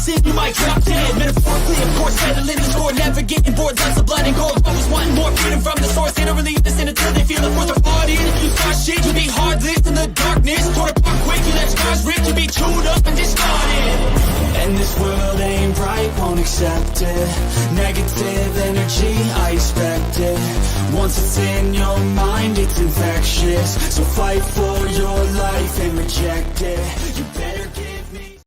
sin, you might drop dead. Metaphorically, of course, settling the score, never getting bored, lots of blood and gold. Always wanting more freedom from the source, they don't really listen until they feel it for the party. You start shit, you be hard-lived in the darkness. Torn apart quick, you let scars rip, you be chewed up and discarded. And this world ain't right, won't accept it. Negative energy, I expect it. Once it's in your mind, it's infectious. So fight for your life and reject it. You better give me.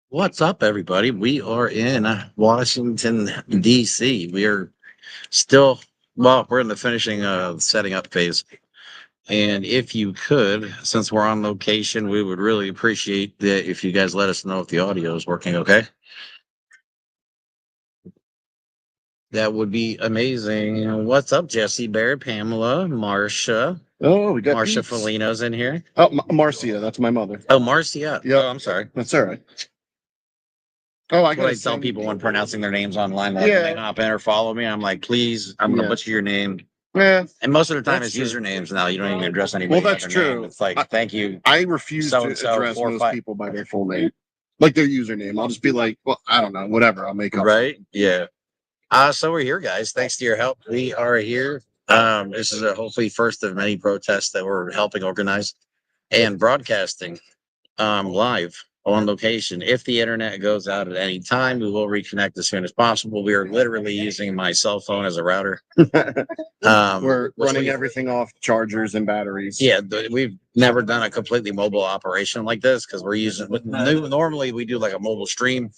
What's up, everybody? We are in Washington, D.C. We are still, we're in the finishing setting up phase. And if you could, since we're on location, we would really appreciate that if you guys let us know if the audio is working okay. That would be amazing. What's up, Jesse, Barrett, Pamela, Marcia? Oh, we got Marcia Peeps. Felino's in here. Oh, Marcia, that's my mother. Oh, Marcia. Yeah. Oh, I'm sorry. That's all right. Oh, I gotta tell people when pronouncing their names online that Yeah. they hop in or follow me. I'm like, please, I'm gonna butcher your name. Yeah. And most of the time, That's it's true. usernames now. You don't even address anybody. Well, that's by their true. name. It's like, thank you. I refuse to address most people by their full name, like their username. I'll just be like, well, I don't know, whatever. I'll make up. Right? Yeah. So we're here, guys. Thanks to your help, we are here. This is a hopefully first of many protests that we're helping organize and broadcasting live on location. If the internet goes out at any time, we will reconnect as soon as possible. We are literally using my cell phone as a router. We're running everything off chargers and batteries. Yeah, we've never done a completely mobile operation like this because we're using. Normally, we do like a mobile stream.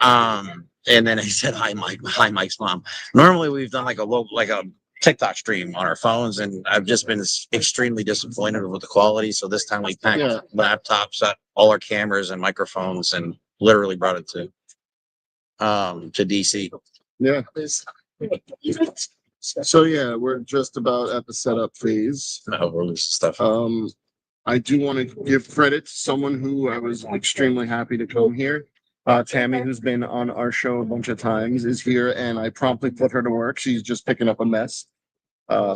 And then he said, "Hi, Mike. Hi, Mike's mom." Normally, we've done like a TikTok stream on our phones, and I've just been extremely disappointed with the quality. So this time we packed laptops, all our cameras and microphones, and literally brought it to DC. Yeah. So yeah, we're just about at the setup phase. Oh, we're losing stuff. I do want to give credit to someone who I was extremely happy to come here. Tammy, who's been on our show a bunch of times, is here, and I promptly put her to work. She's just picking up a mess.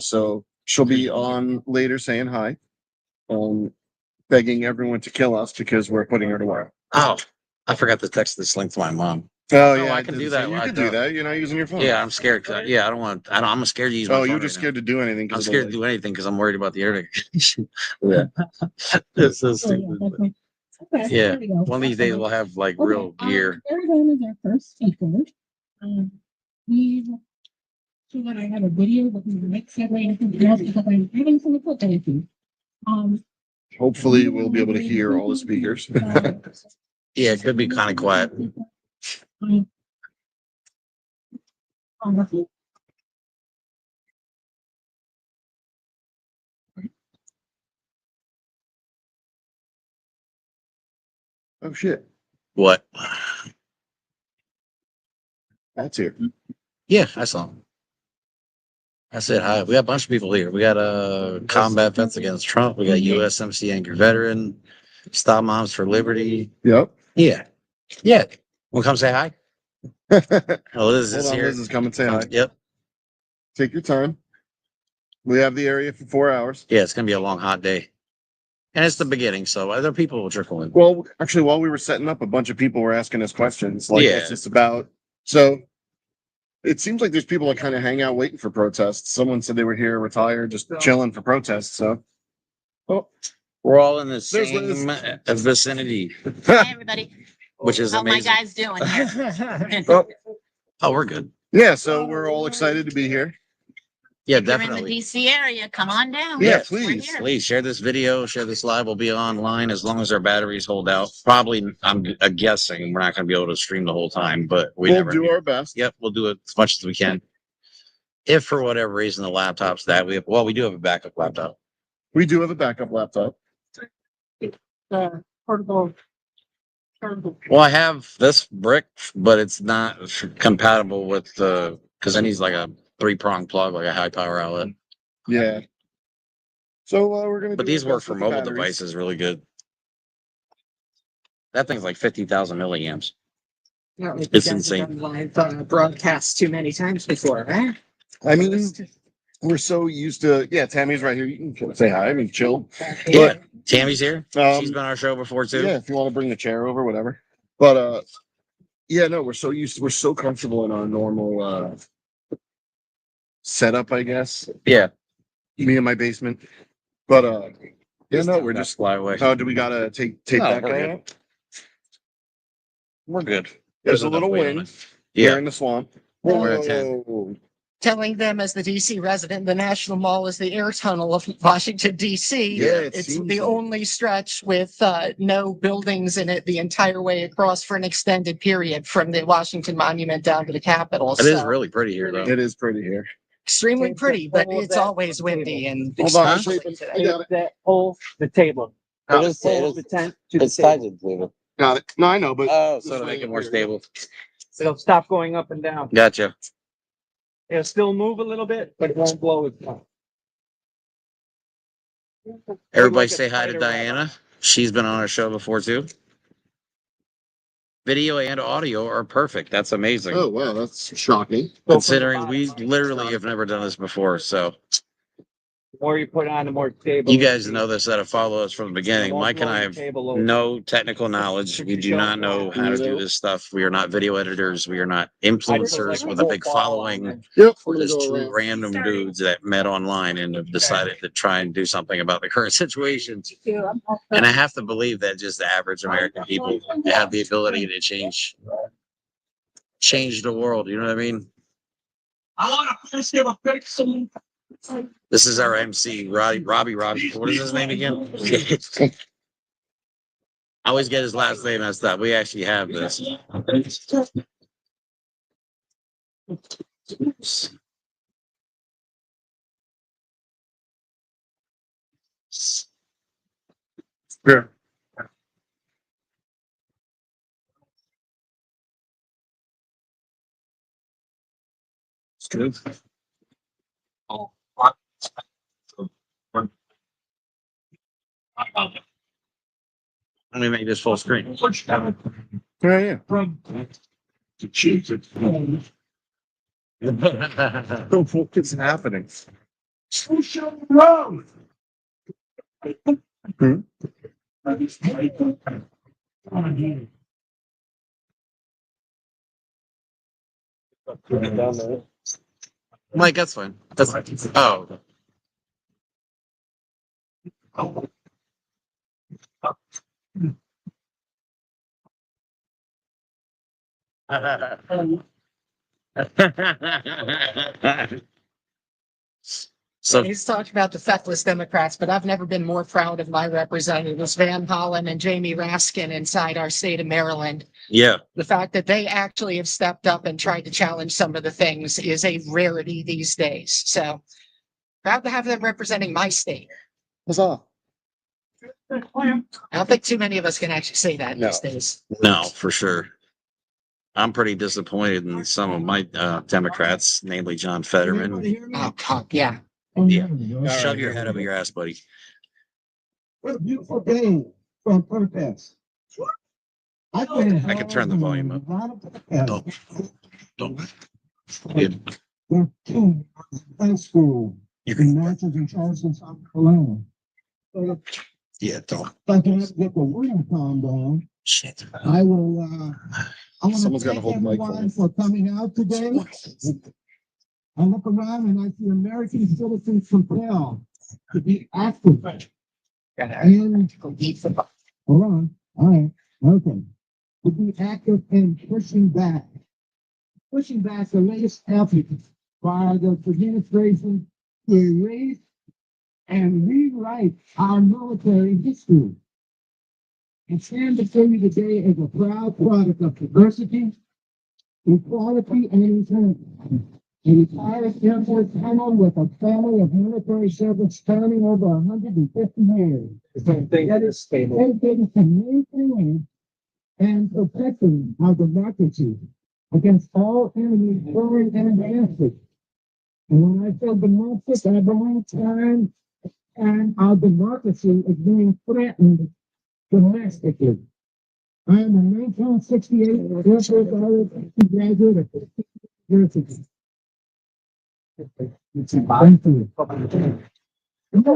So she'll be on later saying hi, begging everyone to kill us because we're putting her to work. Oh, I forgot to text this link to my mom. Oh yeah, I can do that. You can do that. You're not using your phone. Yeah, I'm scared. Yeah, I don't want. I'm scared to use. Oh, you're just scared to do anything. I'm scared to do anything because I'm worried about the internet. Yeah, it's so stupid. Yeah, one of these days we'll have like real gear. Arizona is our first speaker. We so that I have a video that we make segue into else because I'm having some difficulty. Hopefully, we'll be able to hear all the speakers. Yeah, it could be kind of quiet. Oh shit! What? That's here. Yeah, I saw him. I said hi. We got a bunch of people here. We got combat vets against Trump. We got USMC angry veteran. Stop Moms for Liberty. Yep. Yeah. Yeah. Want to come say hi? Oh, Liz is here. Liz is coming. Say hi. Yep. Take your time. We have the area for 4 hours. Yeah, it's gonna be a long, hot day, and it's the beginning, so other people will trickle in. Well, actually, while we were setting up, a bunch of people were asking us questions. Like, it's just about. So, it seems like there's people that kind of hang out waiting for protests. Someone said they were here, retired, just chilling for protests. So, we're all in the same vicinity. Hi, everybody. Which is How amazing. my guys doing here? Oh, we're good. Yeah, so we're all excited to be here. Yeah, If you're in definitely. the DC area, come on down. Yeah, We're please. here. Please share this video, share this live. We'll be online as long as our batteries hold out. Probably, I'm guessing we're not going to be able to stream the whole time, but We'll do our best. Yep, we'll do it as much as we can. If for whatever reason the laptop's that we do have a backup laptop. We do have a backup laptop. Portable. Well, I have this brick, but it's not compatible with the because it needs like a 3-prong plug, like a high power outlet. Yeah. So we're gonna. But these work for mobile devices really good. That thing's like 50,000 milliamps. It's insane. Live broadcast too many times before, right? I mean, we're so used to, yeah, Tammy's right here. You can say hi. I mean, chill. Yeah, Tammy's here. Um, She's been on our show before too. Yeah, if you want to bring the chair over, whatever. But yeah, no, we're so comfortable in our normal setup, I guess. Yeah. Me in my basement. But yeah, no, we're just fly away. do we gotta take No, that we're guy good. out? We're good. There's a little enough weight on wind. it. We're Yeah. in the swamp. We're at 10. Whoa. Telling them as the DC resident, the National Mall is the air tunnel of Washington, DC. Yeah, it It's seems the like. only stretch with no buildings in it the entire way across for an extended period from the Washington Monument down to the Capitol. It is So, really pretty here though. It is pretty here. extremely pretty, but it's always windy and Hold on, especially I'll today. I got it. That whole the table. It is- Hold the tent to the table. to the table. Got it. No, I know, but Oh, this so to way make it up more here. stable. It'll stop going up and down. Gotcha. It'll still move a little bit, but it won't blow it down. Everybody Like a say hi to spider web. Diana. She's been on our show before too. Video and audio are perfect. That's amazing. Oh wow, that's shocking. Considering we literally have never done this before. So The more you put on, the more stable. you guys know this that have followed us from the beginning. Mike and I have no technical knowledge. We do not know how to do this stuff. We are not video editors. We are not influencers with a big following. Yep. We're just two random dudes that met online and have decided to try and do something about the current situation. And I have to believe that just the average American people have the ability to change the world. You know what I mean? This is our MC, Robbie. What is his name again? I always get his last name messed up. We actually have this. Sure. It's good. Let me make this full screen. Yeah, What is happening? Mike, that's fine. That's fine. Oh. So He's talked about the feckless Democrats, but I've never been more proud of my representatives, Van Hollen and Jamie Raskin inside our state of Maryland. yeah, The fact that they actually have stepped up and tried to challenge some of the things is a rarity these days. So proud to have them representing my state. Huzzah. I don't think too many of us can actually say that No. these days. no, for sure. I'm pretty disappointed in some of my Democrats, namely John Fetterman. Oh, God, yeah. Yeah. Shove your head up your ass, buddy. What a beautiful day for a protest. I can turn the volume up. Don't. Dude, King High School you in can. Natchez and Charleston, South Carolina. So Yeah, don't. if I can get the wind calm down, Shit. I will, I want Someone's to gotta thank hold the mic for everyone me. for coming out today. I look around and I see American citizens compelled to be active and hold on, all right, okay. To be active in pushing back the latest effort by the administration to erase and rewrite our military history. And stand before you today as a proud product of diversity, equality, and integrity. A retired Air Force colonel with a family of military service spanning over 150 years. That is dedicated to maintaining and protecting our democracy against all enemies, foreign and domestic. And when I say domestic, I believe time and our democracy is being threatened domestically. I am a 1968 Air Force graduate of University. Thank you. My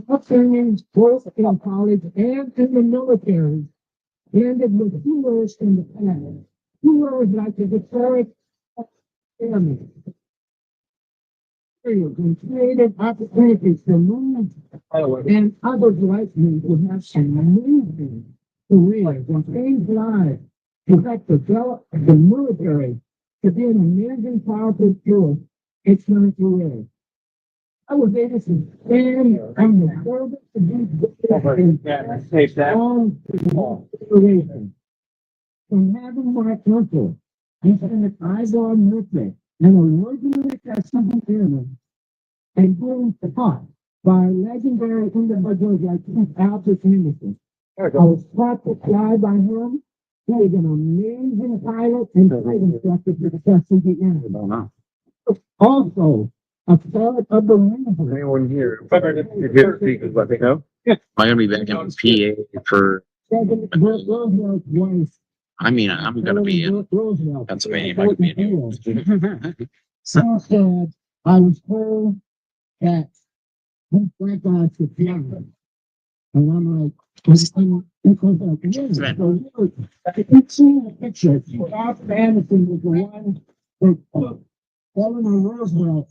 upbringing, both in college and in the military, ended with heroes in the past. Heroes like the Deportation Airmen. And created opportunities for me and others like me to have some amazing careers and change lives to help develop the military to be an amazing, powerful tool its current career. I was able to stand on the service to be strong generation. From having my uncle, Lieutenant Sidle Murphy, and originally testimony airman, and being taught by legendary individuals like Chief Alfred Anderson. I was taught to fly by him. He was an amazing pilot and flight instructor for the Tuskegee Airmen. Also, a part of the movement. Anyone here? Let me know. Am I gonna be back in PA for? Roosevelt's wife. I mean, I'm gonna be in Roosevelt. Pennsylvania. If I can be in New York. So said, I was told that he went on to piano. And I'm like, because if you see the picture, Arthur Anderson was the one that put Eleanor Roosevelt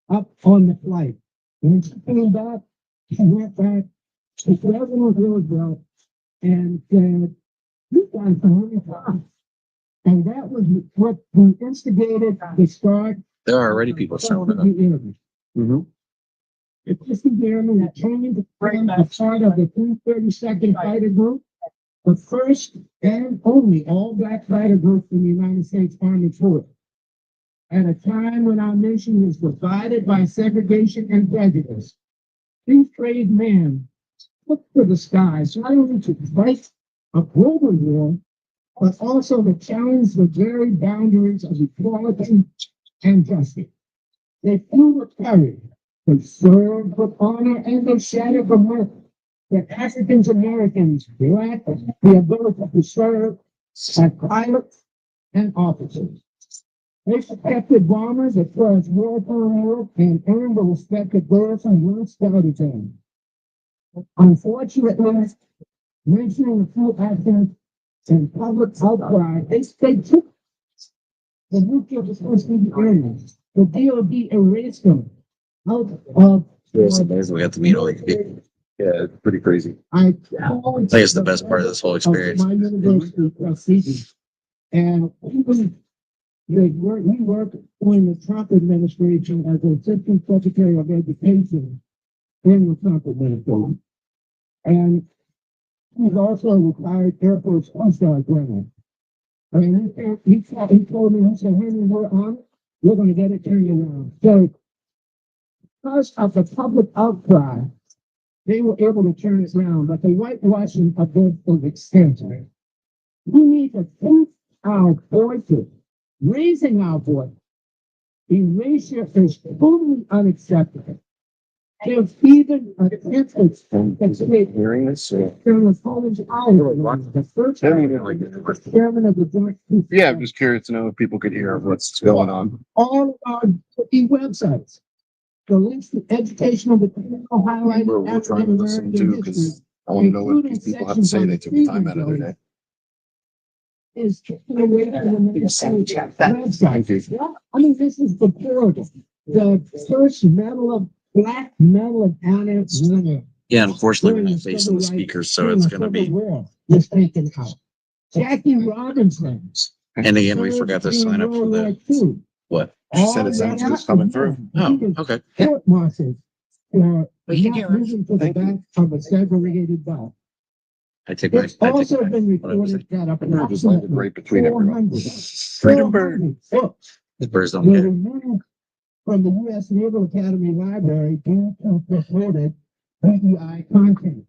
up on the flight. When she came back, she went back to President Roosevelt and said, "You guys are really fast." And that was what we instigated the start. There are already people showing up. Mhm. The Tuskegee Airmen that trained to become a part of the 232nd Fighter Group, the first and only all-black fighter group in the United States Army Corps. At a time when our nation was divided by segregation and prejudice, these brave men looked to the skies not only to fight a global war, but also to challenge the very boundaries of equality and justice. They flew with courage, they served with honor, and they shattered the myth that African Americans lacked the ability to serve as pilots and officers. They protected bombers across wartime Europe and earned the respect of those who once studied them. Unfortunately, mentioning a few actions and public outcry, they took the nuclear Tuskegee Airmen. The DOD erased them out of. There's days we have to meet all these people. Yeah, it's pretty crazy. I think it's the best part of this whole experience. My university proceedings. And we worked in the Trump administration as Assistant Secretary of Education in the Trump administration. And he's also a retired Air Force One-Star Colonel. I mean, he told me, he said, "Henry, we're on it. We're going to get it turned around." So, because of the public outcry, they were able to turn it around, but the whitewashing of this was extensive. We need to keep our voices, raising our voice. Erasure is totally unacceptable. There's even attempted to say, Hearing this? Colonel Cole's Island, the first chairman of the Joint Chiefs. Yeah, I'm just curious to know if people could hear what's going on. All of our websites. The links to educational material highlighting We're trying to listen to, because I want to know what these people have to say. They took the time out of their day. Is website. I mean, this is deplorable. The first black medal of honor winner. Yeah, unfortunately, we're not facing the speakers, so it's gonna be. Was taken out. Jackie Robinson. And again, we forgot to sign up for the what? She said it sounds good coming through. Oh, okay. Court martials for We can not hear it. moving to the back of a segregated bus. I take my. It's also been reported that I just landed right between everyone. Freedom bird. The birds don't were get it. removed from the U.S. Naval Academy Library due to purported PEI content.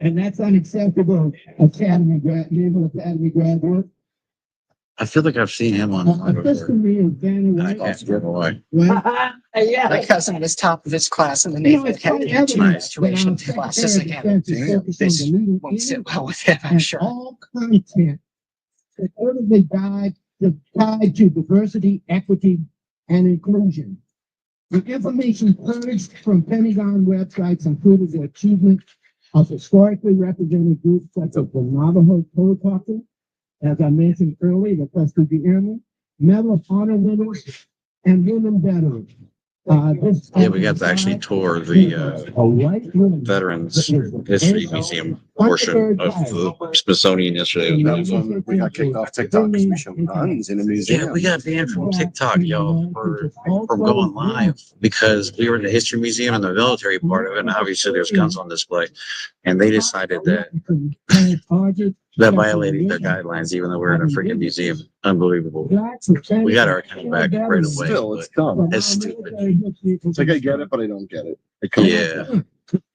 And that's unacceptable, Naval Academy graduate. I feel like I've seen him on. Assistant me is Danny And I White. can't give away. Right? My cousin was top of his class in the You know, Navy. it's Had quite to do evident restoration that our classes Secretary of again. Defense is focused on This deleting won't sit any well with him, I'm and sure. all content that reportedly tied to diversity, equity, and inclusion. The information purged from Pentagon websites included the achievement of historically represented groups such as the Navajo Holocaust, as I mentioned earlier, the Tuskegee Airmen, Medal of Honor winners, and women veterans. Yeah, we got to actually tour the Veterans History Museum portion of the Smithsonian yesterday. That was when we got kicked off TikTok because we showed guns in a museum. Yeah, we got banned from TikTok, yo, from going live because we were in the history museum and the military part of it, and obviously there's guns on display. And they decided that violated their guidelines, even though we're in a freaking museum. Unbelievable. We got our account back right away. Still, it's dumb. It's stupid. It's like I get it, but I don't get it. Yeah.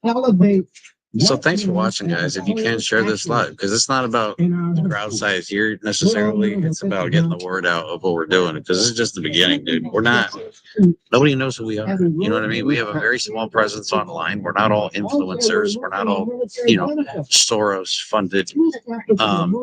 Elevate. So thanks for watching, guys. If you can, share this live, because it's not about the crowd size here necessarily. It's about getting the word out of what we're doing, because this is just the beginning, dude. Nobody knows who we are. You know what I mean? We have a very small presence online. We're not all influencers. We're not all, Soros funded,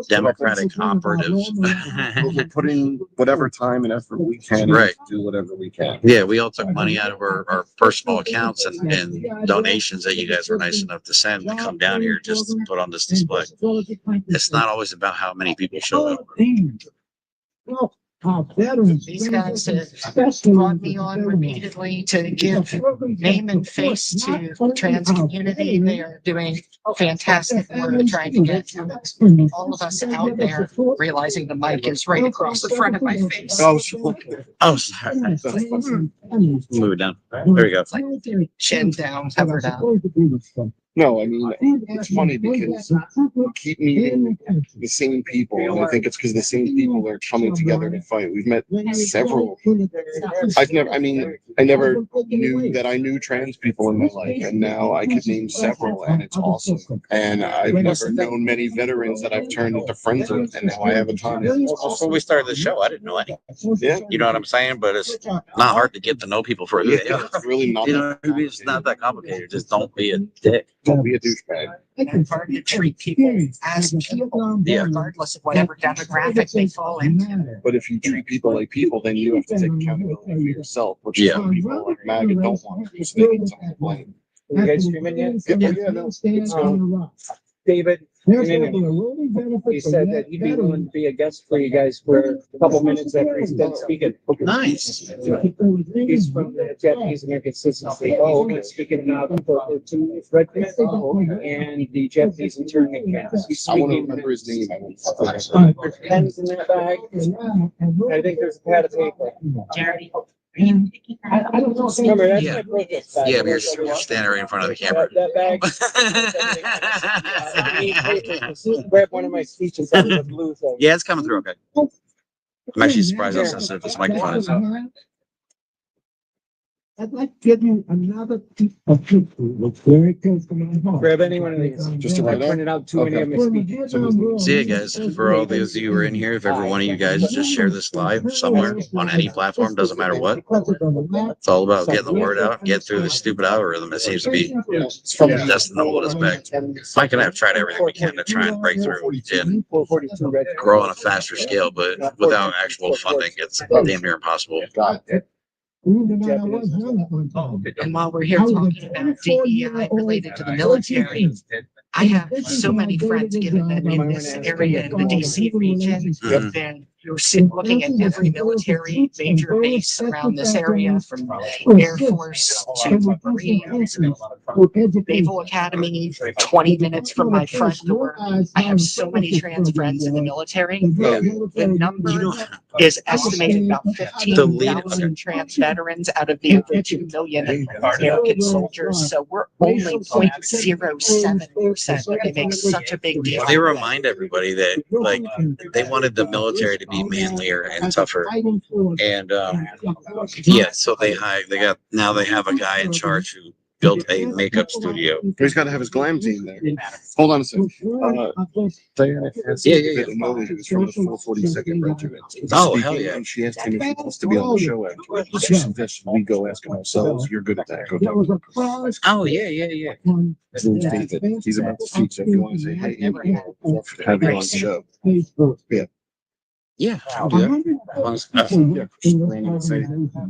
Democratic operatives. We're putting whatever time and effort we can Right. to do whatever we can. Yeah, we all took money out of our personal accounts and donations that you guys were nice enough to send to come down here just to put on this display. It's not always about how many people show up. These guys have brought me on repeatedly to give name and face to the trans community. They are doing fantastic work trying to get all of us out there, realizing the mic is right across the front of my face. Oh, Sorry. Move it down. There we go. It's like chin down, covered up. no, I mean, it's funny because we keep meeting the same people, and I think it's because the same people are coming together to fight. We've met several. I never knew that I knew trans people in my life, and now I could name several, and it's awesome. And I've never known many veterans that I've turned into friends with, and now I have a ton. Before we started the show, I didn't know any. Yeah, You know what I'm saying? But it's not hard to get to know people for a day. it's really not. You know, it's not that complicated. Just don't be a dick. Don't be a douchebag. And hard to treat people as people, regardless of whatever demographic they fall into. But if you treat people like people, then you have to take accountability for yourself, which is what people like MAGA don't want to do. So they can take the blame. You guys streaming yet? Yeah, no, it's David, he said that he'd be willing to be a guest for you guys for a couple minutes after he's done speaking. Nice. He's from the Japanese American Citizens League. Oh, he's speaking now to Regimental and the Japanese internment camps. He's I want to speaking. remember his name. There's pens in that bag. I think there's a pad of paper. Jeremy. I don't know. Remember, that's Yeah. my protest bag. Yeah, but you're standing right in front of the camera. That bag. Grab one of my speeches on the blue thing. Yeah, it's coming through okay. I'm actually surprised how sensitive this microphone is. I'd like to give you another piece of history that's very close to my heart. Grab any one of these. Just to I write up? printed out too many of my speeches. See you guys. For all those of you who are in here, if every one of you guys just share this live somewhere on any platform, doesn't matter what. It's all about getting the word out, get through the stupid algorithm that seems to be destined to hold us back. Mike and I have tried everything we can to try and break through and 442 red. grow on a faster scale, but without actual funding, it's damn near impossible. And while we're here talking about DEI related to the military, I have so many friends, given that in this area in the DC region, and you're looking at every military major base around this area, from Air Force to Marines, Naval Academy, 20 minutes from my front door. I have so many trans friends in the military. The number is estimated about 15,000 trans veterans out of the over 2 million American soldiers. So we're only 0.07%. They make such a big deal. They remind everybody that like they wanted the military to be manlier and tougher. And yeah, so they have a guy in charge who built a makeup studio. He's got to have his glam team there. Hold on a second. Diana has Yeah. Who's from the 442nd Regiment. Oh, hell yeah. And she asked him if he wants to be on the show after. She suggested we go ask him ourselves. You're good at that. Go talk to him. Oh, yeah. His name's David. He's about to speak, so if you want to say, hey, Andy, I'd love to have you on the show. Yeah. Yeah. I'll do that. As long as-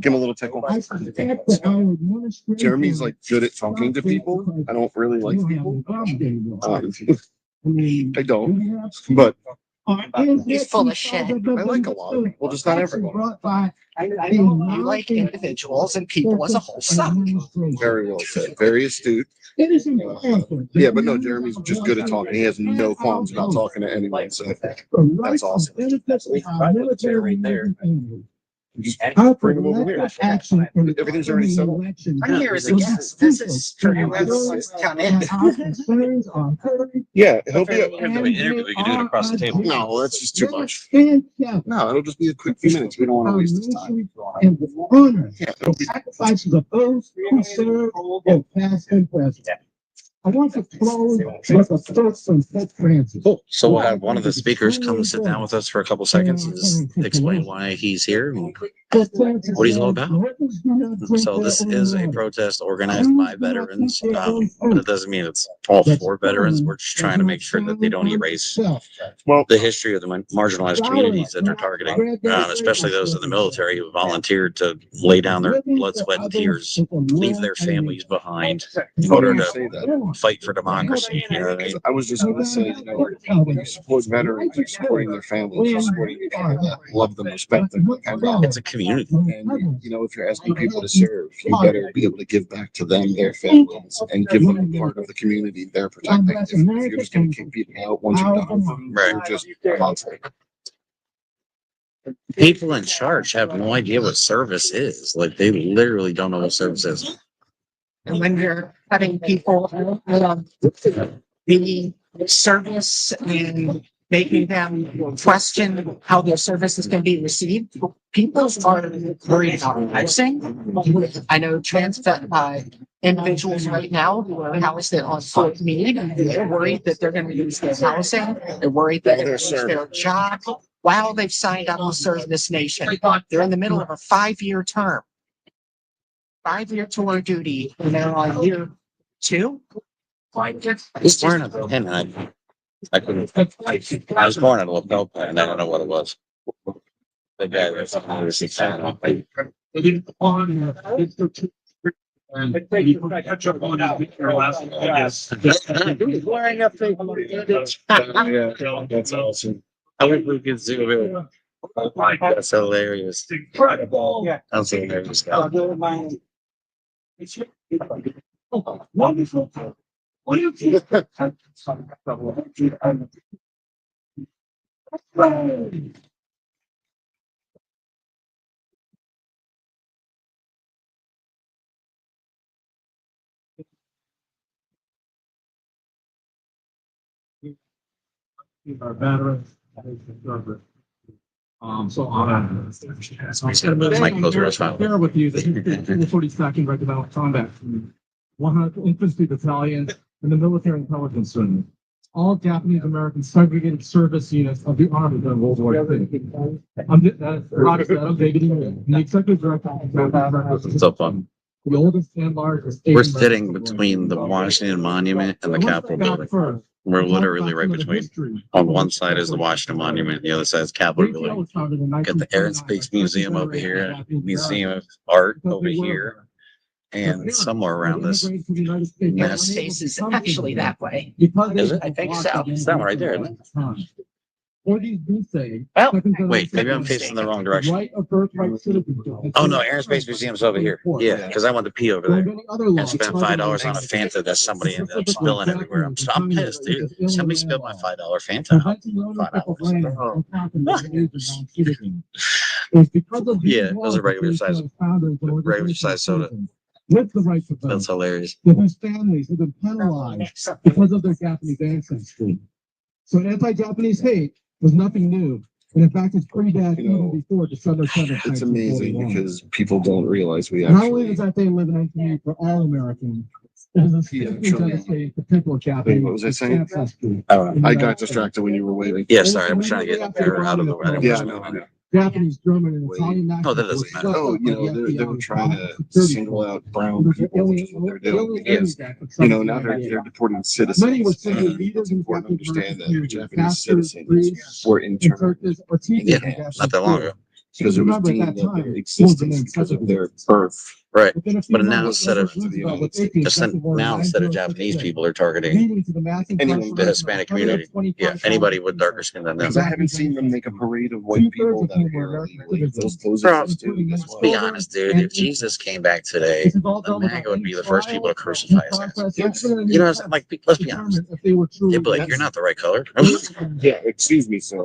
Give him a little tickle. Jeremy's like good at talking to people. I don't really like people. I don't, but He's full of shit. I like a lot of people, just not everyone. You like individuals and people as a whole suck. Very well said. Very astute. It is important. Yeah, but no, Jeremy's just good at talking. He has no qualms about talking to anyone. So that's awesome. Military there. Bring him over here. Action. Everything's already settled. I'm here as a guest. This is for whoever's come in. Yeah, he'll be. We can do it across the table. No, that's just too much. No, it'll just be a quick few minutes. We don't want to waste this time. And the honor, Yeah, it'll be. sacrifices of those who serve both past and present. I want to close with a thought from Pope Francis. Cool. So we'll have one of the speakers come sit down with us for a couple seconds and just explain why he's here and what he's all about. So this is a protest organized by veterans, but it doesn't mean it's all for veterans. We're just trying to make sure that they don't erase Well, the history of the marginalized communities that they're targeting, especially those in the military who volunteered to lay down their blood, sweat, and tears, leave their families behind in order to fight for democracy. You know what I mean? I was just going to say, you know, when you support veterans, you're supporting their families, you're supporting people that love them, respect them, It's a community. and you know, if you're asking people to serve, you better be able to give back to them, their families, and give them a part of the community they're protecting. If you're just going to kick people out once you're done with them, Right. you're just toxic. People in charge have no idea what service is. Like they literally don't know what service is. And when you're cutting people the service and making them question how their services can be received, people are worried about housing. I know individuals right now who are housed on Fort Meade, they're worried that they're going to lose their housing. They're worried that they're going to lose their job while they've signed up to serve this nation. They're in the middle of a 5-year term. 5-year tour duty, and they're on year 2. He's wearing a pin. I couldn't. I was born at a lapel pin, and I don't know what it was. The guy was wearing a Yeah, that's awesome. I wish we could zoom in. That's hilarious. That's hilarious. Wonderful. What do you think? Our veterans. So I'm just gonna move. Mike goes real fast. Share with you the 42nd Regimental Combat 100th Infantry Battalion and the Military Intelligence Unit. All Japanese American segregated service units of the Army during World War II. I'm David Ewing, the Executive Director of the So fun. the oldest and largest. We're sitting between the Washington Monument and the Capitol building. We're literally right between. On one side is the Washington Monument, the other side is Capitol building. Got the Air and Space Museum over here, Museum of Art over here, and somewhere around this mess. Space is actually that way. Is it? I think so. It's that one right there, isn't it? Or these do say. Well, Wait, maybe I'm facing the wrong direction. Right of birthright citizenship. Oh no, Air and Space Museum's over here. Yeah, because I went to pee over there and spent $5 on a Fanta that somebody ended up spilling everywhere. I'm pissed, dude. Somebody spilled my $5 Fanta. Yeah, those are regular size soda. With the right to vote. That's hilarious. Whose families have been penalized because of their Japanese ancestry. So anti-Japanese hate was nothing new. And in fact, it's pretty bad even before December 7th. It's amazing because people don't realize we Not only actually. does that day live in community for all Americans, it is a significant devastating to people of Japanese What was I saying? ancestry. I don't know. I got distracted when you were waving. Yeah, sorry, I was trying to get her out of the way. Yeah, I know. Japanese, German, and Italian Oh, that nationals. doesn't matter. Oh, you know, they were trying to single out brown people, which is what they're doing. Because, you know, now they're deporting citizens. Many were simply And leaders it's in important to Japanese understand that community, Japanese pastors, citizens priests, were interned churches, or teachers. Yeah, in Japanese not that long schools. ago. because it was Remember, at deemed that of time, their schools existence remained because of separate. their birth. Right. Within a few But now months, instead of Roosevelt was States, issued just Executive Order now instead of 906, Japanese people are targeting leading to the massive anyone pressure with the of Hispanic community. 125 Yeah, anybody with darker skin than them. Because I haven't seen them make a parade of white people that are here illegally. Those Bro, exist too. Guess Let's what? be honest, dude. If Jesus came back today, This is all the done without MAGA would any be the first people to trial, crucify his due ass. process, You know what I'm saying? Like, let's be honest. determine if they were truly They'd be like, innocent. you're not the right color. Yeah, excuse me, sir.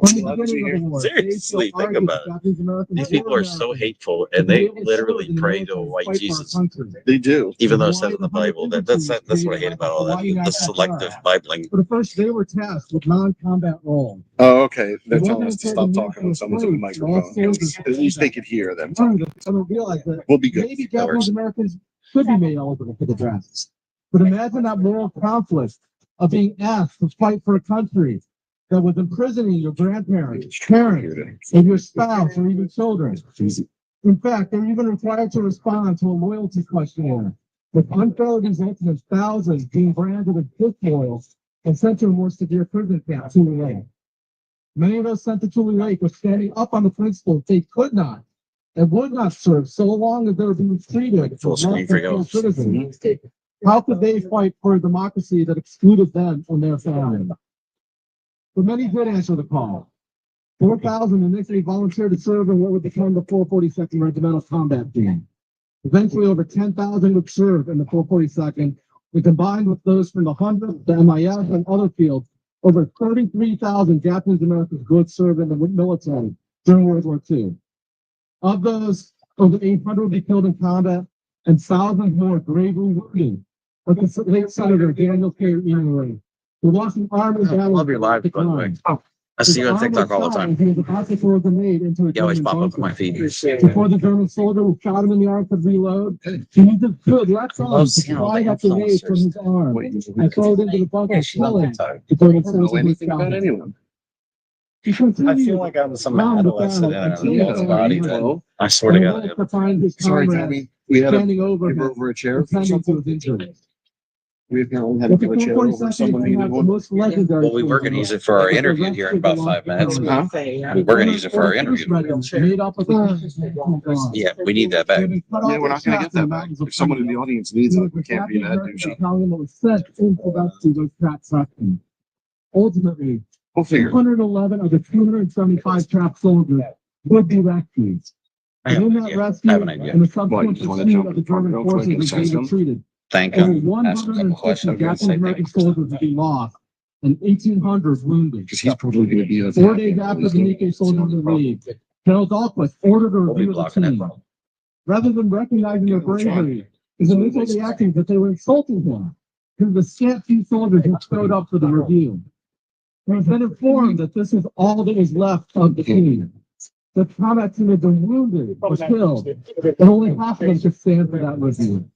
From the Allowed to beginning of the hear? war, Seriously, they think argued about it. that Japanese Americans These were people are so Americans, hateful, but and they were literally served in the pray to a military white fight for our Jesus, country. They do. even though it said in the Bible. That's what I hate about all that. The selective Bibling. For the first, they were tasked with non-combat roles. Oh, okay. They're It telling wasn't us to until stop the talking when nation someone's in the was slaves, microphone. lost soldiers At least they could hear them. learned that some realized that We'll be good. maybe That works. Japanese Americans could be made eligible for the draft. But imagine that moral conflict of being asked to fight for a country that was imprisoning your grandparents, parents, and your spouse, or even children. In fact, they're even required to respond to a loyalty questionnaire, with unfair resulting in thousands being branded as disloyal and sent to a more severe prison camp too late. Many of those sent to Tule Lake were standing up on the principle they could not and would not serve so long as they were being treated Full as screen for you. citizens. How could they fight for a democracy that excluded them and their family? But many did answer the call. 4,000 initially volunteered to serve in what would become the 442nd Regimental Combat Team. Eventually, over 10,000 would serve in the 442nd, and combined with those from the 100th, the MIS, and other fields, over 33,000 Japanese Americans would serve in the military during World War II. Of those, over 800 would be killed in combat, and thousands more gravely wounded. Like the late Senator Daniel K. Inouye, who lost an arm in I battle. love your lives, by the way. I see you on TikTok all the time. He was about to throw a grenade into a You always German pop up bunker. on my feed. Before the German soldier who shot him in the arm could reload, he used his good left arm to pry that grenade from his arm and throw it into the bunker, killing the German I don't know soldier who anything shot about him. anyone. He continued I feel like I'm some adolescent in until a body. Well, I swear to and God. went to find his sorry, comrades Tommy. We had to standing over give him, over a chair or attending to something. his injuries. We apparently had to With the give a chair over 442nd, someone they needed have the one. most legendary Well, we were going to use it for our interview here in about 5 minutes. Huh? We were going to use it for our interview. Made up of the Yeah, we need that back. Yeah, we're not gonna get that back. If someone in the audience needs it, we can't be that douchey. Italian that was sent into that to those trapped sections. Ultimately, We'll figure. 211 of the 275 trapped soldiers would be rescued. I have And an in that idea. rescue I have an idea. and the What, subsequent you just wanna pursuit jump of the in front German real quick forces and was say being something? retreated. Thank Over him. Ask him a couple 150 questions. I'm going to Japanese say American thank you. soldiers would be lost and 1,800 wounded. Because he's probably gonna be a. 4 days after the Nikkei soldiers were leave, General Dahlquist ordered a We'll be review of the blocking it. team. Rather than recognizing their bravery, his initial reaction that they were insulting him to the scant few soldiers who showed up for the review. He was then informed that this was all that was left of the team. The combat team had been wounded or killed, and only half of them could stand for that review.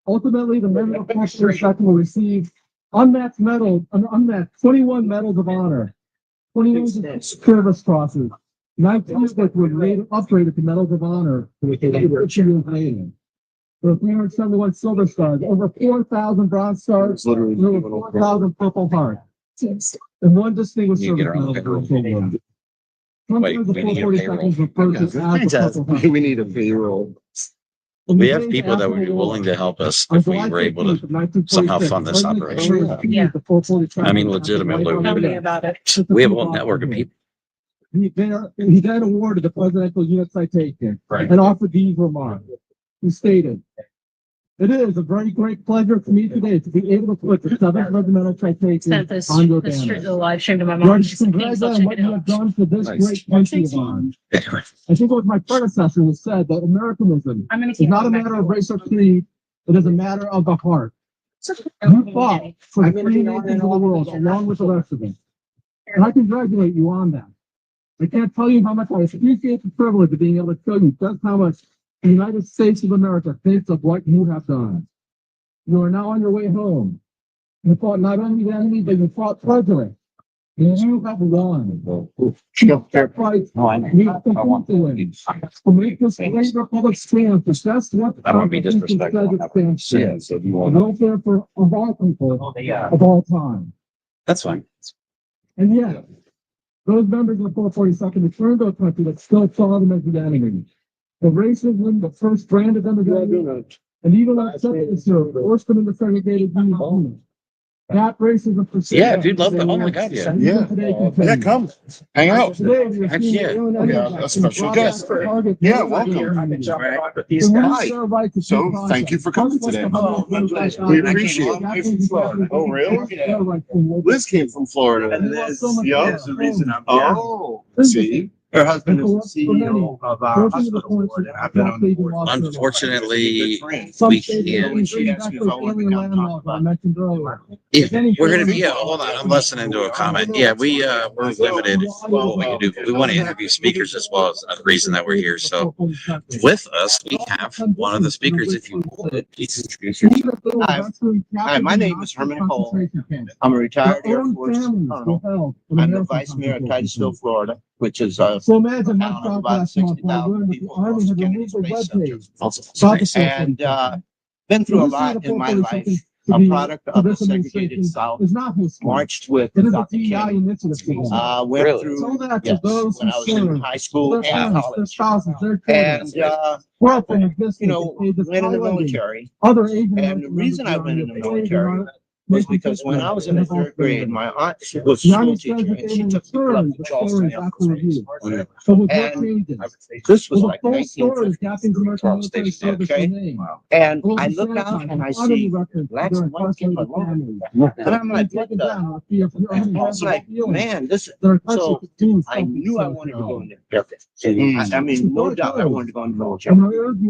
Ultimately, the men of the 442nd will receive unmatched 21 medals of honor, 21 service crosses, 19 of which were later upgraded to medals of honor 2 years later. There were 371 silver stars, over 4,000 bronze stars, It's literally. and over 4,000 purple hearts, and one distinguished You get service around medal. the payroll. Wait, Sometimes the we need a 442nd is referred to as the Purple Heart. We need a payroll. In the We have days people that after would be the war, willing to help us on if we July were able 15th to of 1946, somehow fund this President operation. Kennedy refused the 442nd I mean, legitimately, White House we- debt about it. to the We have a two whole network of officers. people. He then awarded the Presidential Unit Citation Right. and offered these remarks. He stated, "It is a very great pleasure for me today to be able to put the 7th Regimental Citation Sent this, on your this banner. the live stream to my Lord, mom. to She's like, "Thanks, I'll congratulate on check what it you have out." done for this Nice. great country of ours. I think it was my predecessor who said that Americanism I'm gonna is keep not a going back matter and of forth. race or creed, it is a matter of the heart. You fought for the free nations of the world along with the rest of us. And I congratulate you on that. I can't tell you how much I appreciate the privilege of being able to show you just how much the United States of America thinks of what you have done. You are now on your way home. You fought not only the enemy, but you fought prejudice. You have one. Right. No, I know. We have to influence. To make this great republic stand, because that's what. I don't wanna be disrespectful. Stands for. Yeah, so you The want. welfare for of all people, Yeah. of all time. That's fine. And yet, those members of the 442nd returned to a country that still saw them as the enemy. The racism, the first brand of them as enemy, and even when acceptance forced them into segregated units. That racism persisted. Yeah, dude, love that. Oh my God, yeah. Yeah, come, hang out. Today, we are Heck seeing yeah. the alien Yeah, enemy a special brought guest. back to target Yeah, the welcome. community. But these The guys. women's right to So, due process. thank you for coming today. We appreciate it. Oh, really? Liz came from Florida. Yeah. the reason I'm here. Oh, see? Her husband is the CEO of our hospital board, and I've been on the board. Unfortunately, Some we states can't. don't bring back those alien landmarks that I mentioned earlier. Yeah, we're gonna be. Yeah, hold on. I'm listening to a comment. Yeah, we're limited in what we can do. But we want to interview speakers as well as the reason that we're here. So, with us, we have one of the speakers. If you would, please introduce yourself. Hi, my name is Herman Cole. I'm a retired Air Force colonel. I'm the vice mayor of Titusville, Florida, which is So imagine my town of thought about last month, when I 60,000 learned that the people. Army Most had Kennedy's removed the Space webpage. Center. And been through a lot in my life. A product of the segregated South. Is not his fault. Marched with It is a Dr. DEI King. initiative. Went Really? through, So that to yes, those when I who was in serve, high school their and parents, their college. spouses, their And, children, wealth and existence, you know, they just went in the highlighted military. other Asian And the reason I went in the military was because when I was in the third grade, my aunt was a school teacher and she took me up to Charleston Air Force Base. And this was like 1950. Okay. And I look out and I see blacks and whites getting along. And I'm like, what the? And I was like, man, this. So I knew I wanted to go in the Air Force. I mean, no doubt I wanted to go in the military.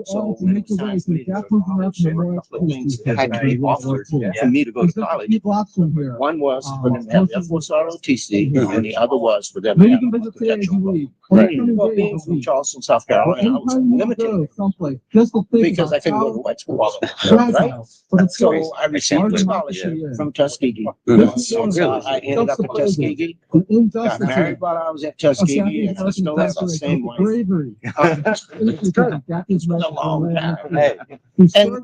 So when it was time for me to go to college, there were a couple of things that had to be offered for me to go to college. One was for them to have Air Force ROTC, and the other was for them to have a potential vote. Well, being from Charleston, South Carolina, I was limited because I couldn't go to white school, right? So I received a scholarship from Tuskegee. So I ended up at Tuskegee, got married while I was at Tuskegee, and I still have the same wife. It's been a long time. And,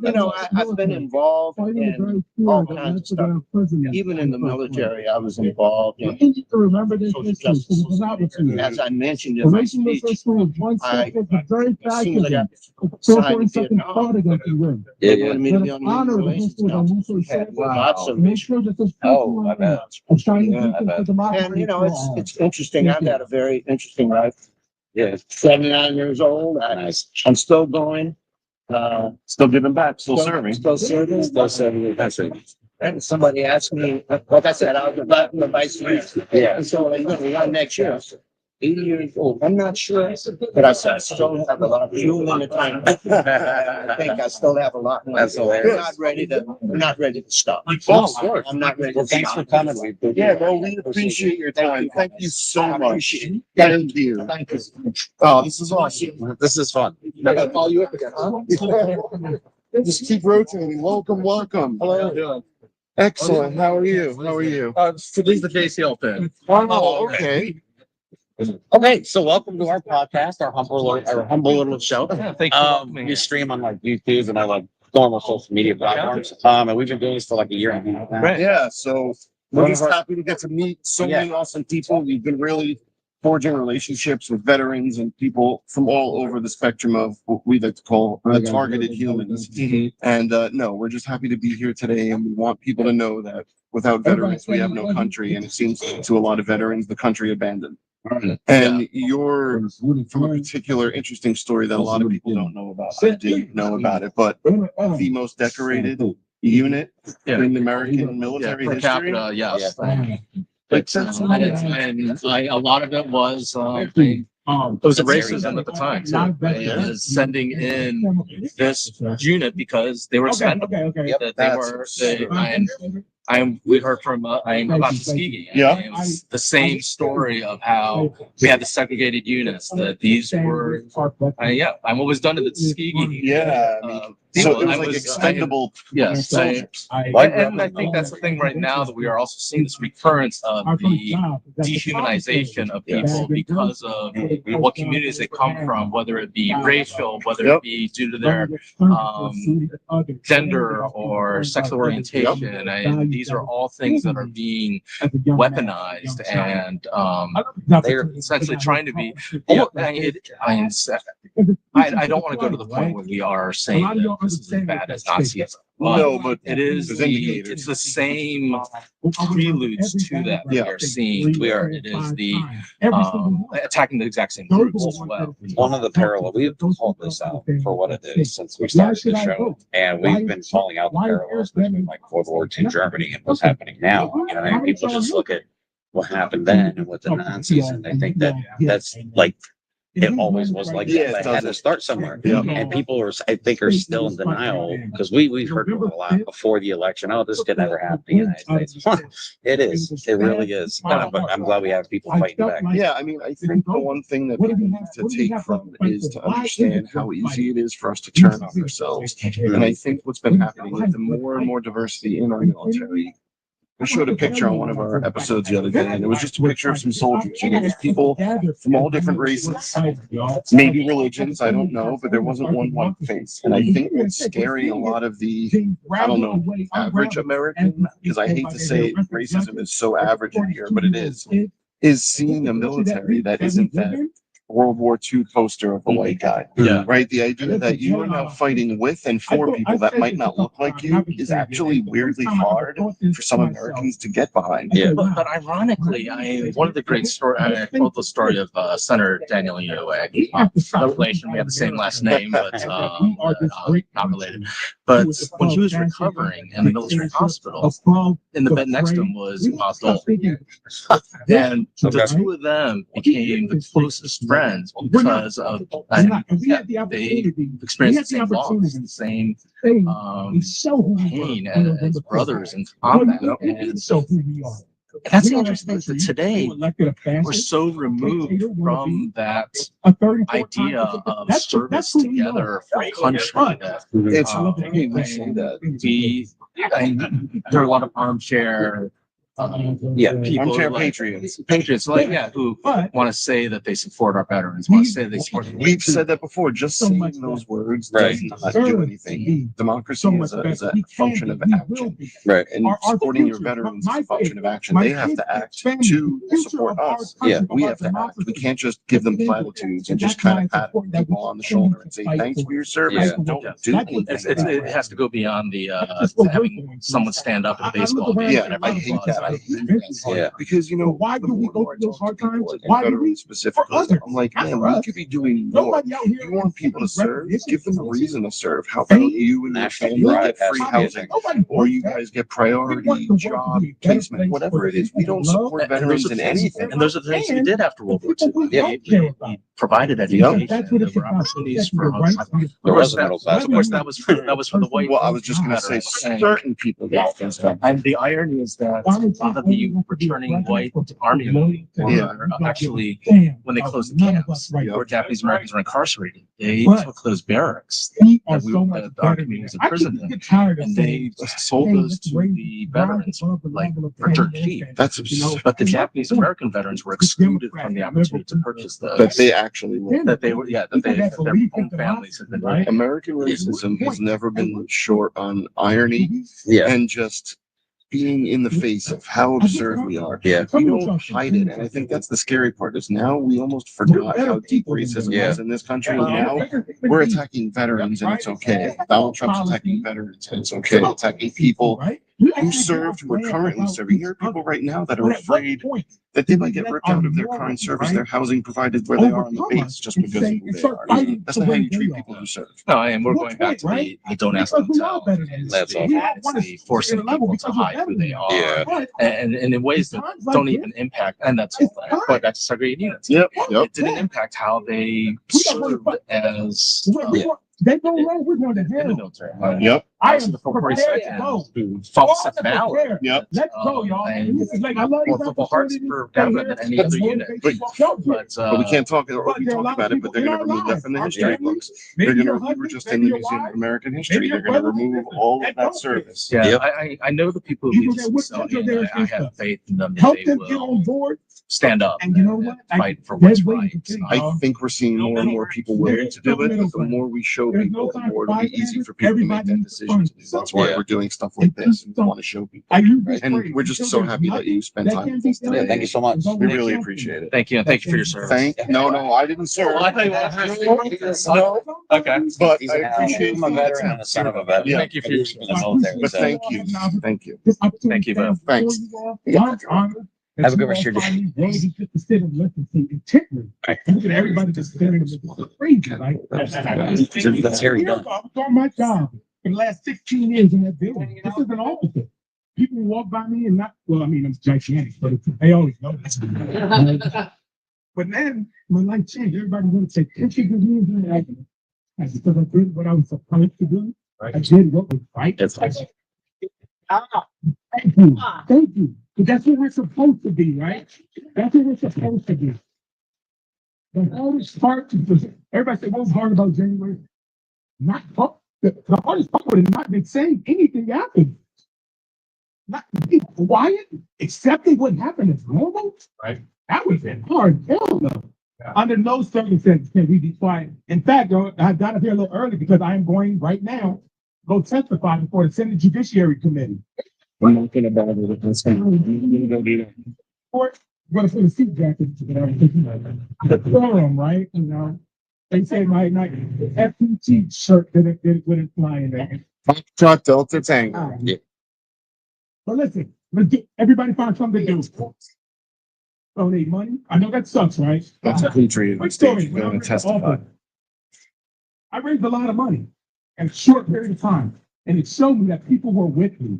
you know, I've been involved in all kinds of stuff. Even in the military, I was involved in social justice. As I mentioned in my speech, as soon as I got signed in Vietnam, they wanted me to be on the Human Relations Council. We had lots of issues. Oh, I bet. And, you know, it's interesting. I've had a very interesting life. Yeah. 79 years old. I'm still going. Still giving back, still serving. Still serving. Still serving. That's it. And somebody asked me, like I said, I was the vice mayor. Yeah. And so I'm gonna run next year. 80 years old. I'm not sure, but I said I still have a lot of fuel in the tank. I think I still have a lot more. That's hilarious. I'm not ready to stop. Oh, of course. I'm not ready Well, to thanks for stop. coming. Yeah, well, we appreciate your time. Thank you so much. Thank you. Thank you. Oh, this is awesome. This is fun. I gotta call you up again, huh? Just keep rotating. Welcome, welcome. Hello. Excellent. How are you? How are you? Today's the JCL thing. Oh, okay. Okay, so welcome to our podcast, our humble little show. Thank you. We stream on like YouTube and I like normal social media platforms. And we've been doing this for like a year and a half now. Yeah, so we're just happy to get to meet so many awesome people. We've been really forging relationships with veterans and people from all over the spectrum of what we like to call targeted humans. And no, we're just happy to be here today, and we want people to know that without veterans, we have no country. And it seems to a lot of veterans, the country abandoned. And you're from a particular interesting story that a lot of people don't know about. I didn't know about it, but the most decorated unit in American military Per history. capita, yes. Makes sense. And a lot of it was, it was racism at the time. So it was sending in this unit because they were expendable. That they were, and we heard from I'm about Tuskegee. Yeah. It was the same story of how we had the segregated units. That these were, yeah, I'm always done to the Tuskegee. Yeah, I mean, so it was like expendable. Yes, soldiers. and I think that's the thing right now, that we are also seeing this recurrence of the dehumanization of people because of what communities they come from, whether it be racial, whether it be due to their gender or sexual orientation. And these are all things that are being weaponized, and they're essentially trying to be. I don't want to go to the point where we are saying that this is as bad as Nazism. No, but it is it's the same preludes to that we are seeing. It is the attacking the exact same groups as well. One of the parallel, we've called this out for what it is since we started the show, and we've been calling out the parallels between like World War II Germany and what's happening now. You know, and people just look at what happened then and with the Nazis, and they think that that's like. It always was like that. They had to start somewhere. And people are, I think, are still in denial because we've heard a lot before the election. Oh, this could never happen in the United States. It is. It really is. But I'm glad we have people fighting back. Yeah, I mean, I think the one thing that people need to take from it is to understand how easy it is for us to turn on ourselves. And I think what's been happening is the more and more diversity in our military. We showed a picture on one of our episodes the other day, and it was just a picture of some soldiers. And it was people from all different races, maybe religions, I don't know, but there wasn't one white face. And I think what's scary a lot of the, I don't know, average American, because I hate to say racism is so average in here, but it is seeing a military that isn't that World War II poster of the white guy. Yeah. Right? The idea that you are now fighting with and for people that might not look like you is actually weirdly hard for some Americans to get behind. Yeah. But ironically, one of the great stories, I told the story of Senator Daniel Inouye, no relation, we have the same last name, but not related. But when he was recovering in the military hospital, in the bed next to him was Dole. And the two of them became the closest friends because of they experienced the same loss, the same pain as brothers in combat. And that's the interesting thing, that today we're so removed from that idea of service together for a country that It's there are a lot of armchair people armchair like, patriots, like who want to say that they support our veterans, want to say they support. We've said that before. Just saying those words does not do anything. Democracy is a function of action, Right. and supporting your veterans is a function of action. They have to act to support us. Yeah. We have to act. We can't just give them platitudes and just kind of pat people on the shoulder and say thanks for your service. Yeah. And don't do anything. It has to go beyond the having someone stand up at a baseball game. Yeah, I hate that. Yeah. Because why do we go through those hard times? Why do we specifically? I'm like, man, we could be doing more. You want people to serve? Give them a reason to serve. How about you and your family get free housing, or you guys get priority job placement, whatever it is. We don't support veterans in anything. And those are the things we did after World War II. Yeah. We provided education. There were opportunities for. There was a middle class. Of course, that was for the white. Well, I was just going to say certain people get things done. And the irony is that a lot of the returning white army men were actually, when they closed the camps, where Japanese Americans were incarcerated, they took those barracks that our community was imprisoned in, and they sold those to the veterans like for dirt cheap. That's absurd. But the Japanese American veterans were excluded from the opportunity to purchase those. That they actually were. That their own families had been right. American racism has never been short on irony and just being in the face of how absurd we are. Yeah. We don't hide it. And I think that's the scary part is now we almost forgot how deep racism is in this country. And now we're attacking veterans and it's okay. Donald Trump's attacking veterans and it's okay. Attacking people who served, who are currently serving. There are people right now that are afraid that they might get ripped out of their current service, their housing provided where they are on the base just because of who they are. That's not how you treat people who serve. No, and we're going back to the don't ask, don't tell. That's all. It's the forcing people to hide who they are. Yeah. And in ways that don't even impact, and that's going back to segregated units. Yep. It didn't impact how they served as They go wrong, we're going to in the hell. military. Yep. I also am the prepared to go. 442nd who fought All the Valley. prepared. Yep. Let's go, y'all. And This is like, I love more this Purple Hearts opportunity for to stay Devon here than any other and unit. motivate you all. But we can't talk, or But we there are a talk lot about of it, but they're people gonna in our remove that lives, from the our history families, books. maybe They're your gonna, we were husband, just maybe in the your Museum of wife, American History. your They're gonna brother, remove all that of that don't fit. service. Yeah, Yep. I know the people who People lead that this would facility, center and their I have stuff. faith in them that Help they them get on will board. stand up And you know and what? fight for There's what's ways right. to think, I y'all. think we're seeing more and more people willing to do it, but the more we show There's people, no the time more for it'll be easy for people to make everybody that needs to decision to do. find That's why Yeah. we're doing stuff like this and we want to show people. I use this And phrase, we're just until so there's happy that you nothing spend that time can with be us done, today. Thank you so much. We really appreciate it. Thank you, and thank you for your service. No, I didn't serve. Well, I tell you what, okay. But He's I an appreciate I'm a veteran and a son of a veteran. Yeah. Thank you for your In the military. But So. thank you, thank you. This opportunity Thank you both. Thanks. I'm honored that Have a you good all rest of your day. finally rose and took the sit and listen to intently. And look at everybody just staring at me crazy, like. That's Harry Dunn. I was on my job for the last 16 years in that building. This is an officer. People walk by me and not, well, I mean, I'm gigantic, but they always know that. But then when life changed, everybody wanted to take pictures of me and do that. That's because I did what I was supposed to do. I did what was right. It's like, Thank you. Thank you. But that's what we're supposed to be, right? That's what we're supposed to be. The hardest part, everybody said, what was hard about January? Not the hardest part was not been saying anything happened. Not being quiet, accepting what happened is normal. Right. That was hard. Hell no. Yeah. Under no circumstances can we be quiet. In fact, though, I got up here a little early because I am going right now go testify before the Senate Judiciary Committee. I'm not gonna bother with this. I'm gonna do that. Or I'm gonna put a seat jacket the forum, right? You know, they say my FPT shirt didn't fly in there. Foxtrot Delta Tango. Yeah. But listen, let's get everybody find something to do. Donate money. I know that sucks, right? That's a patriot on Quick stage. story. You're When I gonna was in testify. office, I raised a lot of money in a short period of time, and it showed me that people were with me.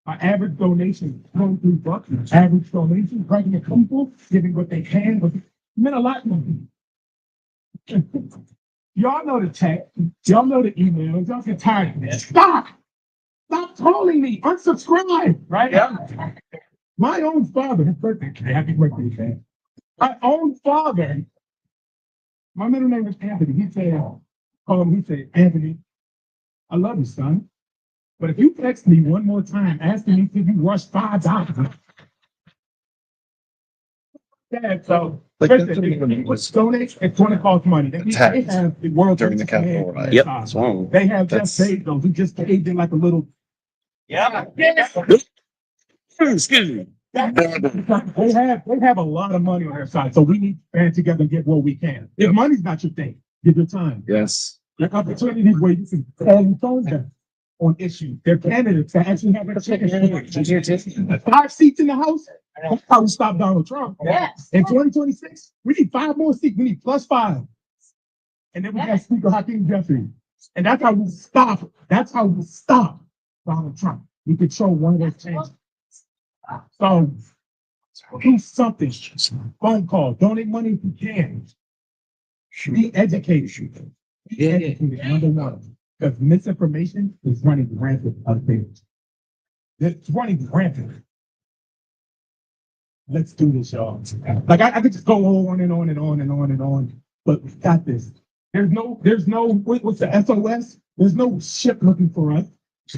My average donation, $23. Average donation, regular people giving what they can, but it meant a lot to me. Y'all know the text, y'all know the emails, y'all get tired of this. Stop calling me, unsubscribe, right? Yeah. My own father, his birthday, happy birthday, man. My own father, my middle name is Anthony. He said, Anthony, I love you, son. But if you text me one more time asking me if you rush $5, yeah, so Like, listen, that's what if it you was. donate, it's going to cost money. They Attacked have the world during the Capitol riot. Yep, that's wrong. They have That's- Jeff Bezos, who just caved in like a little. Yeah. Excuse me. They have a lot of money on their side, so we need to band together and get what we can. If money's not your thing, give your time. Yes. There are opportunities where you can call and phone them on issues. They're candidates that actually have a chance. 5 seats in the House. That's how we stop Donald Trump. Yes. In 2026, we need 5 more seats. We need +5. And then we have Speaker Hakeem Jeffrey. And that's how we stop. That's how we stop Donald Trump. We control one of those changes. So do something. Phone call. Donate money if you can. Be educated. Be educated, number one. Because misinformation is running rampant out there. It's running rampant. Let's do this, y'all. Like I could just go on and on and on and on and on, but we got this. There's no, what's the SOS? There's no ship looking for us.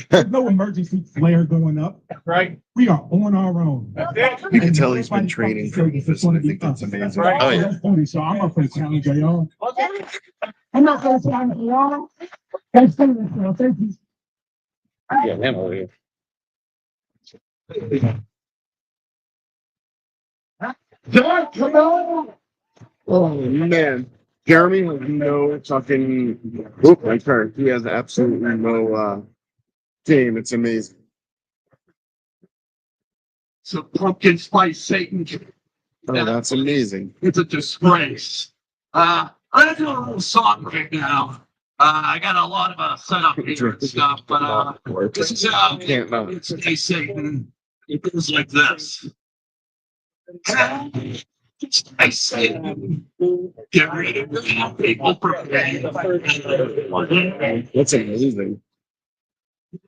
There's no emergency flare going up, right? We are on our own. You can tell he's been training for this, and I think that's amazing. Oh, yeah. Let's do this, y'all. I'm not gonna challenge y'all. I'm not gonna challenge y'all. Thanks for this, y'all. Thank you. Yeah, man, over here. John, come on. Oh, man. Jeremy has no fucking, oop, my turn. He has absolutely no, team. It's amazing. It's a pumpkin spice Satan. Oh, that's amazing. It's a disgrace. I'm gonna do a little song right now. I got a lot of setup here and stuff, but this is how it's a Satan. It goes like this. I say, get ready to have people prepared. That's amazing.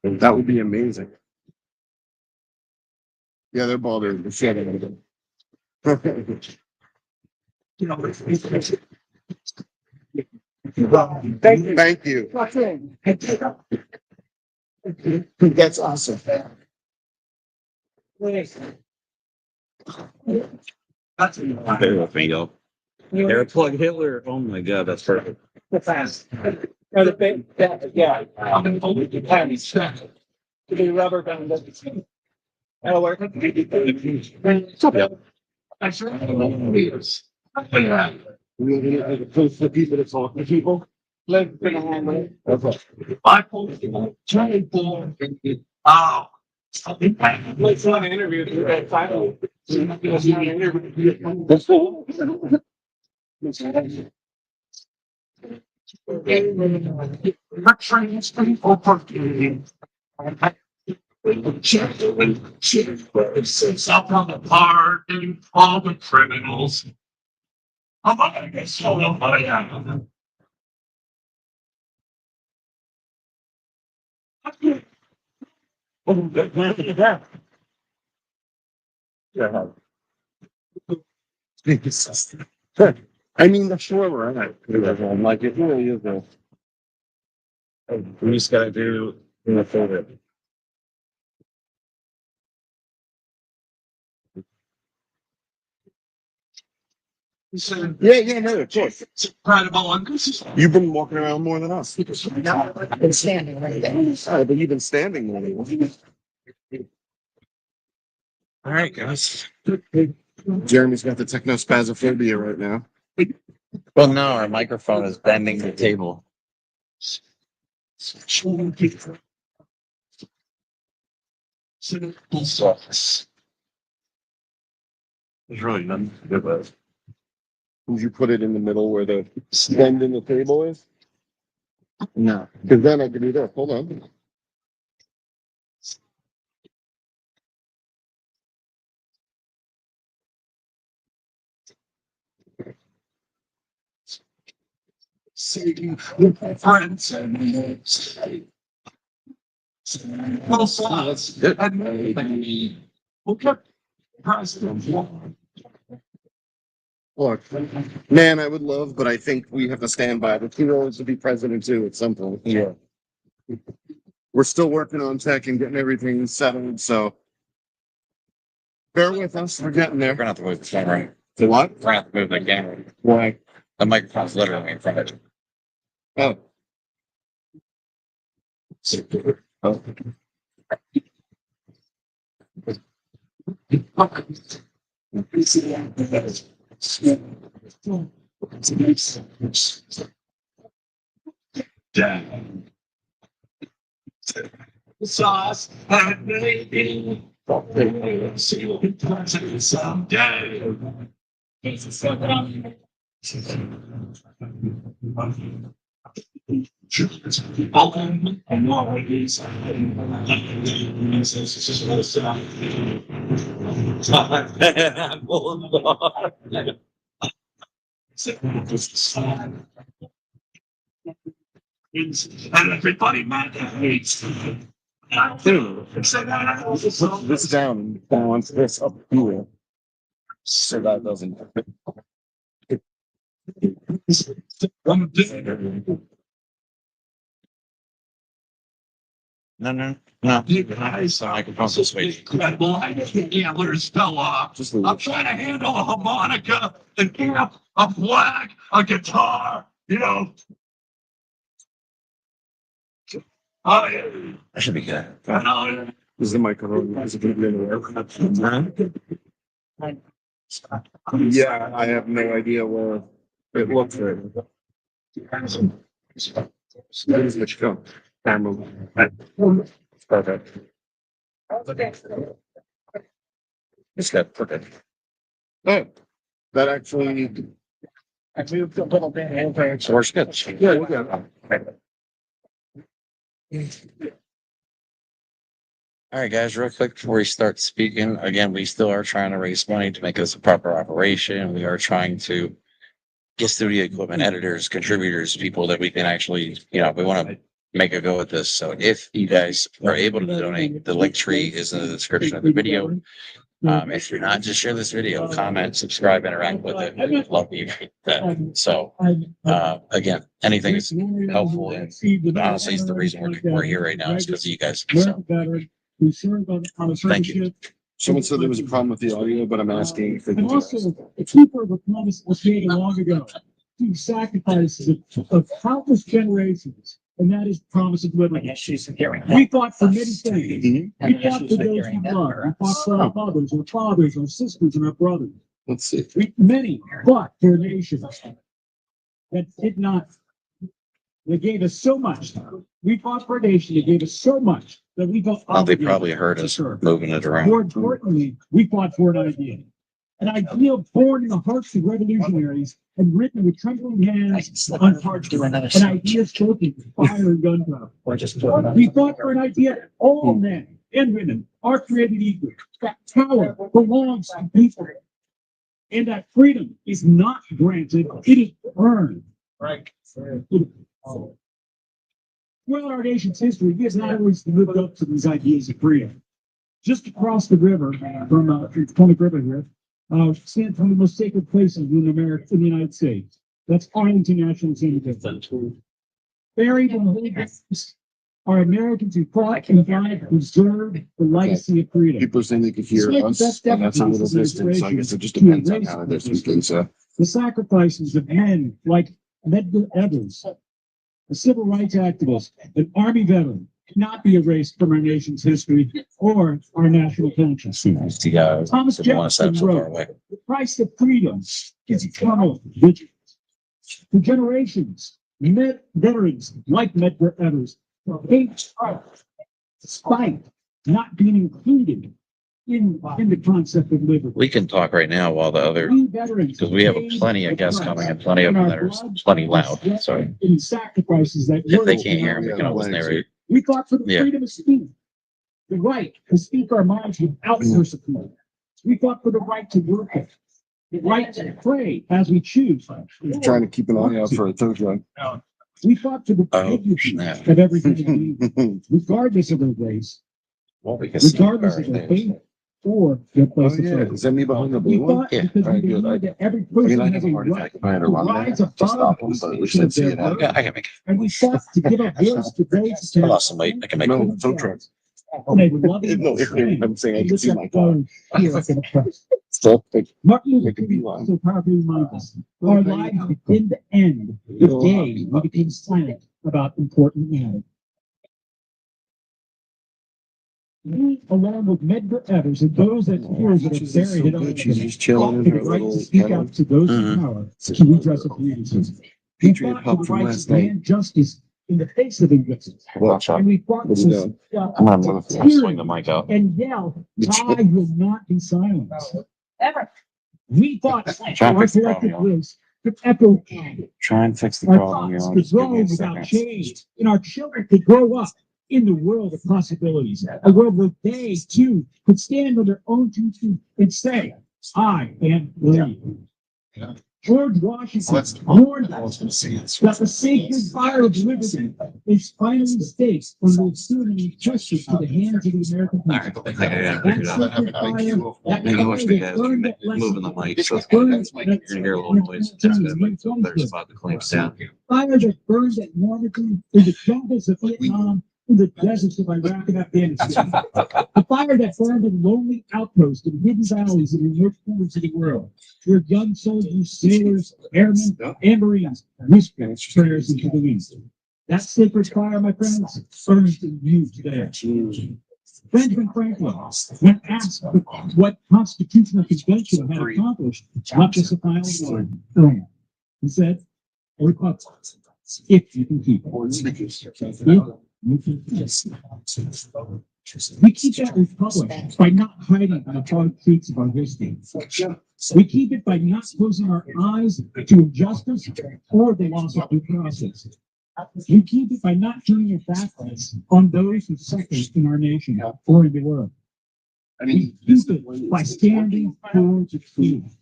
That would be amazing. Yeah, they're bothered the shit out of it. Thank you. That's awesome. Bear with me, y'all. Air plug Hitler. Oh my god, that's perfect. Fast. Or the big, yeah. To be rubber band. That'll work. Yep. I sure. Post the people to talk to people. Live in a handle. I trade for. Oh. Let's not interview you at FAFO. Let's not interview. Trans people for since up on the party, all the criminals. I'm gonna get so money out of them. I mean, that's where we're at. I'm like, it really is a. We just gotta do in the photo. Yeah, no, of course. It's incredible. And this is You've been walking around more than us. No, I've been standing right there. Sorry, but you've been standing more than us. All right, guys. Jeremy's got the technospasmophobia right now. Well, no, our microphone is bending the table. There's really nothing to do with it. Would you put it in the middle where the stand in the table is? No. Because then I can do this. Hold on. saving with friends and mates. Well, sons and maybe who kept President warm. Look, man, I would love, but I think we have to stand by the he wants to be president too at some point. Yeah. We're still working on tech and getting everything settled, so bear with us. We're getting there. We're gonna have to move the camera. The what? We're gonna have to move the camera. Why? The microphone's literally in front of it. Oh. Damn. Sauce and maybe see what we president someday. And everybody mad hates Dude, put this down and balance this up here so that doesn't. No. You guys are Microphone's this way. incredible. I just the antlers fell off. Just leave I'm it. trying to handle a harmonica, an amp, a flag, a guitar, you know. I That should be good. know. Is the microphone? Is it going to be anywhere? Yeah, I have no idea where it looks right. Where's the go? Camera. Perfect. It's good. Perfect. Oh, that actually. I moved a little bit. So we're good. Yeah, we got it. All right, guys, real quick before we start speaking, again, we still are trying to raise money to make this a proper operation. We are trying to get studio equipment, editors, contributors, people that we can actually, we want to make a go at this. So if you guys are able to donate, the link tree is in the description of the video. If you're not, just share this video, comment, subscribe, interact with it. We'd love you. So, again, anything is helpful. And honestly, it's the reason we're here right now is because of you guys. So, thank you. Someone said there was a problem with the audio, but I'm asking if they can And do also, that. a keeper of a promise was made long ago to sacrifices of countless generations, and that is the promise of liberty. We fought for many things. We fought for those we love. We fought for our mothers, our fathers, our sisters, and our brothers. Let's see. Many fought for nations that did not. They gave us so much. We fought for a nation that gave us so much that we felt Well, they obligated probably heard to us serve. moving it More around. importantly, we fought for an ideal born in the hearts of revolutionaries and written with trembling hands on parchment, an idea spoken with fire and gunpowder. We fought for an idea that all men and women are created equal, that power belongs to people, and that freedom is not granted, it is earned. Right. Throughout our nation's history, we have not always lived up to these ideas of freedom. Just across the river from Potomac River here, stands one of the most sacred places in America, in the United States. That's Arlington National Cemetery. Buried in the holy grounds are Americans who fought and died to preserve the legacy of freedom. People are saying they could hear Despite the us, best and that's a little efforts of distance, so I guess it just to depends on erase how they're this speaking, so. The sacrifices of men like Medgar Evers, a civil rights activist, an army veteran, cannot be erased from our nation's history or our national conscience. Thomas Didn't want to set Jefferson them so far wrote, away. "The price of freedom is eternal vigilance." For generations, veterans like Medgar Evers hate art, despite not being included in the concept of liberty. We can talk right now while the other, We veterans because we have paid plenty of the guests price coming and plenty of in them our that are blood, plenty loud. sweat, So and sacrifices that if they were can't hear them, we can always narrate. We fought for the Yeah. freedom of speech, the right to speak our minds without persecution. We fought for the right to worship, the right to pray as we choose. Trying to keep an eye out for a tow truck. We fought for the Oh, dignity snap. of every human being, regardless of their race, Well, we can see regardless of right their there. faith or their Oh, place of yeah, faith. is that me behind the We blue one? fought Yeah. because we Alright, good. believe that every I person mean, I has have a a heart right attack if I had to to run there rise to above stop them, but I wish I'd see it happen. Yeah, I can make and we fought to give a voice to those who I lost some weight. I can make No, it. tow truck. and a loving No, I'm saying I can see my car. Stop. Martin Luther Make a King beeline. also powerfully reminds us, our lives begin to end the day we became silent about important matters. We, along with Medgar Evers and those that heroes that She's are just so buried in good. She's Arlington, just chilling in fought for her the right little to speak kennel. out to those in Mhm. power to redress our grievances. We Patriot fought pup for the from right last to night. demand justice in the face of injustice. Watch out. And we fought What to are you doing? speak out I'm gonna to move. tyranny Swing the mic out. and yell, I will not be silenced. Ever. We fought for Try and our fix the collective problem, voice to echo Try and fix the our problem. thoughts Y'all. to Just give grow me a without second. change, and our children to grow up in the world of possibilities, a world where they too could stand on their own two feet and say, I am free. George Washington warned us that the sacred fire of liberty is finally staked when we soon entrusted to the hands of the American people. I think I That figured out. sacred fire, that Maybe watch the fire guys that burned that moving the lesson, mic, so that burned you're gonna hear a little noise. It's good, like, so there's about the clamps down. fire that burned at Normandy, in the jungles of Vietnam, in the deserts of Iraq and Afghanistan. A fire that burned in lonely outposts and hidden valleys in remote corners of the world, where young soldiers, sailors, airmen, and Marines whispered prayers into the wind. That sacred fire, my friends, burns in you today. Benjamin Franklin, when asked what Constitutional Convention had accomplished, not just a final word, he said, a republic, if you can keep it. We keep that republic by not hiding on the dark streets of our history. We keep it by not closing our eyes to injustice or the loss of due process. We keep it by not turning our backs on those who suffer in our nation or in the world. We keep it by standing for the truth.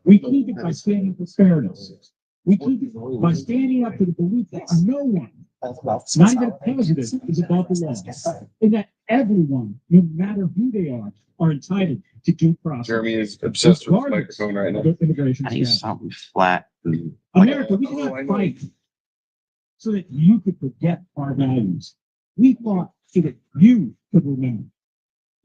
We keep it by standing for fairness. We keep it by standing up to the belief that no one Not even the president is above the law. And that everyone, no matter who they are entitled to due process. Jeremy is obsessed with the regardless microphone right now. of their immigration I need status. something flat. America, we did not fight so that you could forget our values. We fought so that you could remember.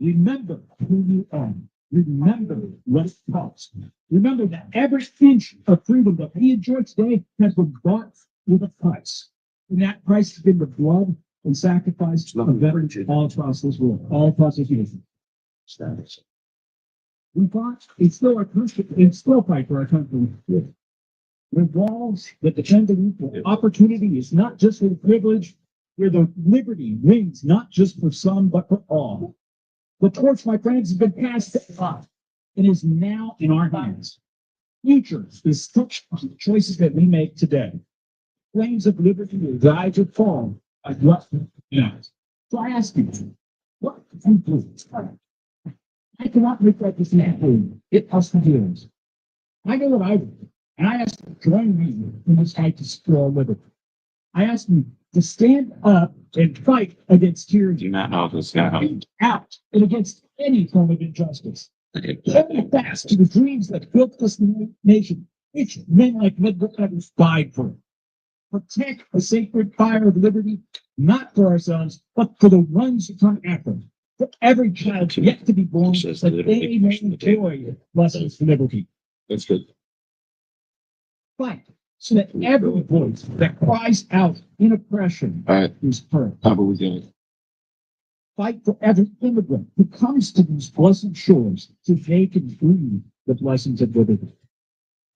Remember who you are. Remember what it costs. Remember that every inch of freedom that we enjoy today has been bought with a price. And that price has been the blood and sacrifice of veterans all across this world, all across this nation. We fought, it's still our country, it's still fight for our country. The walls that defend the equal opportunity is not just for the privilege, where the liberty wins not just for some, but for all. The torch, my friends, has been passed to us and is now in our hands. Future is such the choices that we make today. Flames of liberty will rise or fall like what we ask. So I ask you, what can you do? I cannot make that decision for you. It has to be yours. I know what I do, and I ask you to join me in this fight to secure liberty. I ask you to stand up and fight against tyranny. Do not know this guy. Out and against any form of injustice. Hold fast to the dreams that built this nation, which men like Medgar Evers died for. Protect the sacred fire of liberty, not for ourselves, but for the ones who come after. For every child yet to be born, that they may enjoy blessings of liberty. That's good. Fight so that every voice that cries out in oppression is heard. How about we get it? Fight for every immigrant who comes to these blessed shores so they can breathe the blessings of liberty.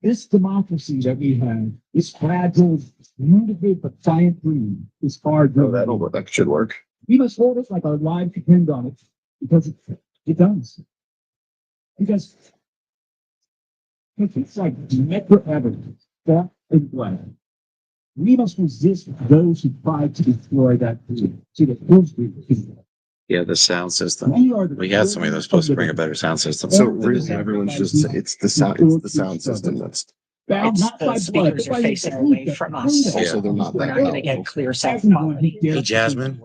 This democracy that we have, this fragile, beautiful, but giant dream is far greater. That should work. We must hold it like our lives depend on it, because it does. Because it's like Medgar Evers fought and bled. We must resist those who try to destroy that dream, so that those dreams can. Yeah, the sound system. We had somebody that's supposed to bring a better sound system. So really, everyone's just it's the sound system that's Bound It's not the by blood, speakers but are by facing the away truth from that us. proves also that they're not We're that not gonna powerful. get clear sound everyone who quality. dares Hey, to Jasmine.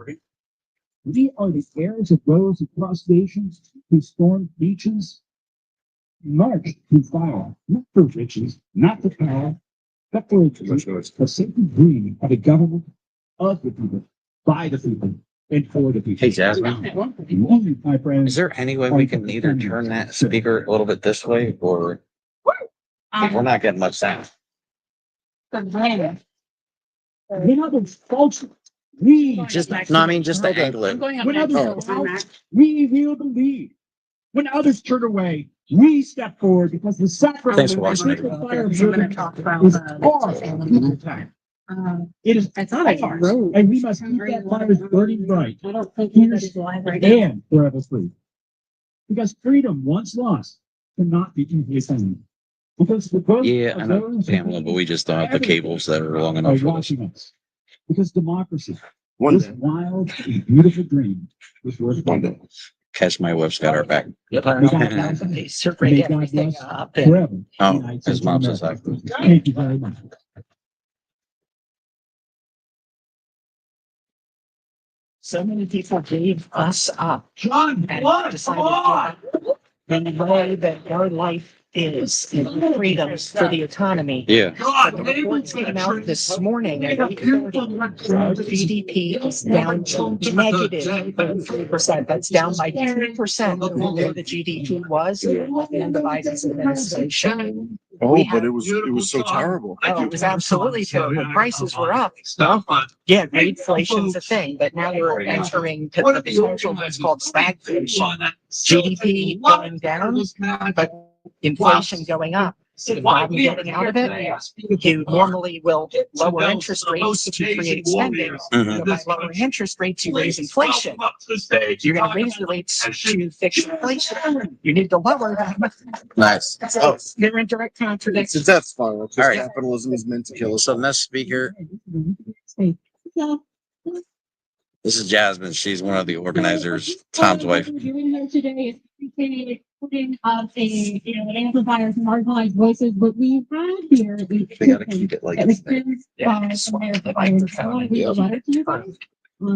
We are the heirs of those across nations who stormed beaches, marched through fire, not for riches, not for power, but for a sacred dream of a government of the people, by the people, and for the people. Hey, Jasmine. You, my friends, Is there any way we can either turn that speaker a little bit this way or we're not getting much sound? you know, those folks, we Just, no, I mean, just to angle it. when others are out, we wield the lead. When others turn away, we step forward because the sacrifice Thanks for watching. of the fire of I'm gonna service talk about is the our time. It is I thought I ours, wrote. and we must keep that fire burning bright I don't think anybody's live right now. and forever free. Because freedom, once lost, cannot be easily found. Because the growth Yeah, of I know, those Pamela, but we just don't have the cables that are long are enough for this. watching us. Because democracy, One this day. wild, beautiful dream, is worth One day. Catch my whip's got our back. They surveyed everything up and forever. Oh, his mom says I. Thank you very much. so many people gave us up John, and what? Come decided on! to the way that our life is and freedoms for the autonomy. Yeah. But the reports came out this morning at 8:30. GDP is down to negative 3%. That's down by 2% from where the GDP was in the Biden administration. Oh, but it was so terrible. Oh, it was absolutely terrible. Prices were up. Yeah, inflation's a thing, but now we're entering the potential that's called stagflation. GDP going down, but inflation going up. So the problem getting out of it, you normally will lower interest rates to create spending. Mhm. By lowering interest rates, you raise inflation. You're going to raise the rates to fix inflation. You need to lower them. Nice. So they're in direct contradiction. It's a death spiral. All right. Capitalism is meant to kill us. So next speaker, this is Jasmine. She's one of the organizers, Tom's wife. What we're doing here today is of a, an amplifier for marginalized voices, but we had here the They gotta keep it like that was it's there. sent Yeah, by I swear, America. I like the I want to read sound. the letter to you guys.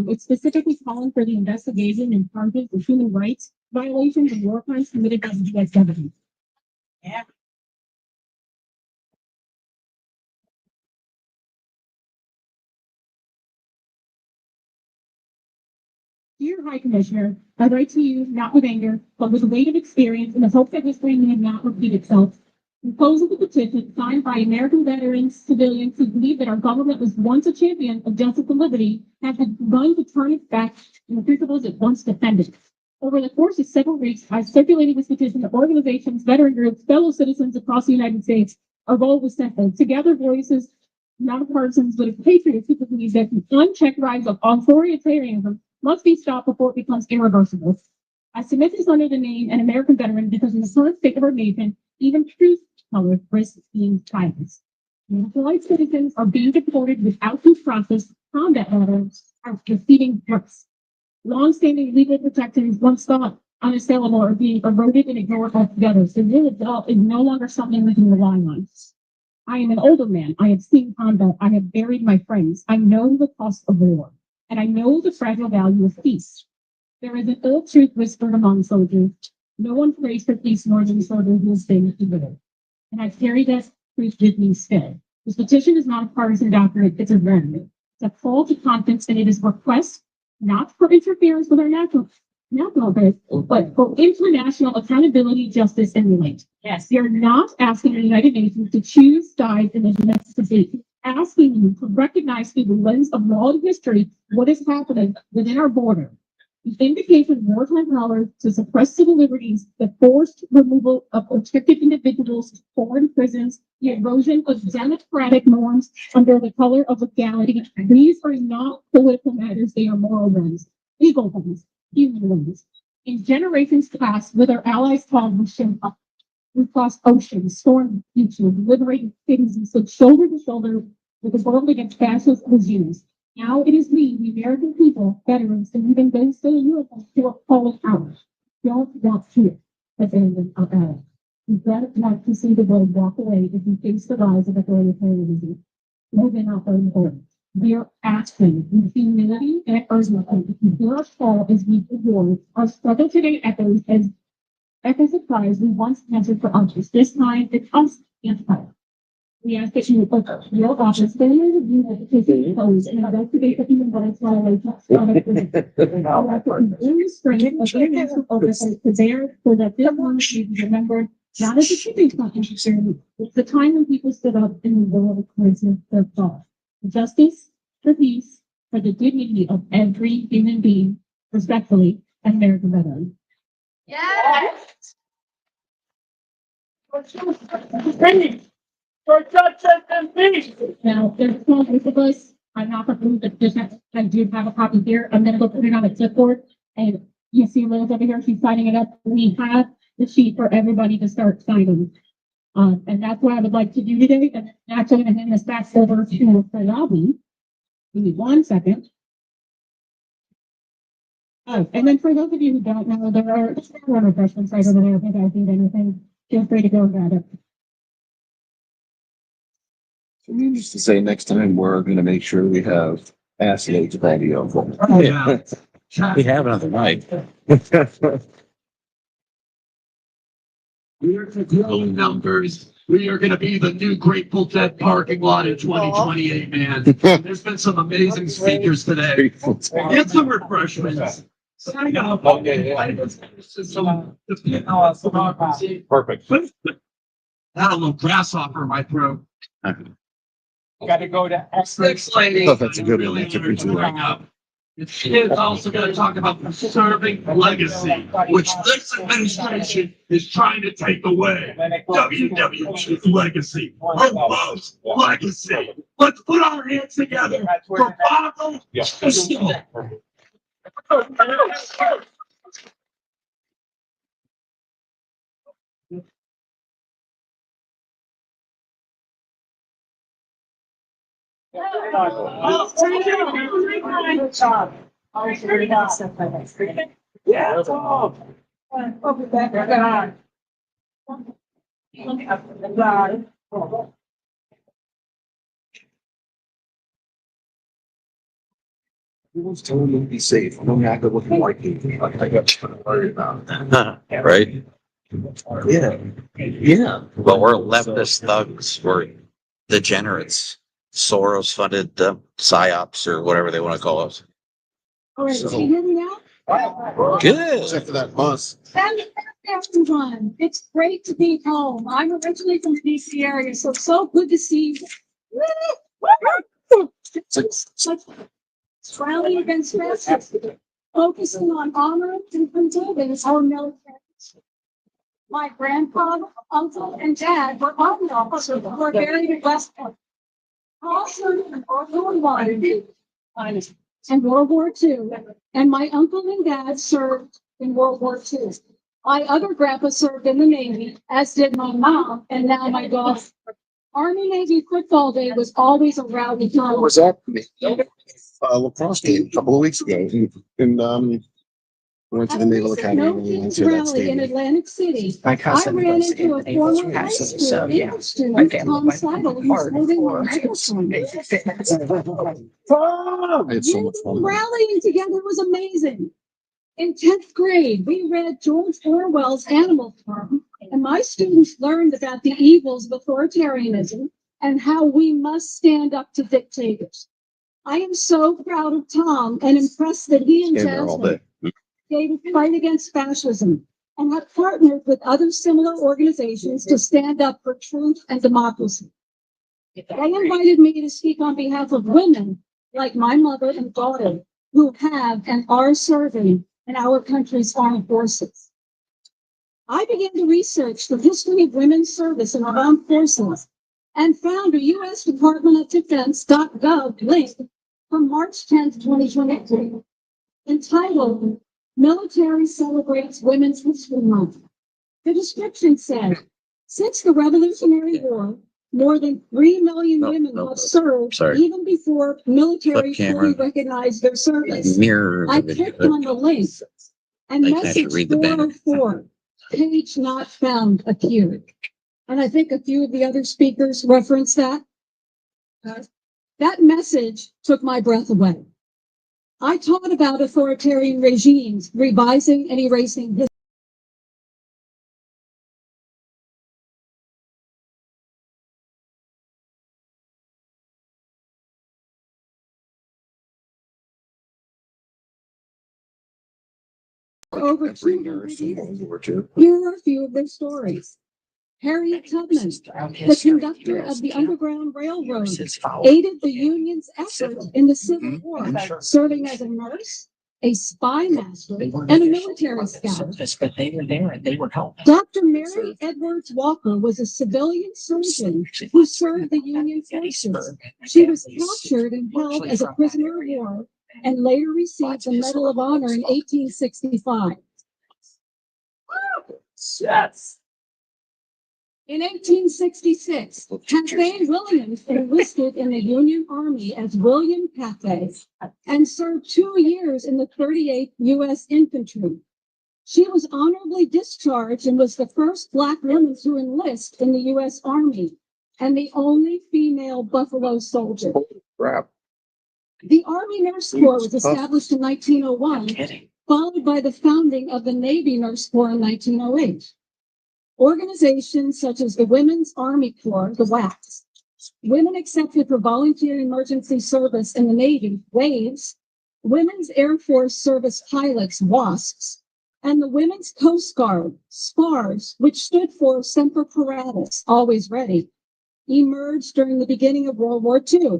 It's specifically calling for the investigation and charges of human rights violations and war crimes committed by the U.S. government. Yeah. Dear High Commissioner, I write to you not with anger, but with a weight of experience in the hope that history may not repeat itself. Enclosed with a petition signed by American veterans, civilians who believe that our government was once a champion of justice and liberty, has begun to turn its back on the principles it once defended. Over the course of several weeks, I've circulated this petition to organizations, veteran groups, fellow citizens across the United States. Our goal was simple: to gather voices, not partisans, but of patriots who believe that the unchecked rise of authoritarianism must be stopped before it becomes irreversible. I submit this under the name an American veteran because in the current state of our nation, even truth tellers risk being silenced. White citizens are being deported without due process. Combat veterans are receiving threats. Long-standing legal protections once thought unassailable are being eroded and ignored altogether. So real adult is no longer something we can rely on. I am an older man. I have seen combat. I have buried my friends. I know the cost of war, and I know the fragile value of peace. There is an old truth whispered among soldiers. No one prays for peace more than soldiers who stay together. And I carry that truth with me still. This petition is not a partisan document. It's a remedy. It's a call to confidence, and it is a request not for interference with our national affairs, but for international accountability, justice, and relate. Yes. We are not asking the United Nations to choose sides in the next debate. Asking you to recognize through the lens of law and history what is happening within our border. The invocation of wartime power to suppress civil liberties, the forced removal of protected individuals to foreign prisons, the erosion of democratic norms under the color of legality. These are not political matters, they are moral ones, legal ones, human ones. In generations past, with our allies called mission up, we crossed oceans, stormed beaches, liberated cities, and stood shoulder to shoulder with the world against fascist regimes. Now it is we, the American people, veterans, and even those still in uniform, who are calling out. Don't want to abandon our allies. We don't want to see the world walk away if we face the rise of authoritarianism. Moving out our important. We are asking with humility and urgency to hear our call as we reward. Our struggle today echoes as a prize we once answered for others. This time it's us and us. We ask that you put your office failure to view the petition closed and investigate the human rights violations. In the strength of international oversight to bear so that this moment may be remembered not as a tribute necessarily, it's the time when people stood up in the world of their thought. Justice, for peace, for the dignity of every human being, respectfully, an American veteran. Yes. Now, there's a small group of us. I'm not going to move the petition. I do have a copy here. I'm going to go put it on a clipboard. And you see Liz over here. She's signing it up. We have the sheet for everybody to start signing. And that's what I would like to do today. And actually, I'm going to hand this back over to the lobby. Give me 1 second. Oh, and then for those of you who don't know, there are refreshments right over there. If you guys need anything, feel free to go grab it. Needless to say, next time we're gonna make sure we have ass-age audio. Yeah. We have another night. We are to grow in numbers. We are going to be the new Grateful Dead parking lot in 2028, man. There's been some amazing speakers today. Get some refreshments. Sign up. Perfect. Had a little grasshopper in my throat. Gotta go to. Next lady. Oh, that's a good one. Really That's a good one. bring up. She is also going to talk about preserving legacy, which this administration is trying to take away. WW's legacy, Hobo's legacy. Let's put our hands together for FAFO justice. Yeah. Everyone's telling them to be safe. No matter what you like. I got to worry about that. Right? Yeah. Yeah. Well, we're leftist thugs. We're degenerates. Soros funded psyops or whatever they want to call us. All right, can you hear me now? Good. Except for that bus. Hello, everyone. It's great to be home. I'm originally from the DC area, so it's so good to see you. Rally against fascism, focusing on honor and preserving our military. My grandfather, uncle, and dad were army officers who were buried in West Point. Also in World War I and World War II, and my uncle and dad served in World War II. My other grandpa served in the Navy, as did my mom, and now my daughter. Army-Navy football day was always a rowdy time. What was that? Lacrosse game a couple of weeks ago. And went to the Naval Academy. No And we went Kings to that rally in stadium. Atlantic City. My I cousin ran was into a in former Naval high Academy, school so yeah. English My student, family Tom went Sidle, who's hard holding for my microphone. I had so much fun. Rallying together was amazing. In 10th grade, we read George Orwell's Animal Farm, and my students learned about the evils of authoritarianism and how we must stand up to dictators. I am so proud of Tom and impressed that he and Stand there all Jasmine day. gave a fight against fascism and have partnered with other similar organizations to stand up for truth and democracy. They invited me to speak on behalf of women like my mother and daughter who have and are serving in our country's armed forces. I began to research the history of women's service in our armed forces and found a U.S. Department of Defense.gov link from March 10th, 2023, entitled Military Celebrates Women's History Month. The description said, since the Revolutionary War, more than 3 million women have served even before military fully recognized their service. Mirror. I clicked on the link and I can actually message read the banner. 404, page not found, appeared. And I think a few of the other speakers referenced that. That message took my breath away. I taught about authoritarian regimes, revising and erasing history. Over 200 years. Here are a few of their stories. Harriet Tubman, the conductor of the Underground Railroad, aided the Union's effort in the Civil War, serving as a nurse, a spy master, and a military scout. But they were there and they were helping. Dr. Mary Edwards Walker was a civilian surgeon who served the Union forces. She was captured and held as a prisoner of war and later received the Medal of Honor in 1865. Yes. In 1866, Cathay Williams enlisted in the Union Army as William Cathay and served 2 years in the 38th U.S. Infantry. She was honorably discharged and was the first Black woman to enlist in the U.S. Army and the only female Buffalo soldier. Crap. The Army Nurse Corps was established in 1901, followed by the founding of the Navy Nurse Corps in 1908. Organizations such as the Women's Army Corps, the WACs, Women Accepted for Volunteer Emergency Service in the Navy, WAVES, Women's Air Force Service Pilots, WASPs, and the Women's Coast Guard, SPARS, which stood for Semper Paratus, always ready, emerged during the beginning of World War II.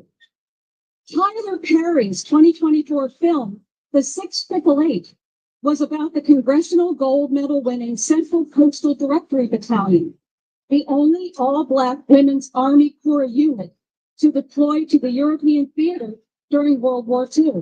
Tyler Perry's 2024 film, The 688, was about the Congressional Gold Medal winning Central Coastal Directory Battalion, the only all-Black Women's Army Corps unit to deploy to the European theater during World War II.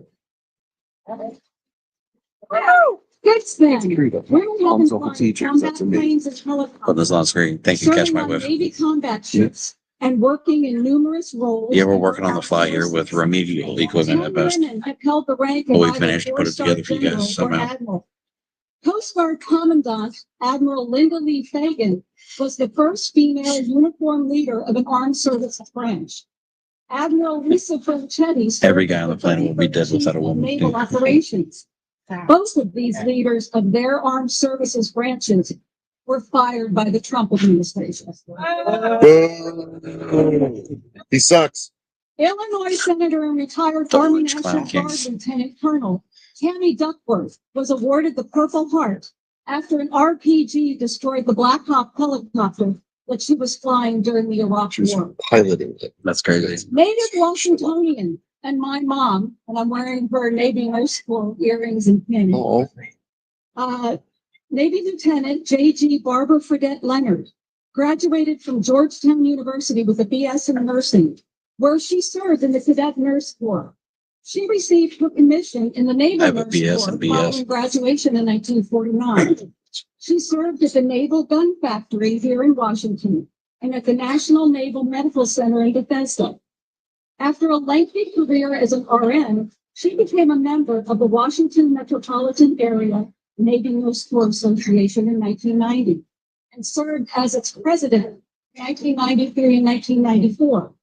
It's then. Women have been flying combat planes and helicopters. Put this on screen. Thank you. Catch Serving my on whiff. Navy combat ships and working in numerous roles. Yeah, we're working on the fly here with remedial equipment at best. Women have held the rank But of we've either managed to put it four-star together for you guys general or somehow. admiral. Coast Guard Commandant Admiral Linda Lee Fagan was the first female uniform leader of an armed services branch. Admiral Lisa Franchetti served Every guy as on the the planet will be dead 31st without a Chief of woman. Naval Operations. Both of these leaders of their armed services branches were fired by the Trump administration. Boo. He sucks. Illinois Senator and retired Army George National Clown King. Guard Lieutenant Colonel Tammy Duckworth was awarded the Purple Heart after an RPG destroyed the Black Hawk helicopter that she was flying during the Iraq War. Piloting it. That's crazy. Native Washingtonian and my mom, and I'm wearing her Navy Nurse School earrings and pin. Oh, Navy Lieutenant J.G. Barbara Fredette Leonard graduated from Georgetown University with a B.S. in nursing, where she served in the Cadet Nurse Corps. She received her commission in the I Naval have a Nurse BS Corps and BS. following graduation in 1949. She served at the Naval Gun Factory here in Washington and at the National Naval Medical Center in Bethesda. After a lengthy career as an RN, she became a member of the Washington Metropolitan Area Navy Nurse Corps Association in 1990 and served as its president in 1993 and 1994.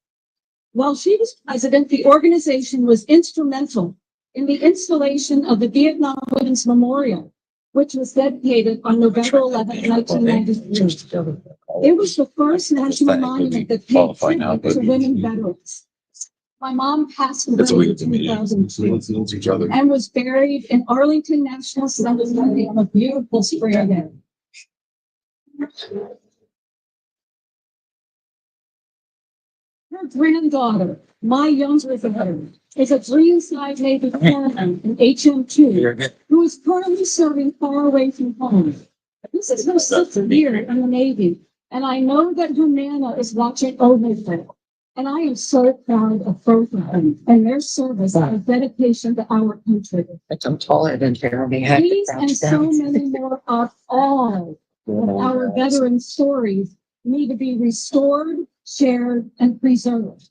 While she was president, the organization was instrumental in the installation of the Vietnam Women's Memorial, which was dedicated on November 11, 1993. It was the first national monument that paid tribute to women veterans. My mom passed away in 2002 and was buried in Arlington National Cemetery on a beautiful spring day. Her granddaughter, my younger daughter, is a Greenside Navy corpsman in HM2 who is currently serving far away from home. This is her sister here in the Navy, and I know that her Nana is watching over her. And I am so proud of both of them and their service and dedication to our country. I'm taller than Jeremy. These and so many more of all of our veteran stories need to be restored, shared, and preserved.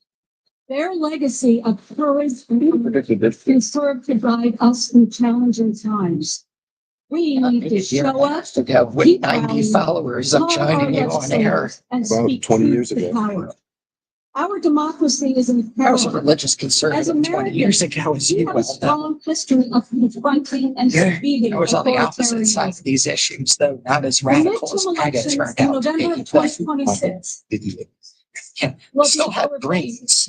Their legacy of courage can serve to guide us through challenging times. We need to show up, To have keep 90 rallying, followers, I'm call our joining you on air. legislators, and About speak 20 truth years to ago. power. Our democracy is in I was a peril. religious As conservative 20 years ago, as we you have a well know. strong history of confronting and Yeah, defeating I was on the opposite side of authoritarianism. these issues, though not as The radical as midterm I got elections turned in out to November be. of 2026 Yeah, will still be have our brains.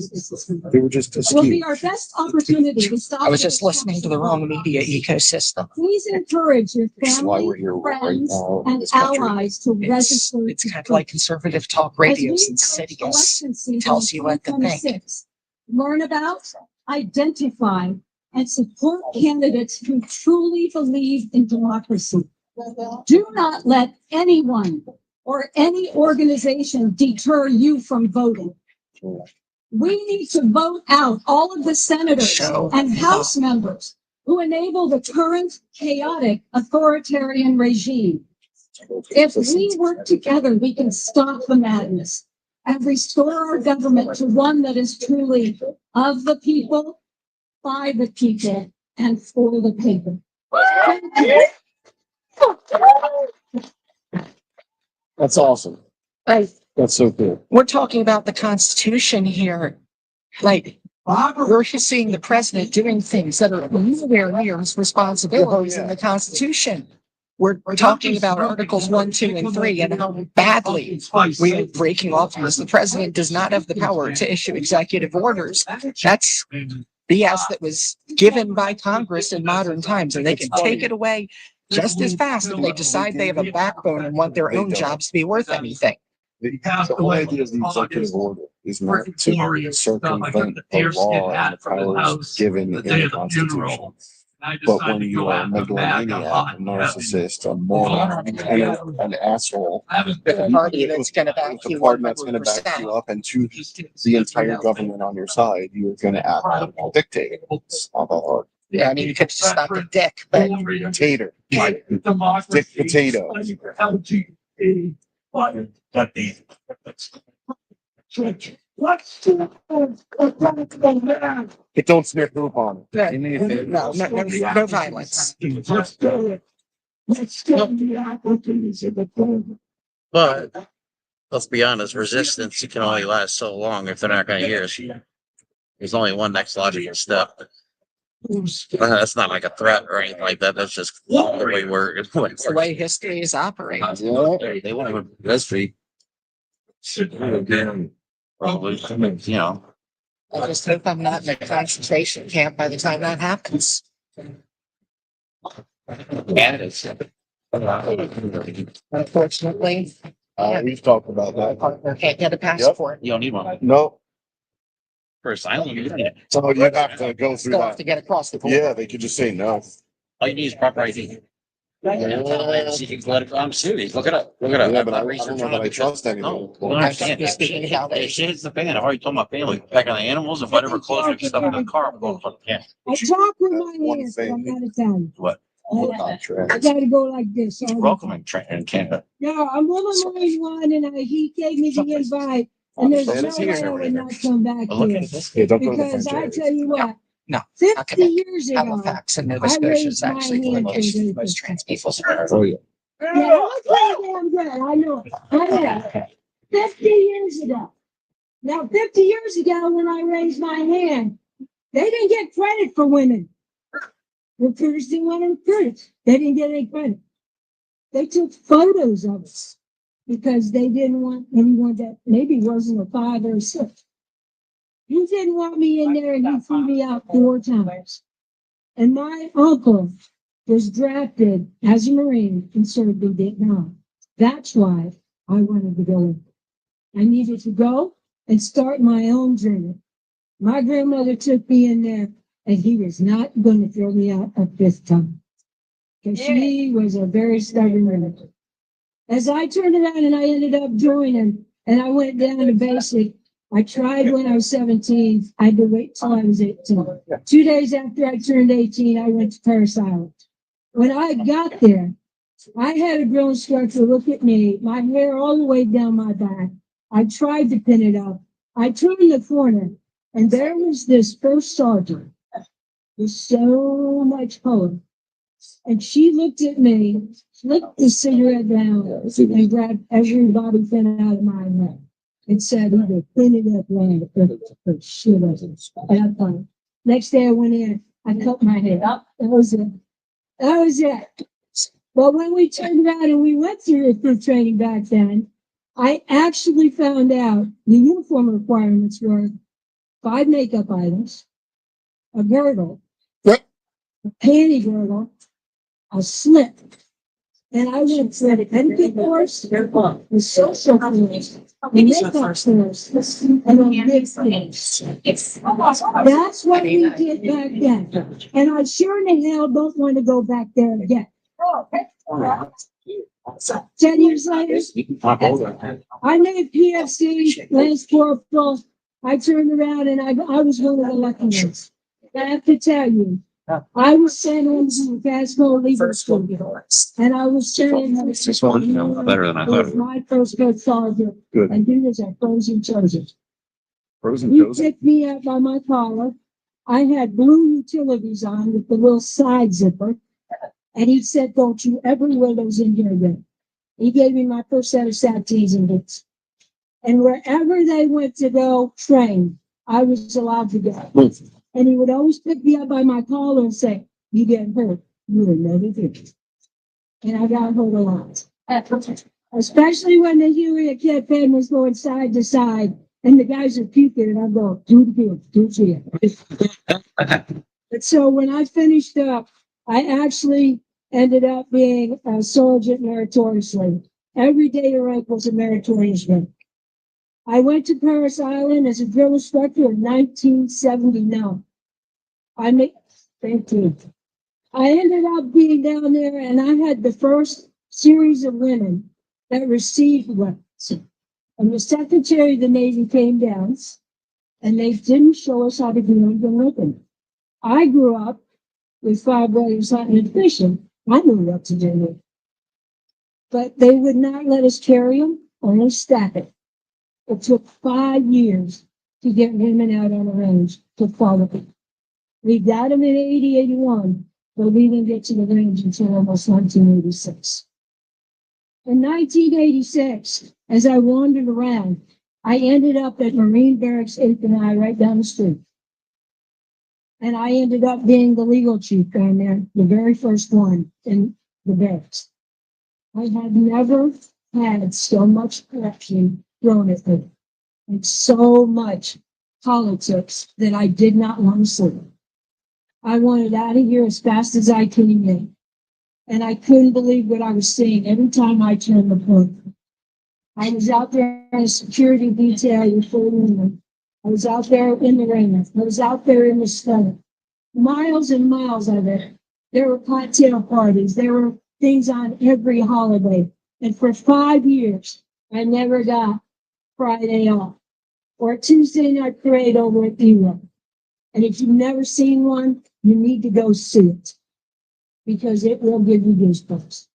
They were just will be askew. our best opportunity to stop. I was just listening to the wrong media ecosystem. Please encourage your This is why we're family, here right friends, now in and this country. allies to It's register. kind of like conservative talk As we radios in approach cities. election season tells you what to think. 2026, learn about, identify, and support candidates who truly believe in democracy. Do not let anyone or any organization deter you from voting. We need to vote out all of the senators Show and House members who enable the current chaotic authoritarian regime. If we work together, we can stop the madness and restore our government to one that is truly of the people, by the people, and for the people. Thank you. That's awesome. Like, That's so cool. we're talking about the Constitution here. Like, we're seeing the president doing things that are nowhere near his responsibilities in the Constitution. We're talking about Articles 1, 2, and 3 and how badly we are breaking all of this. The president does not have the power to issue executive orders. That's BS that was given by Congress in modern times, and they can take it away just as fast if they decide they have a backbone and want their own jobs to be worth anything. The whole idea of the executive order is not to circumvent the law and the powers given in the Constitution. But when you are a megalomaniac, a narcissist, a moron, and an asshole, The party that's going to back the you party that's going to back you 100%. up and to the entire government on your side, you're going to act like a dictator. It's not that hard. Yeah, I mean, you could just not the dick, but Dictator. Dick potato. But don't smear poop on it. no violence. Let's get the opportunities of the program. But let's be honest, resistance can only last so long if they're not going to hear us. There's only one next logical step. That's not like a threat or anything like that. That's just the way It's the way history is operating. They want to go to history. Probably, you know. I just hope I'm not in a concentration camp by the time that happens. Unfortunately, We've talked about my that. partner can't get a passport. You don't need one. No, For asylum, you don't need it. so you have to go through Still have that. to get across the border. Yeah, they could just say no. All you need is proper ID. I'm serious. Look it up. Look it up. Yeah, but I don't know that I trust anyone. No, I understand. If shit hits the fan, I've already told my family, back on the animals, if whatever clothes or stuff in the car, I'm going for the camp. I talk with my One hands, thing. I'm out of town. What? I gotta go like this. all the Welcoming in Canada. No, I'm on the main one and he gave me the invite and there's no way I would not come back But look here. at this. Yeah, don't go to the Because I franchise. tell you what, No, 50 years ago, Halifax and Nova I Scotia raised is my actually the hand location for most trans people. Oh, yeah. yeah, I pretty damn good. I know. 50 years ago. Now, 50 years ago, when I raised my hand, they didn't get credit for women. Recruiters didn't want to recruit. They didn't get any credit. They took photos of us because they didn't want anyone that maybe wasn't a 5 or a 6. He didn't want me in there and he threw me out 4 times. And my uncle was drafted as a Marine and served in Vietnam. That's why I wanted to go in. I needed to go and start my own journey. My grandmother took me in there and he was not going to throw me out a 5th time. Because she was a very stubborn woman. As I turned around and I ended up joining and I went down to basic, I tried when I was 17. I had to wait till I was 18. 2 days after I turned 18, I went to Paris Island. When I got there, I had a drill instructor look at me, my hair all the way down my back. I tried to pin it up. I turned the corner and there was this first sergeant with so much color. And she looked at me, flipped the cigarette down, and grabbed every bobby pin out of my head. And said, either clean it up right or shit up. And I thought, next day I went in, I cut my hair up. That was it. That was it. But when we turned around and we went through the training back then, I actually found out the uniform requirements were 5 makeup items, a girdle, a panty girdle, a slip. And I went through the etiquette course, the social course, the makeup course, and the mixed course. That's what we did back then. And I sure in the hell don't want to go back there again. 10 years later, I made PFC, last corporal. I turned around and I was one of the lucky ones. I have to tell you, I was sent into FAFO legal school, and I was sent into Better than I thought. my first good sergeant, Good. and he was a frozen chosen. Frozen He chosen. picked me up by my collar. I had blue utilities on with the little side zipper, and he said, "Don't you ever wear those in here again." He gave me my first set of satins and boots, and wherever they went to go train, I was allowed to go. And he would always pick me up by my collar and say, "You get hurt, you will never do it." And I got hurt a lot. Especially when the Huey campaign was going side to side and the guys are puking and I'm going, "Do it again, do it again." And so when I finished up, I actually ended up being a sergeant meritoriously. Every day rank was a meritorious rank. I went to Paris Island as a drill instructor in 1979. Thank you. I ended up being down there and I had the first series of women that received weapons. And the Secretary of the Navy came down and they didn't show us how to do anything with them. I grew up with 5 brothers hunting and fishing. I knew what to do with it. But they would not let us carry them or stack it. It took 5 years to get women out on the range to follow them. We got them in 80, 81, but we didn't get to the range until almost 1986. In 1986, as I wandered around, I ended up at Marine Barracks 8th and I, right down the street. And I ended up being the legal chief down there, the very first one in the barracks. I had never had so much corruption thrown at me and so much politics that I did not want to see. I wanted out of here as fast as I came in. And I couldn't believe what I was seeing every time I turned the corner. I was out there in a security detail with 40 women. I was out there in the rain. I was out there in the snow. Miles and miles of it. There were cocktail parties. There were things on every holiday. And for 5 years, I never got Friday off or a Tuesday night parade over at Hero. And if you've never seen one, you need to go see it because it will give you goosebumps.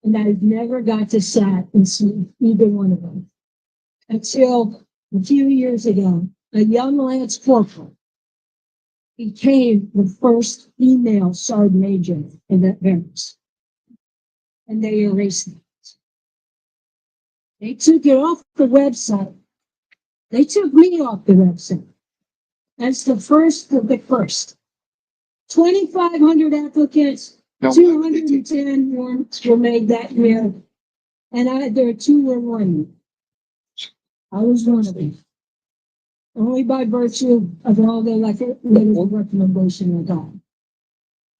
And I've never got to sat and see either one of them until a few years ago, a young Lance Corporal became the first female sergeant major in that barracks. And they erased it. They took it off the website. They took me off the website. That's the first of the first. 2,500 applicants, 210 warrants were made that year. And there were 2 were won. I was one of them. Only by virtue of all the recommendation I got.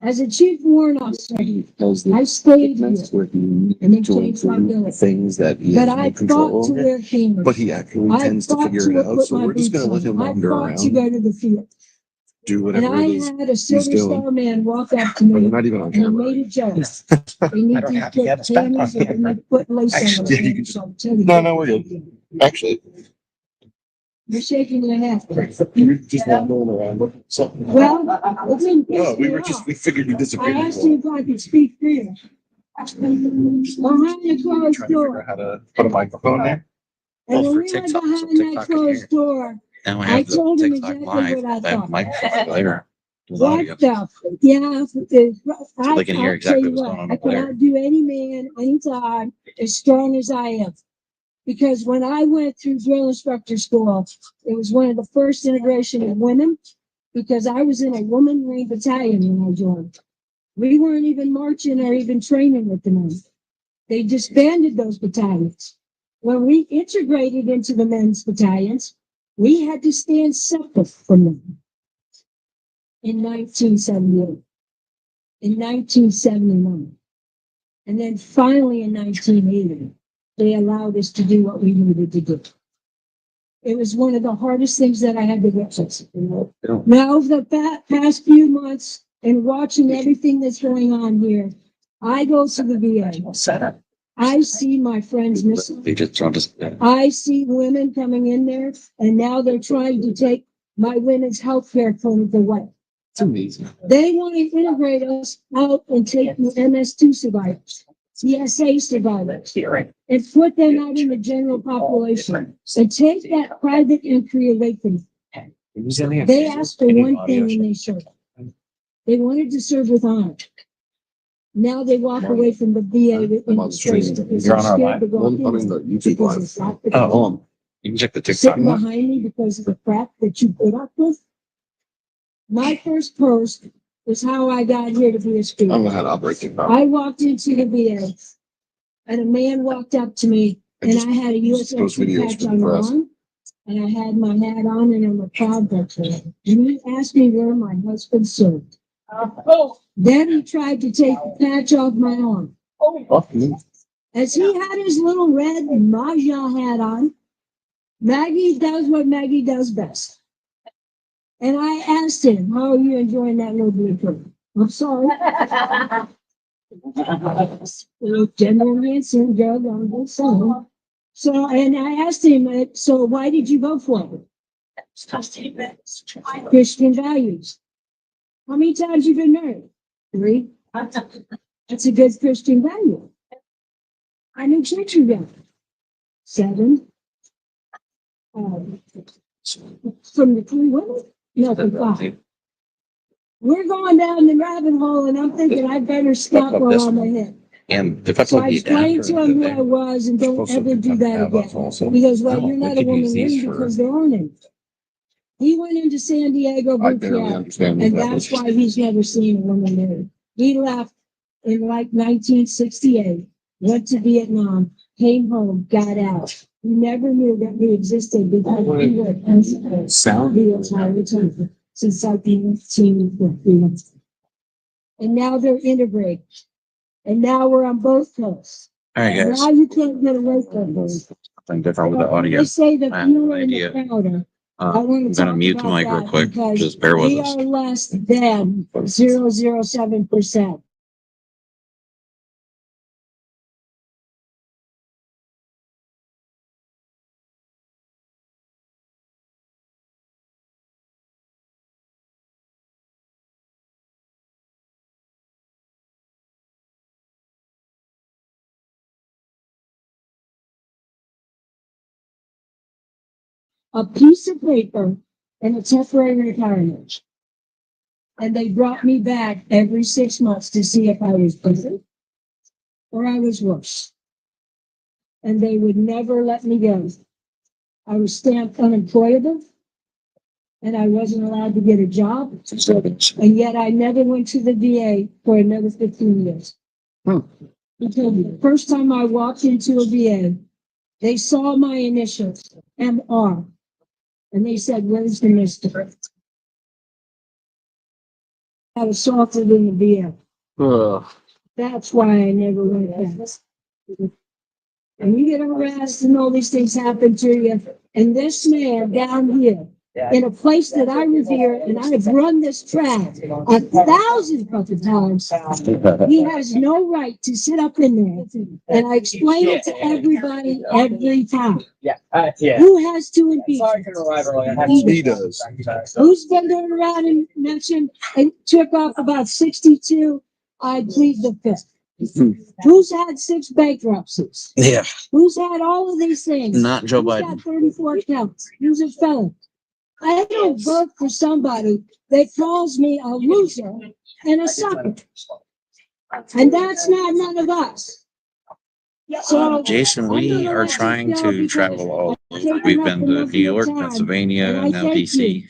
As a chief warrant officer, I stayed here and then changed my billing. Things that he But has I no control fought to over, wear cameras. but he actually tends to figure it out. So we're just going to let him wander I fought to around, go to the field. do And whatever I it is had a Silver he's Star doing. man walk up to But me we're not even on and he camera. made a joke. They need to put cameras and they need to put lace on Yeah, you them. can just- So I'm telling you. No, we're good. Actually, You're shaking your head. you're just wandering around. So, Well, it's in. no, we figured you I disappeared. asked you if I could speak freely. Behind the closed Trying to figure door. out how to put a microphone there. And Well, when for we were TikTok, so behind that TikTok can closed hear. door, And we I have the told him TikTok exactly live, what I that thought. microphone later. with What audio. the? Yeah, they can hear I'll exactly tell you what's what, going on I over there. cannot do any man, anytime, as strong as I am. Because when I went through drill instructor school, it was one of the first integration of women, because I was in a woman Marine battalion when I joined. We weren't even marching or even training with the men. They disbanded those battalions. When we integrated into the men's battalions, we had to stand separate from them. In 1978, in 1979, and then finally in 1980, they allowed us to do what we needed to do. It was one of the hardest things that I had to witness. Now, over the past few months and watching everything that's going on here, I go to the VA. I see my friends missing. I see women coming in there, and now they're trying to take my women's health care clinic away. It's amazing. They want to integrate us out and take the MS2 survivors, CSA survivors, and put them out in the general population and take that private entry away from them. They asked for one thing when they served. They wanted to serve with honor. Now they walk away from the VA with indigestion because they're scared to go in. Because it's not the hold on. You can check the TikTok. sitting behind me because of the crap that you put up with. My first post was how I got here to be a I speaker. don't know how to operate TikTok. I walked into the VA and a man walked up to me and I had a Post USFC videos patch for on the my press. arm and I had my hat on and I'm a proud veteran. And he asked me where my husband served. Then he tried to take the patch off my arm. As he had his little red Mahjong hat on, Maggie does what Maggie does best. And I asked him, how are you enjoying that little blue coat? I'm sorry. Gender answer, girl, I'm just saying. So, and I asked him, so why did you vote for it? Christian values. How many times you been married? 3. That's a good Christian value. I knew church you got 7. From the 3 women? No, from 5. We're going down the rabbit hole and I'm thinking I better stop while I'm ahead. And if I So plug I the explained adapter to him in who there, I was and don't ever do that again. Because, well, you're not a woman wing because there aren't any. He went into San Diego, I barely understand. and that's why he's never seen a woman married. He left in like 1968, went to Vietnam, came home, got out. He never knew that we existed because we were Sound. the entire time since I've been 15. And now they're integrated. And now we're on both coasts. all right, guys. Now you can't get away from this. Something different with the audio. They say that I have you no are in the idea. powder. I'm gonna mute the mic real quick. Just bear with We us. are less than 0.007%. A piece of paper and a temporary retirement. And they brought me back every 6 months to see if I was better or I was worse. And they would never let me go. I was stamped unemployable and I wasn't allowed to get a job. And yet I never went to the VA for another 15 years. Until the first time I walked into a VA, they saw my initials, MR, and they said, "Where's the mister?" I was assaulted in the VA. That's why I never went back. And you get harassed and all these things happen to you. And this man down here, in a place that I revere, and I've run this track 1,000 fucking times, he has no right to sit up in there. And I explain it to everybody every time. Who has to impeach? He does. Who's been going around and mentioned and took off about 62? I plead the fifth. Who's had 6 bankruptcies? Yeah, Who's had all of these things? not Joe Who's Biden. got 34 counts? Who's a felon? I don't vote for somebody that calls me a loser and a sucker. And that's not none of us. So, Jason, we are trying to travel all over. We've been to New York, Pennsylvania, and now DC.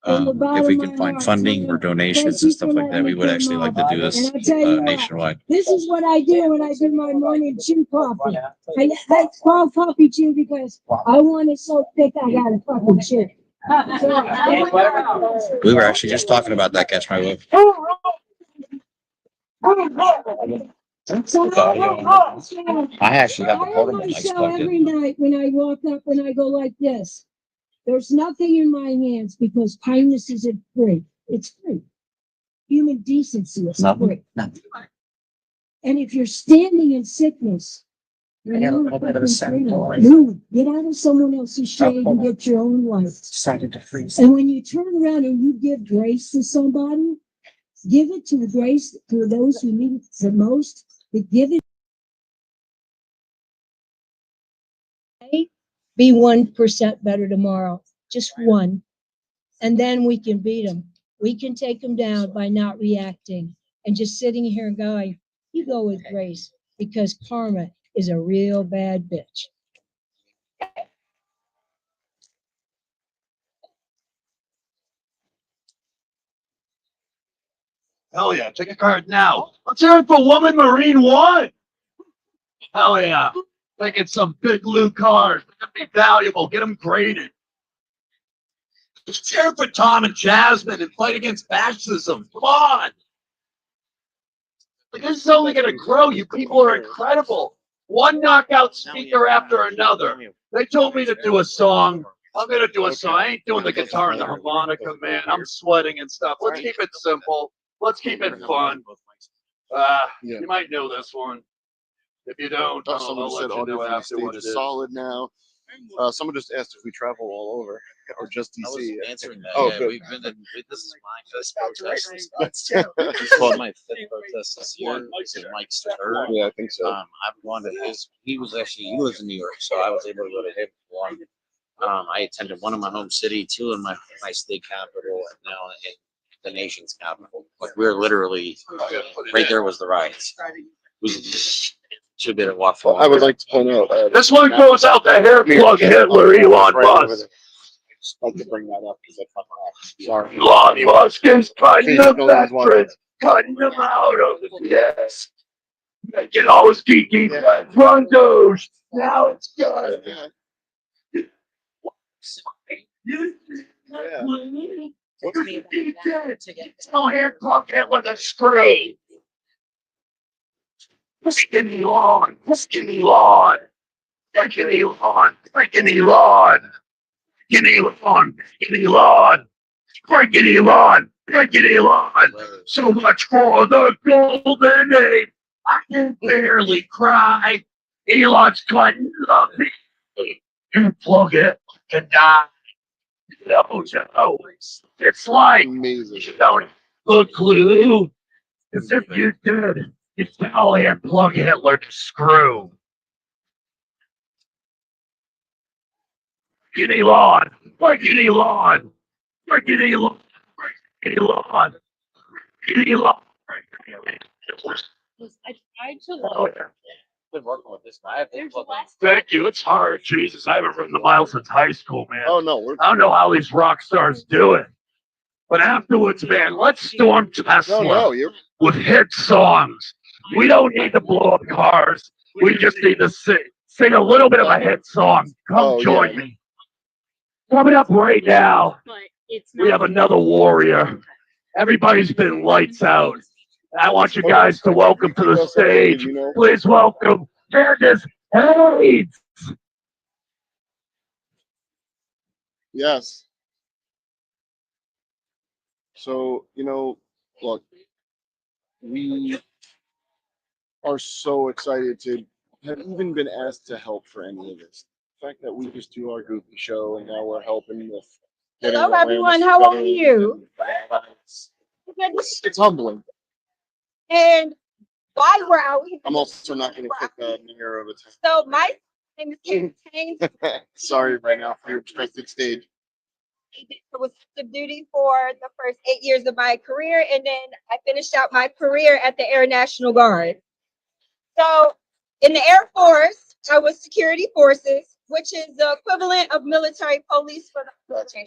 If we can find funding or donations and stuff like that, we would actually like to do this nationwide. This is what I do when I do my morning chew coffee. I call coffee chew because I want it so thick I gotta fucking chew. We were actually just talking about that, Catch My Whip. I actually have the portable mics plugged every in. night when I walk up and I go like this. There's nothing in my hands because kindness isn't free. It's free. Human decency is free. Nothing. And if you're standing in sickness, I got a little bit of a sample. move, get out of someone else's shade and get your own life. Decided to freeze. And when you turn around and you give grace to somebody, give it to the grace to those who need it the most, but give it. Be 1% better tomorrow, just 1. And then we can beat them. We can take them down by not reacting and just sitting here and going, you go with grace because karma is a real bad bitch. Hell yeah, take a card now. Let's hear it for Woman Marine 1. Hell yeah. Taking some big blue cards. They're gonna be valuable. Get them graded. Let's cheer for Tom and Jasmine and fight against fascism. Come on. Like, this is only gonna grow. You people are incredible. One knockout speaker after another. They told me to do a song. I'm gonna do a song. I ain't doing the guitar and the harmonica, man. I'm sweating and stuff. Let's keep it simple. Let's keep it fun. You might know this one. If you don't, Someone said audio from the stage is solid now. Someone just asked if we travel all over or just DC. I was answering that. Oh, yeah, good. we've been to, this is my 5th protest. This is called my 5th protest this year. This is Mike's 3rd. Yeah, I think so. I've gone to his. He lives in New York, so I was able to go to him for one. I attended one in my home city, 2 in my state capital, and now in the nation's capital. Like we're literally right there was the riots. Should be a walk forward. I would like to point out. This one goes out to hair plug Hitler, Elon Musk. Like to bring that up because I fucked up. Sorry. Elon Musk is cutting the veterans, cutting them out of the yes. Get all his geeky run those. Now it's done. Tell hair plug Hitler to scream. Freaking Elon, freaking Elon, freaking Elon, freaking Elon, freaking Elon, freaking Elon, freaking Elon, freaking Elon. So much for the golden age. I can barely cry. Elon's cutting the beat. And plug it to die. No, it's like Amazing. you don't look clue. As if you did. It's all here, plug Hitler to screw. Get Elon, freaking Elon, freaking Elon, freaking Elon, get Elon. I tried to look. Been working with this guy. Thank you. It's hard, Jesus. I haven't run the mile since high school, man. Oh no, I don't know how these rock stars do it. But afterwards, man, let's storm Tesla with hit songs. We don't need to blow up cars. We just need to sing a little bit of a hit song. Come join me. Coming up right now, we have another warrior. Everybody's been lights out. I want you guys to welcome to the stage. Please welcome Candace Hayes. Yes. So, look, we are so excited to have even been asked to help for any of this. The fact that we just do our goofy show and now we're helping with. Hello, everyone. How are you? It's humbling. And while we're out here, I'm also not going to kick the mirror of a time. so my name is Kate. Sorry right now for your restricted stage. I was active duty for the first 8 years of my career, and then I finished out my career at the Air National Guard. So in the Air Force, I was security forces, which is the equivalent of military police for the military.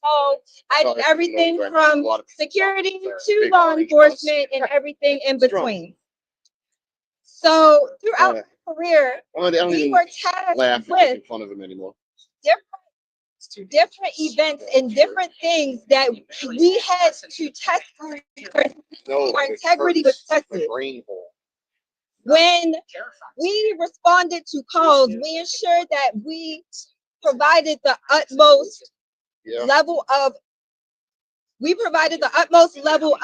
So I did everything from security to law enforcement and everything in between. So throughout my career, we were tasked with fun of him anymore. different events and different things that we had to test for. Our integrity was tested. When we responded to calls, we ensured that we provided the utmost level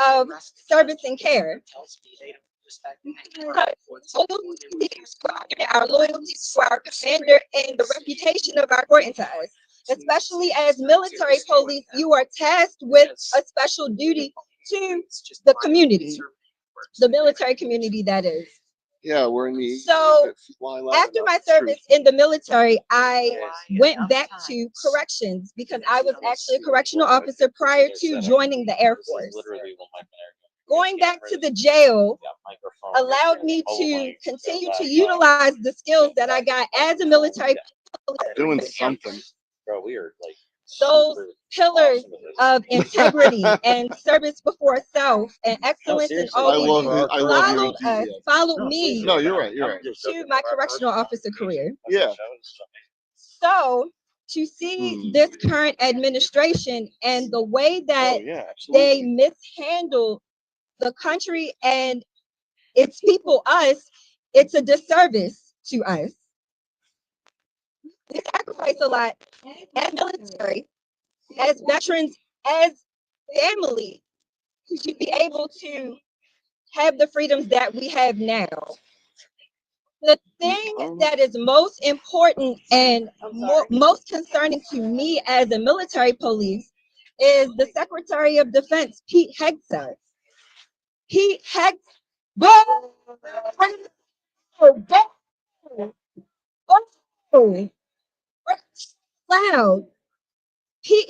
of service and care. Our loyalty to our commander and the reputation of our important to us. Especially as military police, you are tasked with a special duty to the community, the military community, that is. Yeah, we're in the. So after my service in the military, I went back to corrections because I was actually a correctional officer prior to joining the Air Force. Going back to the jail allowed me to continue to utilize the skills that I got as a military police. Doing something. Weird. Those pillars of integrity and service before self and excellence in all followed me. No, you're right. To my correctional officer career. Yeah. So to see this current administration and the way that they mishandle the country and its people, it's a disservice to us. We sacrifice a lot as military, as veterans, as family, to be able to have the freedoms that we have now. The thing that is most important and most concerning to me as a military police is the Secretary of Defense, Pete Hegseth. Pete Hegseth. Loud. Pete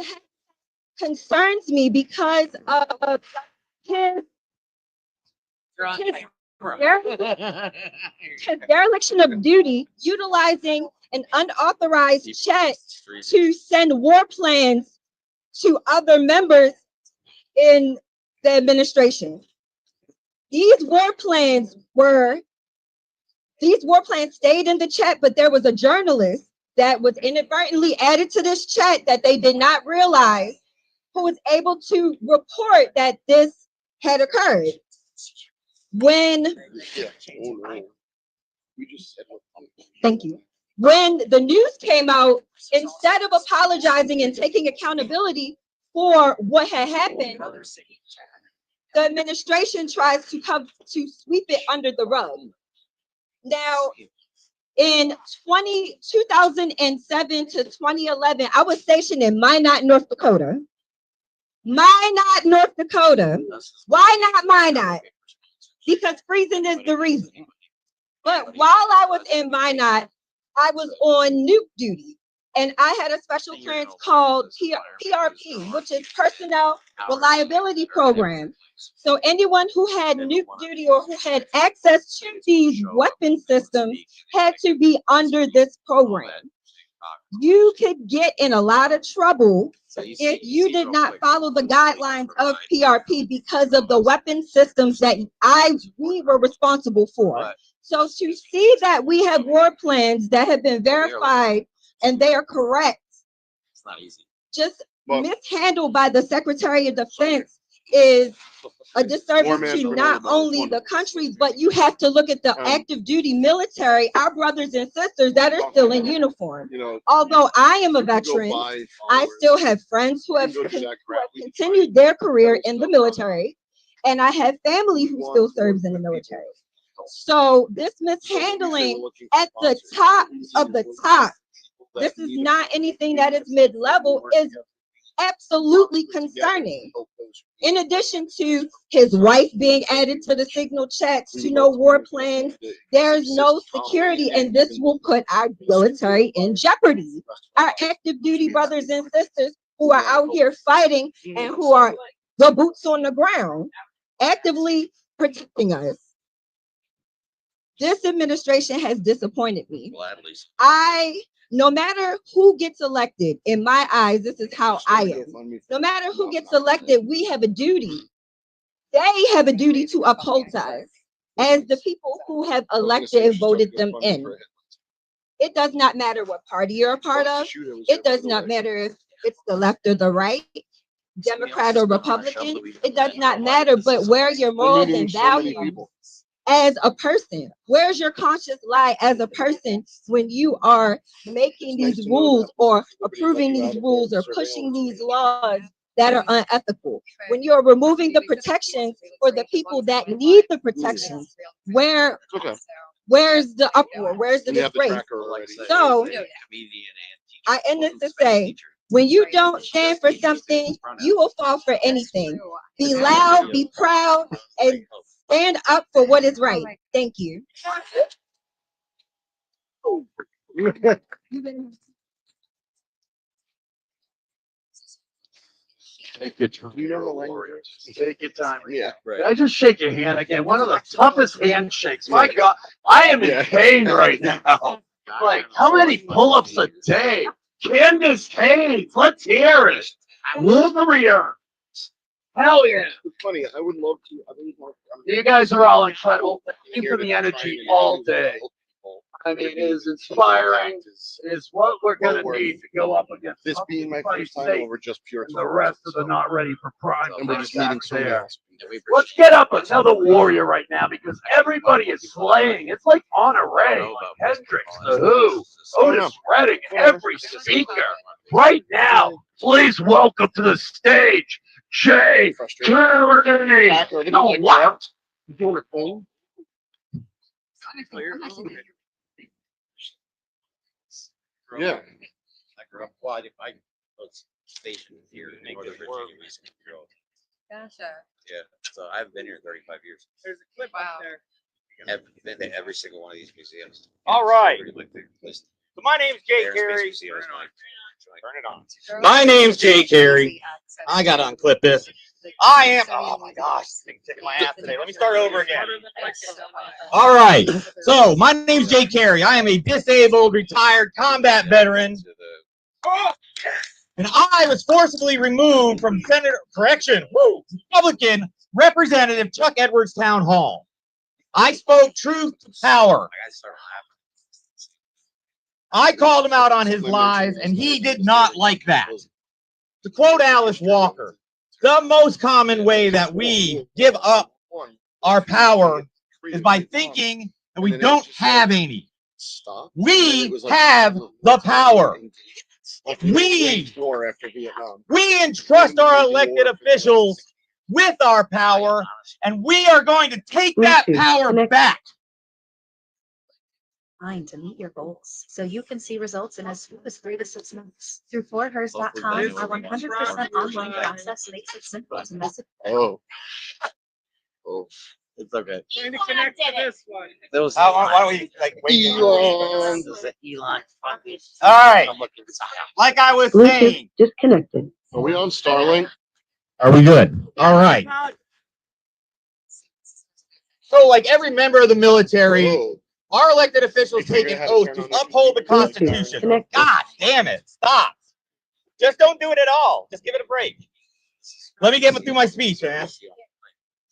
concerns me because of his dereliction of duty, utilizing an unauthorized check to send war plans to other members in the administration. These war plans stayed in the chat, but there was a journalist that was inadvertently added to this chat that they did not realize, who was able to report that this had occurred. Thank you. When the news came out, instead of apologizing and taking accountability for what had happened, the administration tries to come to sweep it under the rug. Now, in 2007 to 2011, I was stationed in Minot, North Dakota. Minot, North Dakota. Why not Minot? Because freezing is the reason. But while I was in Minot, I was on nuke duty, and I had a special clearance called PRP, which is Personnel Reliability Program. So anyone who had nuke duty or who had access to these weapon systems had to be under this program. You could get in a lot of trouble if you did not follow the guidelines of PRP because of the weapon systems that we were responsible for. So to see that we have war plans that have been verified and they are correct, It's not easy. just mishandled by the Secretary of Defense is a disturbance to not only the country, but you have to look at the active duty military, our brothers and sisters that are still in uniform. Although I am a veteran, I still have friends who have continued their career in the military, and I have family who still serves in the military. So this mishandling at the top of the top, this is not anything that is mid-level, is absolutely concerning. In addition to his wife being added to the signal chats, to no war plans, there's no security, and this will put our military in jeopardy. Our active duty brothers and sisters who are out here fighting and who are the boots on the ground, actively protecting us. This administration has disappointed me. No matter who gets elected, in my eyes, this is how I am. No matter who gets elected, we have a duty. They have a duty to uphold us as the people who have elected and voted them in. It does not matter what party you're a part of. It does not matter if it's the left or the right, Democrat or Republican. It does not matter, but where your morals and values as a person, where's your conscience lie as a person when you are making these rules or approving these rules or pushing these laws that are unethical? When you're removing the protections for the people that need the protections, where's the uproar? Where's the disgrace? So I end this to say, when you don't stand for something, you will fall for anything. Be loud, be proud, and stand up for what is right. Thank you. Take your time. Take your time. Yeah, right. Can I just shake your hand again? One of the toughest handshakes. My God, I am in pain right now. Like, how many pull-ups a day? Candace Hayes, let's hear it. Warrior. Hell yeah. It's funny. I would love to. You guys are all incredible. Thank you for the energy all day. I mean, it is inspiring. It is what we're going to need to go up against this being my first time over just pure. The rest of the not ready for prime. And we're just meeting there. Let's get up another warrior right now because everybody is slaying. It's like Honor Ray, Hendrix, The Who, Otis Redding, every speaker. Right now, please welcome to the stage, Jay Kennedy. No, what? Yeah. I grew up, well, I was stationed here in Northern Virginia recently. Gotcha. Yeah, so I've been here 35 years. There's a clip out there. I've been to every single one of these museums. All right. Like the list. So my name's Jay Airspace Carey. Museum is mine. My name's Jay Carey. I gotta unclip this. I am. Oh my gosh, this thing's kicking my ass today. Let me start over again. All right. So my name's Jay Carey. I am a disabled, retired combat veteran, and I was forcibly removed from Republican Representative Chuck Edwards' town hall. I spoke truth to power. I called him out on his lies, and he did not like that. To quote Alice Walker, the most common way that we give up our power is by thinking that we don't have any. We have the power. We entrust our elected officials with our power, and we are going to take that power back. To meet your goals, so you can see results in as few as 3 to 6 months. Through FordHers.com, our 100% online process makes it simple to message. Oh, it's okay. Trying to connect to this one. Those Why don't we like wait? Elon. All right. Like I was saying, Disconnected. Are we on Starlink? are we good? All right. So, like every member of the military, our elected officials take an oath to uphold the Constitution. God damn it. Stop. Just don't do it at all. Just give it a break. Let me get through my speech, man.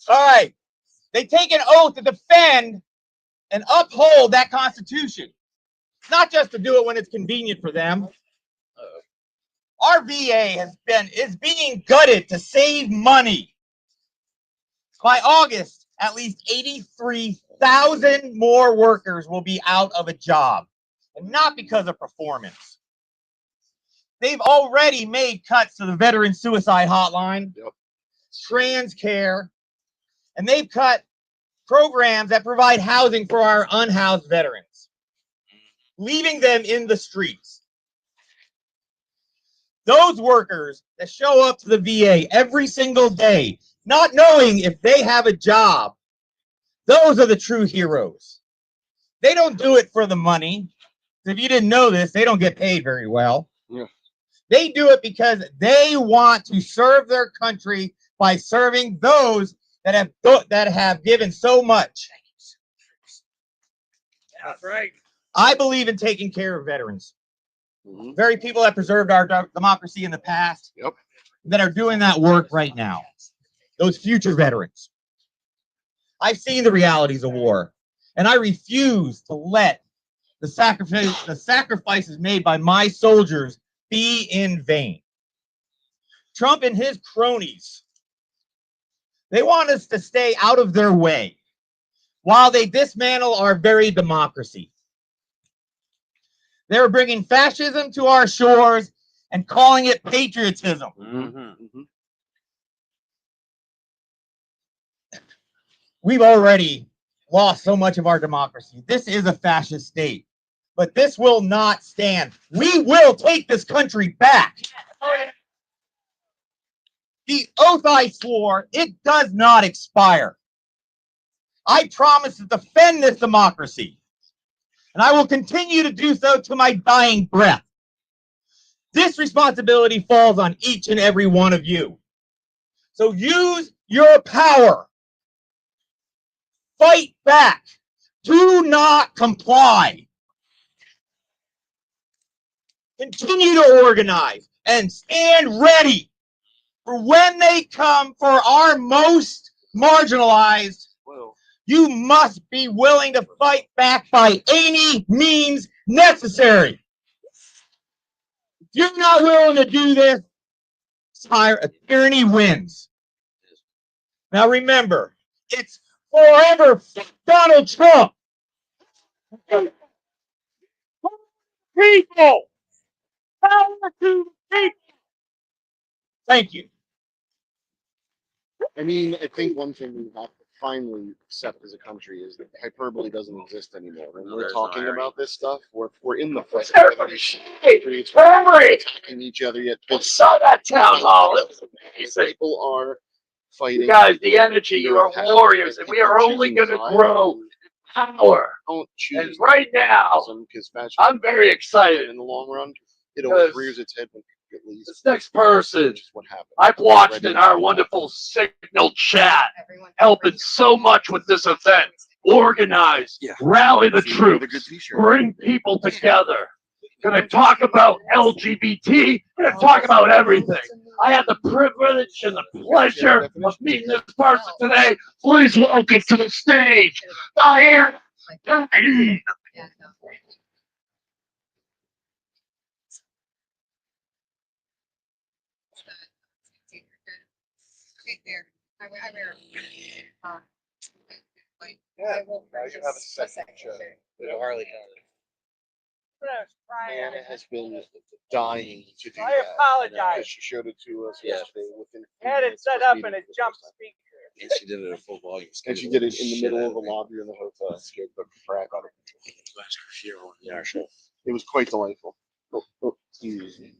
All right. They take an oath to defend and uphold that Constitution. Not just to do it when it's convenient for them. Our VA is being gutted to save money. By August, at least 83,000 more workers will be out of a job, and not because of performance. They've already made cuts to the veteran suicide hotline, trans care, and they've cut programs that provide housing for our unhoused veterans, leaving them in the streets. Those workers that show up to the VA every single day, not knowing if they have a job, those are the true heroes. They don't do it for the money. If you didn't know this, they don't get paid very well. Yeah. They do it because they want to serve their country by serving those that have given so much. That's right. I believe in taking care of veterans. Very people that preserved our democracy in the past that are doing that work right now. Those future veterans. I've seen the realities of war, and I refuse to let the sacrifices made by my soldiers be in vain. Trump and his cronies, they want us to stay out of their way while they dismantle our very democracy. They're bringing fascism to our shores and calling it patriotism. We've already lost so much of our democracy. This is a fascist state, but this will not stand. We will take this country back. The oath I swore, it does not expire. I promise to defend this democracy, and I will continue to do so to my dying breath. This responsibility falls on each and every one of you. So use your power. Fight back. Do not comply. Continue to organize and stand ready for when they come for our most marginalized. You must be willing to fight back by any means necessary. If you're not willing to do this, tyranny wins. Now remember, it's forever Donald Trump. People! Power to the people! Thank you. I mean, I think one thing we have to finally accept as a country is that hyperbole doesn't exist anymore. When we're talking about this stuff, we're in the fight. It's attacking each other yet. Saw that town hall. It was amazing. People are fighting. You guys, the energy, you are warriors, and we are only going to grow power. Don't choose. And right now, I'm very excited. In the long run, It always rears its head when people get leaves. This next person, Which is what happened. I've watched in our wonderful Signal chat, helping so much with this event. Organize, rally the troops, bring people together. Gonna talk about LGBT, gonna talk about everything. I had the privilege and the pleasure of meeting this person today. Please welcome to the stage, Diane. Yeah, now you have a second show. Harley. Anna has been dying to do I that. apologize. Because she showed it to us yesterday within. Had it set up and it jumped speaker. And she did it at full volume. And she did it in the middle of the lobby in the hotel. It scared the crap out of me. Yeah, sure. It was quite delightful. Excuse me.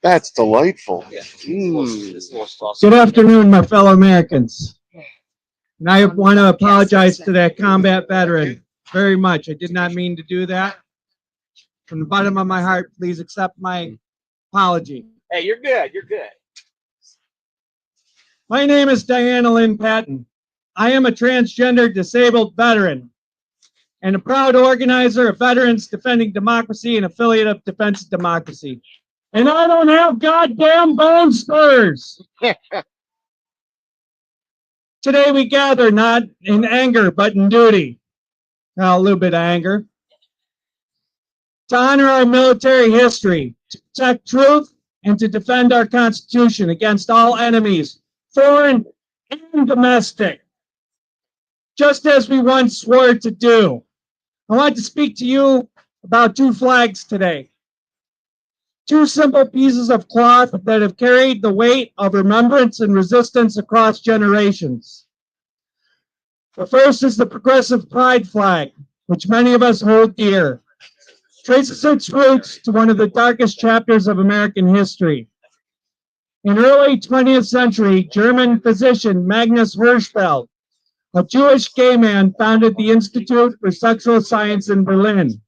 That's delightful. Good afternoon, my fellow Americans. And I want to apologize to that combat veteran very much. I did not mean to do that. From the bottom of my heart, please accept my apology. Hey, you're good. You're good. My name is Diana Lynn Patton. I am a transgender disabled veteran and a proud organizer of Veterans Defending Democracy and affiliate of Defense of Democracy. And I don't have goddamn bone spurs. Today we gather not in anger, but in duty. Now, a little bit of anger. To honor our military history, to protect truth, and to defend our Constitution against all enemies, foreign and domestic, just as we once swore to do. I want to speak to you about two flags today. Two simple pieces of cloth that have carried the weight of remembrance and resistance across generations. The first is the progressive pride flag, which many of us hold dear. Traces its roots to one of the darkest chapters of American history. In early 20th century, German physician Magnus Hirschfeld, a Jewish gay man, founded the Institute for Sexual Science in Berlin.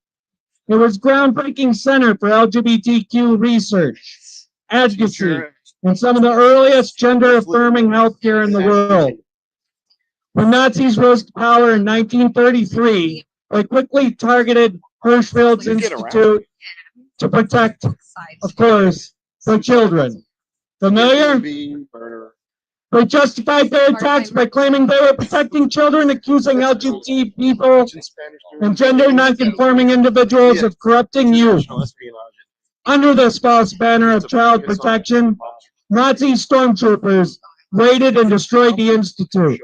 It was groundbreaking center for LGBTQ research, advocacy, and some of the earliest gender-affirming healthcare in the world. When Nazis rose to power in 1933, they quickly targeted Hirschfeld's institute to protect, of course, their children. Familiar? They justified their attacks by claiming they were protecting children, accusing LGBT people and gender nonconforming individuals of corrupting youth. Under this false banner of child protection, Nazi stormtroopers raided and destroyed the institute.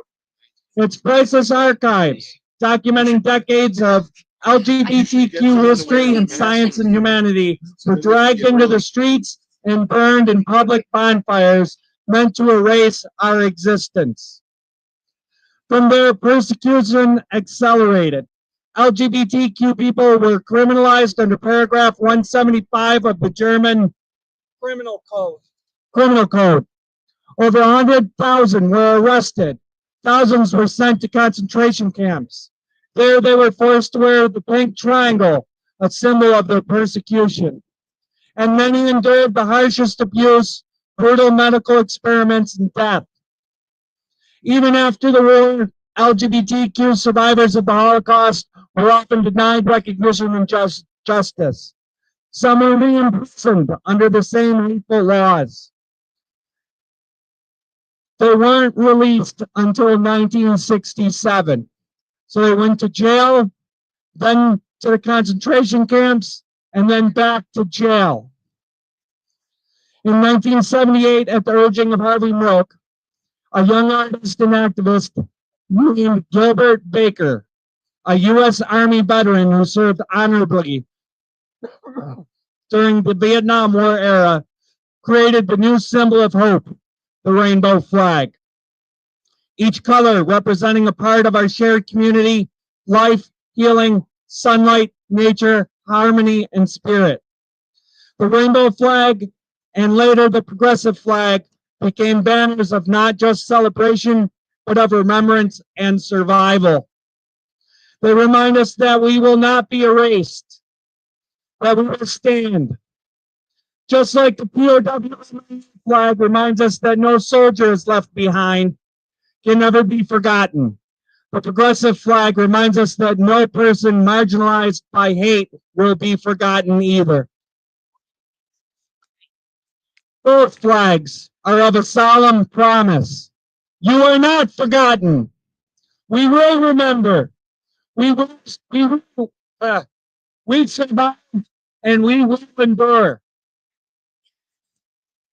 Its priceless archives, documenting decades of LGBTQ history and science and humanity, were dragged into the streets and burned in public bonfires meant to erase our existence. From there, persecution accelerated. LGBTQ people were criminalized under paragraph 175 of the German Criminal Code. Over 100,000 were arrested. Thousands were sent to concentration camps. There they were forced to wear the pink triangle, a symbol of their persecution. And many endured the harshest abuse, brutal medical experiments, and death. Even after the war, LGBTQ survivors of the Holocaust were often denied recognition and justice. Some were re-imprisoned under the same hateful laws. They weren't released until 1967. So they went to jail, then to the concentration camps, and then back to jail. In 1978, at the urging of Harvey Milk, a young artist and activist named Gilbert Baker, a U.S. Army veteran who served honorably during the Vietnam War era, created the new symbol of hope, the rainbow flag. Each color representing a part of our shared community, life, healing, sunlight, nature, harmony, and spirit. The rainbow flag and later the progressive flag became banners of not just celebration, but of remembrance and survival. They remind us that we will not be erased. that we will stand. Just like the POW flag reminds us that no soldier is left behind, can never be forgotten. The progressive flag reminds us that no person marginalized by hate will be forgotten either. Both flags are of a solemn promise. You are not forgotten. We will remember. We survive and we will endure.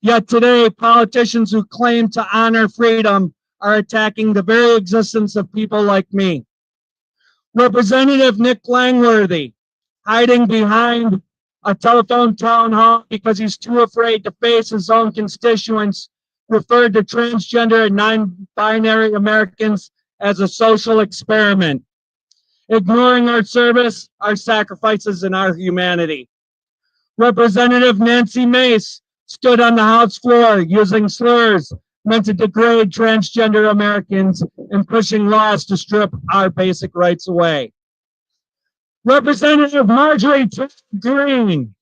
Yet today, politicians who claim to honor freedom are attacking the very existence of people like me. Representative Nick Langworthy, hiding behind a telephone town hall because he's too afraid to face his own constituents, referred to transgender and non-binary Americans as a social experiment, ignoring our service, our sacrifices, and our humanity. Representative Nancy Mace stood on the House floor using slurs meant to degrade transgender Americans and pushing laws to strip our basic rights away. Representative Marjorie Greene,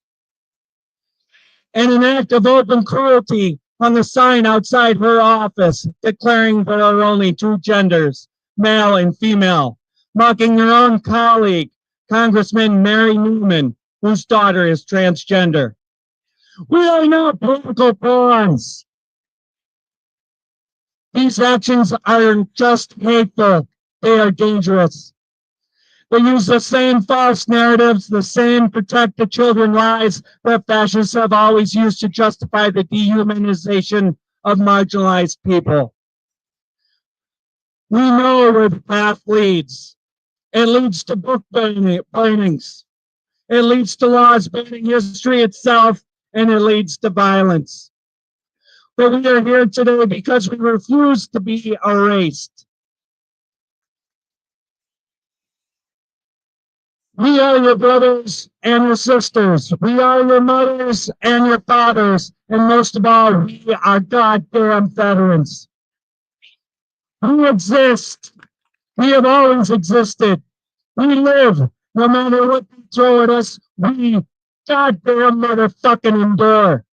in an act of open cruelty, on the sign outside her office declaring there are only two genders, male and female, mocking her own colleague, Congressman Mary Newman, whose daughter is transgender. We are not political pawns. These actions aren't just hateful, they are dangerous. They use the same false narratives, the same protect the children lies that fascists have always used to justify the dehumanization of marginalized people. We know where the path leads. It leads to book burnings. It leads to laws banning history itself, and it leads to violence. But we are here today because we refuse to be erased. We are your brothers and your sisters. We are your mothers and your fathers. And most of all, we are goddamn veterans. We exist. We have always existed. We live. No matter what they throw at us, we goddamn motherfucking endure.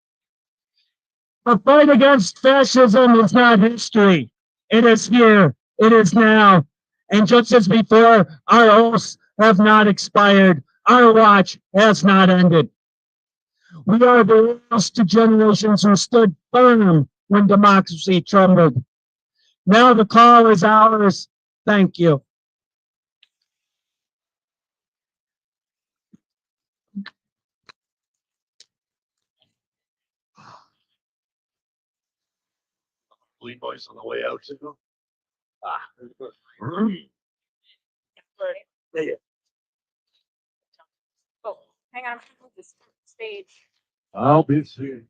The fight against fascism is not history. It is here. It is now. And just as before, our oaths have not expired. Our watch has not ended. We are the last generations who stood firm when democracy trembled. Now the call is ours. Thank you. Bleed boys on the way out too. Yeah. Oh, hang on, I'm gonna move this stage. I'll be seeing.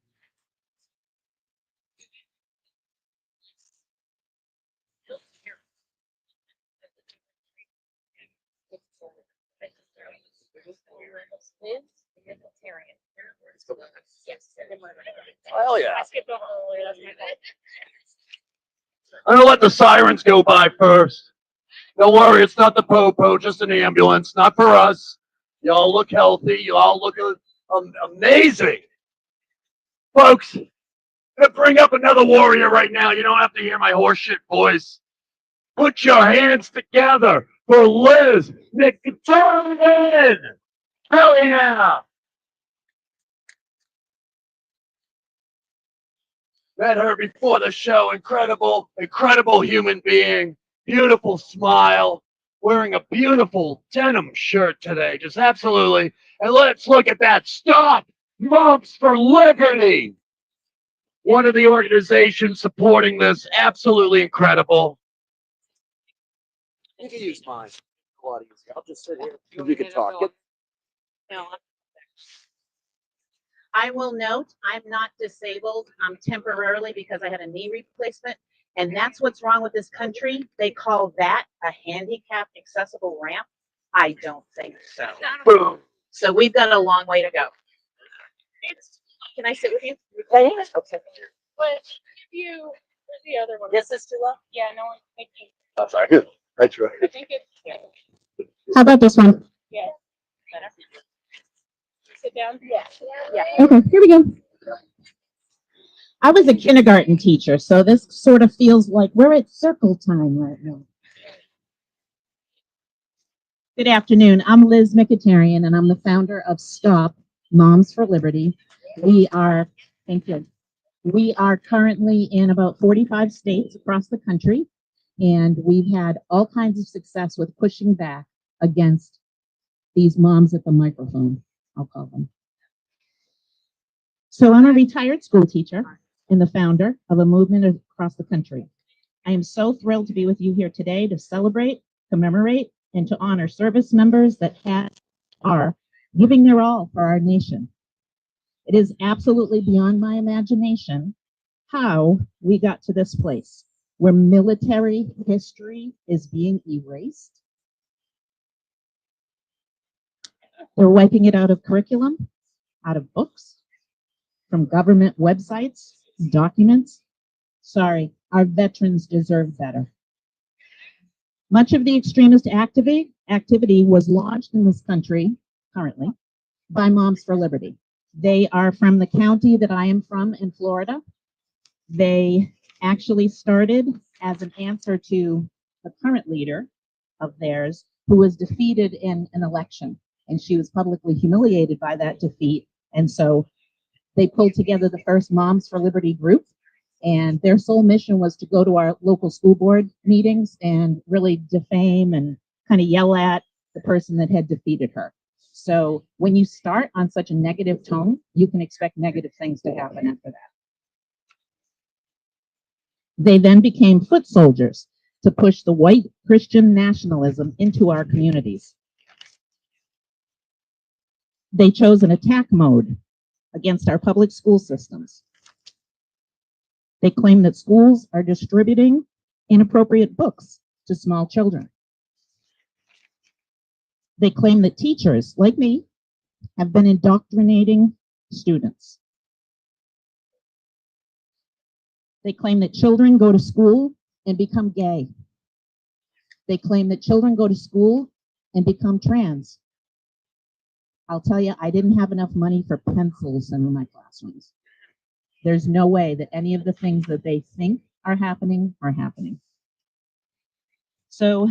Hell yeah. I skipped over earlier, that's my fault. I'm gonna let the sirens go by first. Don't worry, it's not the popo, just an ambulance. Not for us. Y'all look healthy. You all look amazing. Folks, I'm gonna bring up another warrior right now. You don't have to hear my horseshit voice. Put your hands together for Liz McTurnan. Hell yeah. Met her before the show. Incredible, incredible human being. Beautiful smile. Wearing a beautiful denim shirt today. Just absolutely. And let's look at that. Stop Mumps for Liberty. One of the organizations supporting this. Absolutely incredible. You can use mine. A lot easier. I'll just sit here. You can talk. No. I will note, I'm not disabled. I'm temporarily because I had a knee replacement. And that's what's wrong with this country. They call that a handicapped accessible ramp. I don't think so. Boom. So we've got a long way to go. Can I sit with you? Okay. But you, where's the other one? This is too low? Yeah, no one, thank you. I'm sorry. That's right. I think it's, How about this one? yeah. Better. Sit down. Okay, here we go. I was a kindergarten teacher, so this sort of feels like we're at circle time right now. Good afternoon. I'm Liz Mkhitaryan, and I'm the founder of Stop Moms for Liberty. Thank you. We are currently in about 45 states across the country, and we've had all kinds of success with pushing back against these moms at the microphone, I'll call them. So I'm a retired school teacher and the founder of a movement across the country. I am so thrilled to be with you here today to celebrate, commemorate, and to honor service members that are giving their all for our nation. It is absolutely beyond my imagination how we got to this place where military history is being erased. They're wiping it out of curriculum, out of books, from government websites, documents. Sorry, our veterans deserve better. Much of the extremist activity was launched in this country currently by Moms for Liberty. They are from the county that I am from in Florida. They actually started as an answer to the current leader of theirs who was defeated in an election, and she was publicly humiliated by that defeat. And so they pulled together the first Moms for Liberty group, and their sole mission was to go to our local school board meetings and really defame and kind of yell at the person that had defeated her. So when you start on such a negative tone, you can expect negative things to happen after that. They then became foot soldiers to push the white Christian nationalism into our communities. They chose an attack mode against our public school systems. They claim that schools are distributing inappropriate books to small children. They claim that teachers, like me, have been indoctrinating students. They claim that children go to school and become gay. They claim that children go to school and become trans. I'll tell you, I didn't have enough money for pencils in my classrooms. There's no way that any of the things that they think are happening are happening. So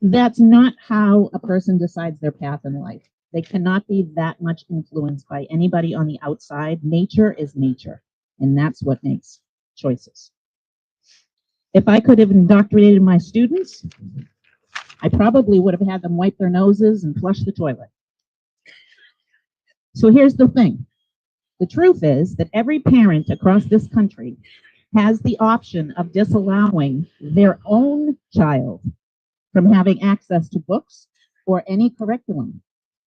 that's not how a person decides their path in life. They cannot be that much influenced by anybody on the outside. Nature is nature, and that's what makes choices. If I could have indoctrinated my students, I probably would have had them wipe their noses and flush the toilet. So here's the thing. The truth is that every parent across this country has the option of disallowing their own child from having access to books or any curriculum.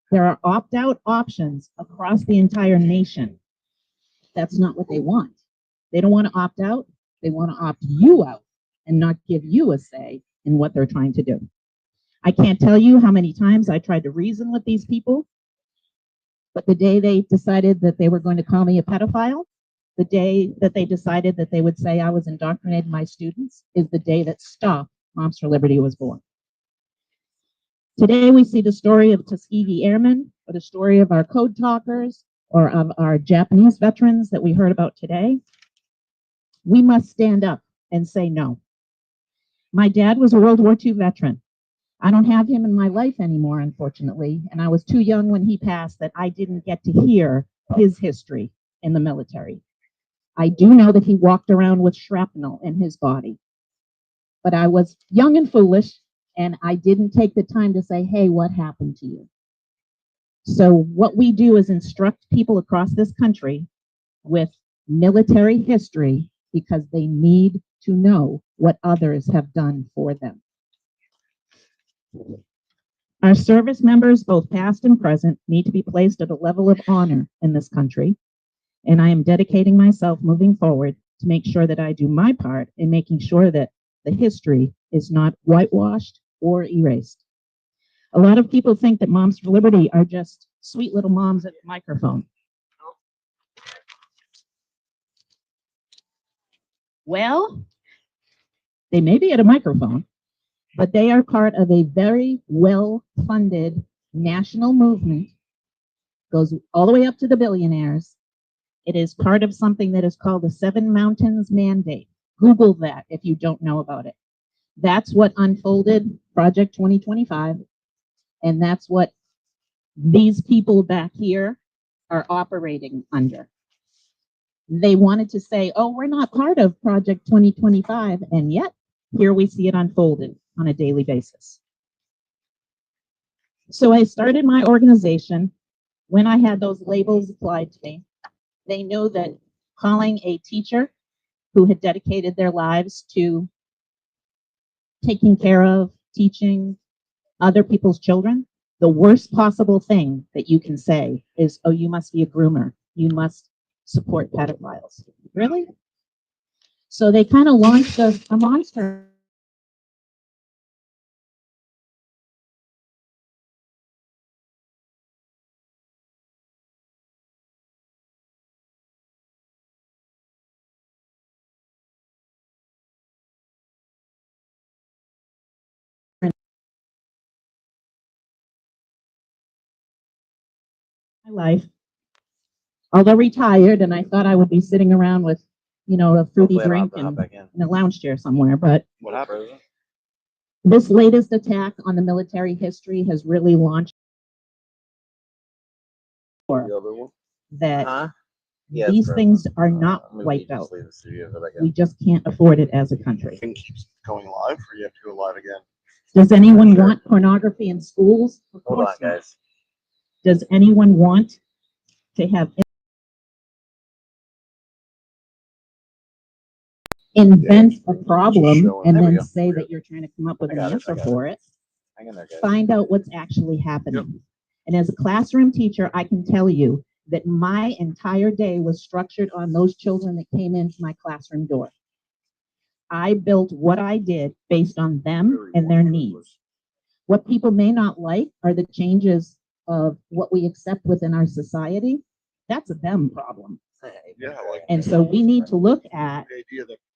There are opt-out options across the entire nation. That's not what they want. They don't want to opt out. They want to opt you out and not give you a say in what they're trying to do. I can't tell you how many times I tried to reason with these people, but the day they decided that they were going to call me a pedophile, the day that they decided that they would say I was indoctrinating my students, is the day that Stop Moms for Liberty was born. Today we see the story of Tuskegee Airmen, or the story of our code talkers, or of our Japanese veterans that we heard about today. We must stand up and say no. My dad was a World War II veteran. I don't have him in my life anymore, unfortunately, and I was too young when he passed that I didn't get to hear his history in the military. I do know that he walked around with shrapnel in his body, but I was young and foolish, and I didn't take the time to say, hey, what happened to you? So what we do is instruct people across this country with military history because they need to know what others have done for them. Our service members, both past and present, need to be placed at a level of honor in this country, and I am dedicating myself moving forward to make sure that I do my part in making sure that the history is not whitewashed or erased. A lot of people think that Moms for Liberty are just sweet little moms at the microphone. Well, they may be at a microphone, but they are part of a very well-funded national movement goes all the way up to the billionaires. It is part of something that is called the Seven Mountains Mandate. Google that if you don't know about it. That's what unfolded Project 2025. And that's what these people back here are operating under. They wanted to say, oh, we're not part of Project 2025. And yet, here we see it unfolded on a daily basis. So I started my organization when I had those labels applied to me. They know that calling a teacher who had dedicated their lives to taking care of, teaching other people's children, the worst possible thing that you can say is, oh, you must be a groomer. You must support pedophiles. Really? So they kind of launched a monster. Life, although retired, and I thought I would be sitting around with, you know, a fruity drink and in a lounge chair somewhere, but What happened? this latest attack on the military history has really launched that these things are not wiped out. We just can't afford it as a country. Thing keeps going live, or you have to go live again? Does anyone want pornography in schools? Of course not. Does anyone want to have invent a problem and then say that you're trying to come up with an answer for it? Find out what's actually happening. And as a classroom teacher, I can tell you that my entire day was structured on those children that came into my classroom door. I built what I did based on them and their needs. What people may not like are the changes of what we accept within our society. That's a them problem. And so we need to look at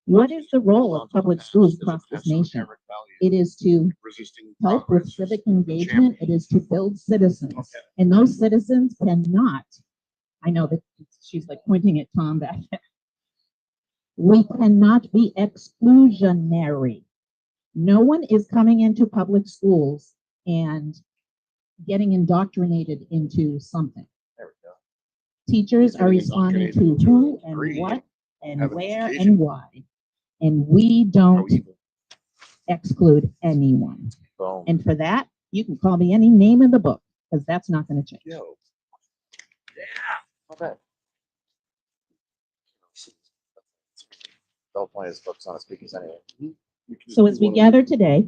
what is the role of public schools across this nation. It is to help with civic engagement. It is to build citizens. And those citizens cannot, I know that she's like pointing at Tom back there. We cannot be exclusionary. No one is coming into public schools and getting indoctrinated into something. Teachers are responding to who and what and where and why. And we don't exclude anyone. And for that, you can call me any name in the book, because that's not going to change. Yeah. Okay. The whole point is focus on the speakers anyway. So as we gather today,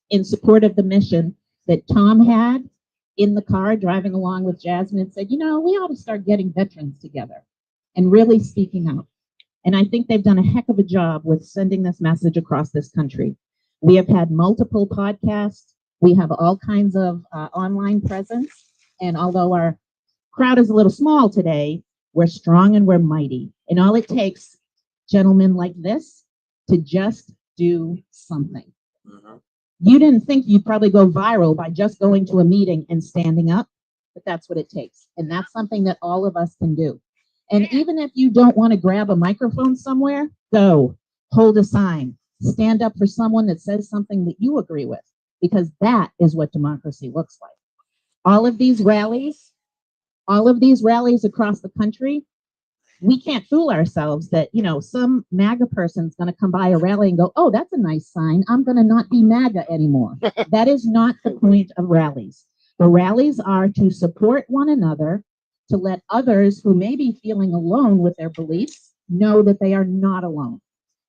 in support of the mission that Tom had in the car driving along with Jasmine, said, you know, we ought to start getting veterans together and really speaking out. And I think they've done a heck of a job with sending this message across this country. We have had multiple podcasts. We have all kinds of online presence. And although our crowd is a little small today, we're strong and we're mighty. And all it takes, gentlemen like this, to just do something. You didn't think you'd probably go viral by just going to a meeting and standing up, but that's what it takes. And that's something that all of us can do. And even if you don't want to grab a microphone somewhere, go, hold a sign, stand up for someone that says something that you agree with, because that is what democracy looks like. All of these rallies across the country, we can't fool ourselves that, you know, some MAGA person's going to come by a rally and go, oh, that's a nice sign. I'm going to not be MAGA anymore. That is not the point of rallies. The rallies are to support one another, to let others who may be feeling alone with their beliefs know that they are not alone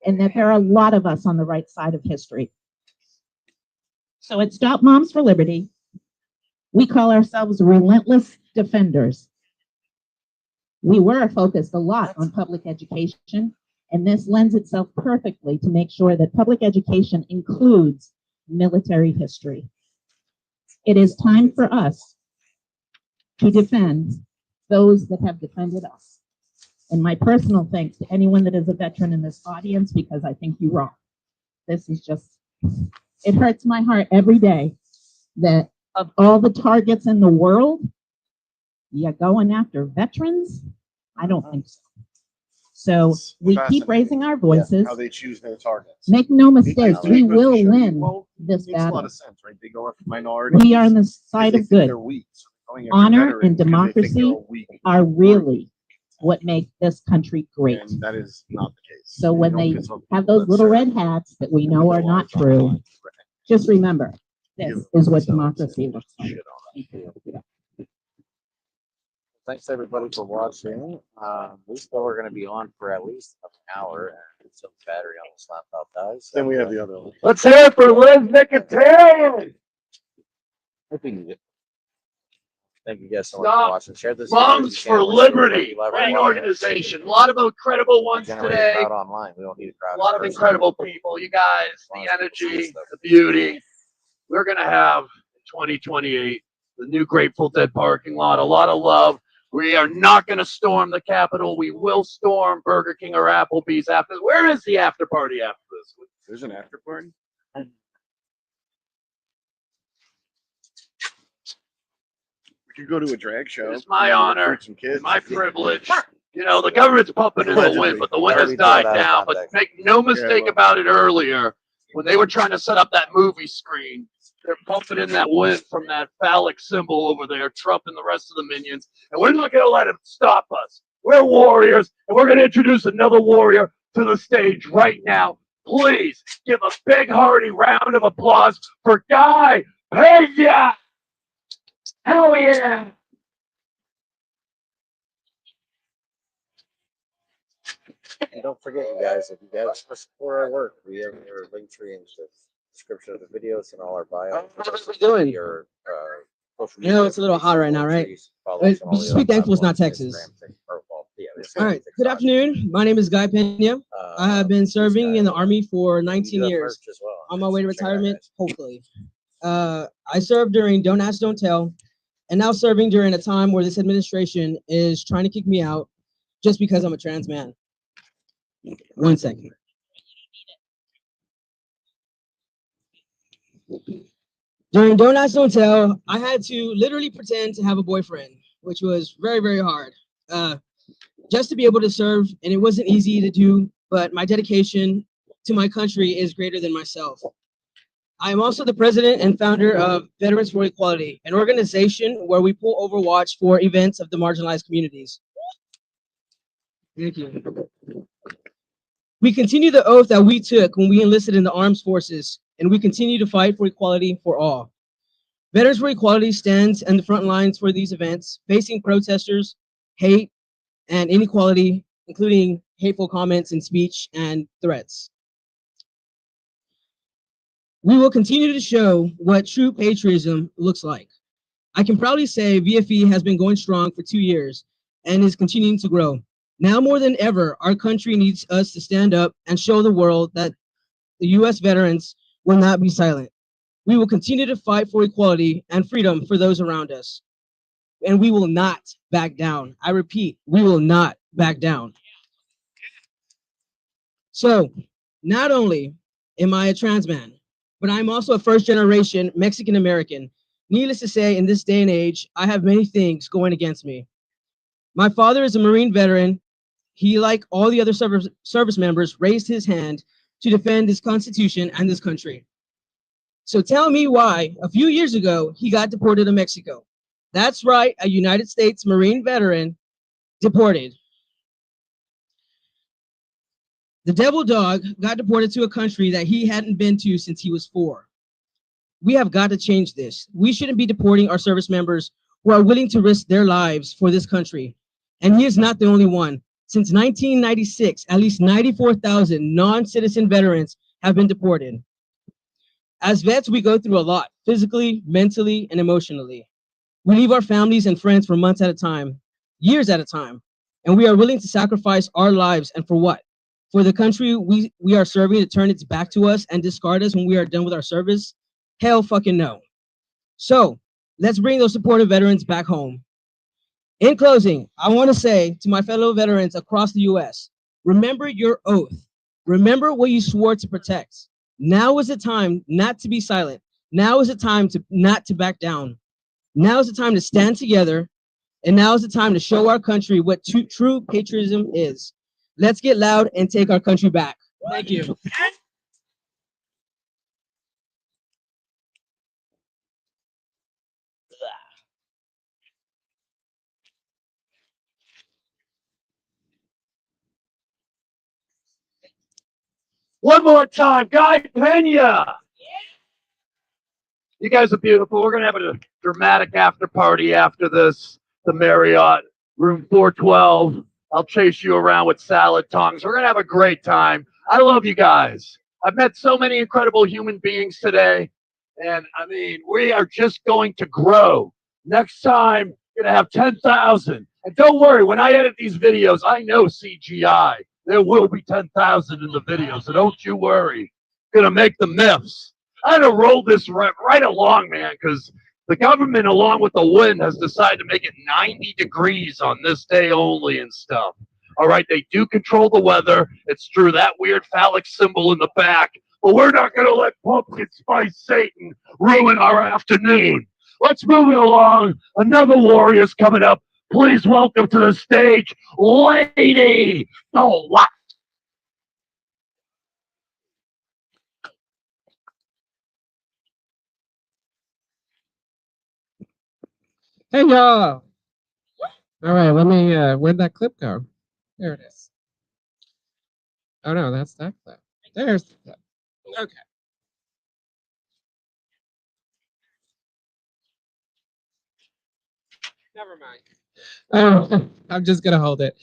and that there are a lot of us on the right side of history. So at Stop Moms for Liberty, we call ourselves relentless defenders. We were focused a lot on public education, and this lends itself perfectly to make sure that public education includes military history. It is time for us to defend those that have defended us. And my personal thanks to anyone that is a veteran in this audience, because I think you rock. This is just, it hurts my heart every day that of all the targets in the world, You going after veterans? I don't think so. So we keep raising our voices. How they choose their targets. Make no mistake, I we think will goes to show you, win well, this makes a lot battle. of sense, right? They go after minorities. We are on the side they of think good. they're weak, so they're going after Honor and veterans because they think they're democracy all weak. are really what make this country great. And that is not the case. So when Don't they piss off have people those that little serve. red hats that we know are not true, just remember, this is what democracy looks like. Thanks everybody for watching. We still are going to be on for at least an hour until the battery on this laptop dies. Then we have the other one. Let's hear it for Liz Nicotarian. Hope we need it. Thank you guys so much Stop. for watching. Share this. Moms for Liberty, great organization. A lot of incredible ones today. Crowd online. We don't need a crowd. A lot of incredible people. You guys, the energy, the beauty. We're gonna have 2028, the new Grateful Dead parking lot. A lot of love. We are not going to storm the Capitol. We will storm Burger King or Applebee's after. Where is the after party after this? There's an after party. We could go to a drag show. It's my honor, Hurt some kids. my privilege. You know, the government's pumping in the wind, but the wind has died down. But make no mistake about it earlier, when they were trying to set up that movie screen, they're pumping in that wind from that phallic symbol over there, Trump and the rest of the minions. And we're not going to let him stop us. We're warriors, and we're going to introduce another warrior to the stage right now. Please give a big, hearty round of applause for Guy Pena. Hell yeah. And don't forget, you guys, if you guys want to support our work, we have our link tree in the description of the videos and all our bio. How's it doing? Your, social You know, it's a little hot right now, right? But just be thankful it's not Texas. All right. Good afternoon. My name is Guy Pena. I have been serving in the Army for 19 years. On my way to retirement, hopefully. I served during Don't Ask, Don't Tell, and now serving during a time where this administration is trying to kick me out just because I'm a trans man. 1 second. During Don't Ask, Don't Tell, I had to literally pretend to have a boyfriend, which was very, very hard. Just to be able to serve, and it wasn't easy to do, but my dedication to my country is greater than myself. I am also the president and founder of Veterans for Equality, an organization where we pull overwatch for events of the marginalized communities. Thank you. We continue the oath that we took when we enlisted in the armed forces, and we continue to fight for equality for all. Veterans for Equality stands in the front lines for these events, facing protesters, hate, and inequality, including hateful comments and speech and threats. We will continue to show what true patriotism looks like. I can proudly say VFE has been going strong for 2 years and is continuing to grow. Now more than ever, our country needs us to stand up and show the world that the U.S. veterans will not be silent. We will continue to fight for equality and freedom for those around us. And we will not back down. I repeat, we will not back down. So, not only am I a trans man, but I'm also a first-generation Mexican American. Needless to say, in this day and age, I have many things going against me. My father is a Marine veteran. He, like all the other service members, raised his hand to defend this Constitution and this country. So tell me why, a few years ago, he got deported to Mexico. That's right, a United States Marine veteran deported. The devil dog got deported to a country that he hadn't been to since he was 4. We have got to change this. We shouldn't be deporting our service members who are willing to risk their lives for this country. And he is not the only one. Since 1996, at least 94,000 non-citizen veterans have been deported. As vets, we go through a lot, physically, mentally, and emotionally. We leave our families and friends for months at a time, years at a time, and we are willing to sacrifice our lives, and for what? For the country we are serving to turn its back to us and discard us when we are done with our service? Hell fucking no. So, let's bring those supportive veterans back home. In closing, I want to say to my fellow veterans across the U.S., remember your oath. Remember what you swore to protect. Now is the time not to be silent. Now is the time to not to back down. Now is the time to stand together And now is the time to show our country what true patriotism is. Let's get loud and take our country back. Thank you. One more time, Guy Pena. You guys are beautiful. We're gonna have a dramatic after party after this. The Marriott, room 412. I'll chase you around with salad tongues. We're gonna have a great time. I love you guys. I've met so many incredible human beings today, and I mean, we are just going to grow. Next time, we're gonna have 10,000. And don't worry, when I edit these videos, I know CGI. There will be 10,000 in the video, so don't you worry. Gonna make the myths. I'm gonna roll this right along, man, because the government, along with the wind, has decided to make it 90 degrees on this day only and stuff. All right, they do control the weather. It's through that weird phallic symbol in the back, but we're not gonna let pumpkin spice Satan ruin our afternoon. Let's move it along. Another warrior's coming up. Please welcome to the stage, Lady What? Hey y'all. All right, let me where'd that clip go? There it is. Oh no, that's that clip. There's the clip. Okay. Never mind. Oh, I'm just gonna hold it.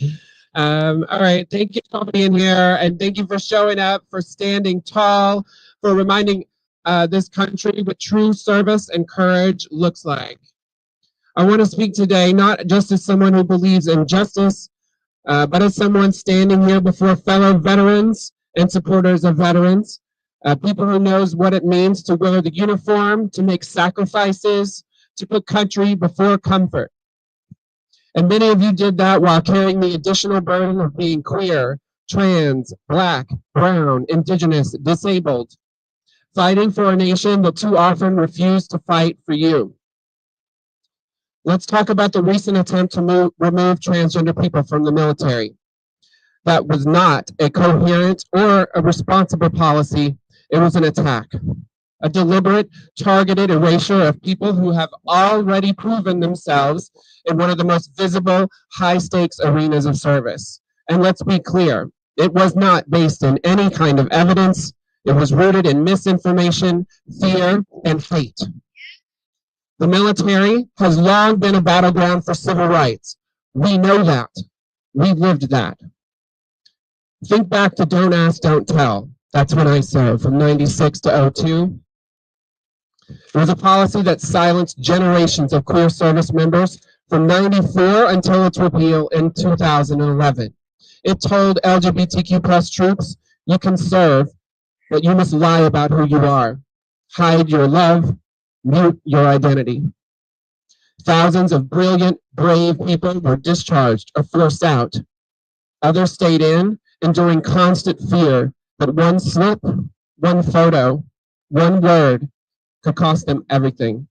All right, thank you for being here, and thank you for showing up, for standing tall, for reminding this country what true service and courage looks like. I want to speak today not just as someone who believes in justice, but as someone standing here before fellow veterans and supporters of veterans, people who knows what it means to wear the uniform, to make sacrifices, to put country before comfort. And many of you did that while carrying the additional burden of being queer, trans, Black, brown, indigenous, disabled, fighting for a nation that too often refused to fight for you. Let's talk about the recent attempt to remove transgender people from the military. That was not a coherent or a responsible policy. It was an attack, a deliberate, targeted erasure of people who have already proven themselves in one of the most visible, high-stakes arenas of service. And let's be clear, it was not based in any kind of evidence. It was rooted in misinformation, fear, and hate. The military has long been a battleground for civil rights. We know that. We've lived that. Think back to Don't Ask, Don't Tell. That's when I served, from 96 to 02. It was a policy that silenced generations of queer service members from 94 until its repeal in 2011. It told LGBTQ plus troops, you can serve, but you must lie about who you are. Hide your love, mute your identity. Thousands of brilliant, brave people were discharged or forced out. Others stayed in, enduring constant fear that one slip, one photo, one word could cost them everything.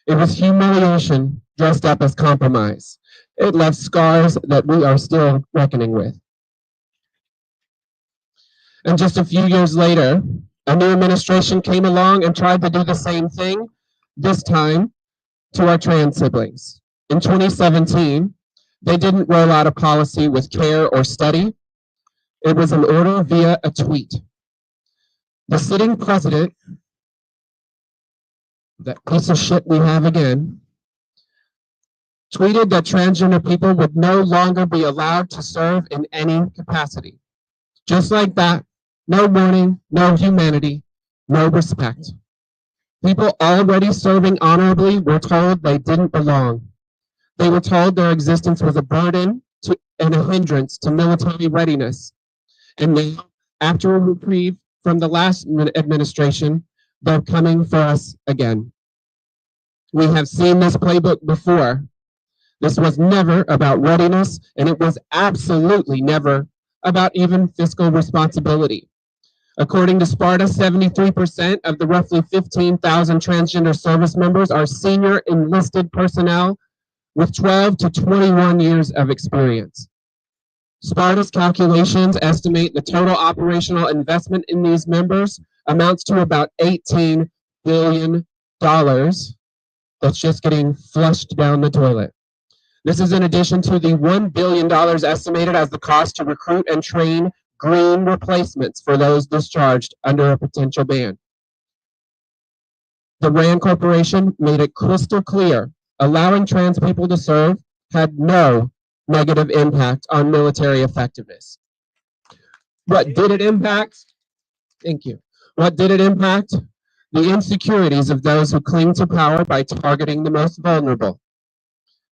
It was humiliation dressed up as compromise. It left scars that we are still reckoning with. And just a few years later, a new administration came along and tried to do the same thing, this time to our trans siblings. In 2017, they didn't roll out a policy with care or study. It was an order via a tweet. The sitting president, that piece of shit we have again, tweeted that transgender people would no longer be allowed to serve in any capacity. Just like that, no warning, no humanity, no respect. People already serving honorably were told they didn't belong. They were told their existence was a burden and a hindrance to military readiness. And now, after a reprieve from the last administration, they're coming for us again. We have seen this playbook before. This was never about readiness, and it was absolutely never about even fiscal responsibility. According to Sparta, 73% of the roughly 15,000 transgender service members are senior enlisted personnel with 12 to 21 years of experience. Sparta's calculations estimate the total operational investment in these members amounts to about $18 billion that's just getting flushed down the toilet. This is in addition to the $1 billion estimated as the cost to recruit and train green replacements for those discharged under a potential ban. The RAND Corporation made it crystal clear allowing trans people to serve had no negative impact on military effectiveness. What did it impact? Thank you. What did it impact? The insecurities of those who cling to power by targeting the most vulnerable.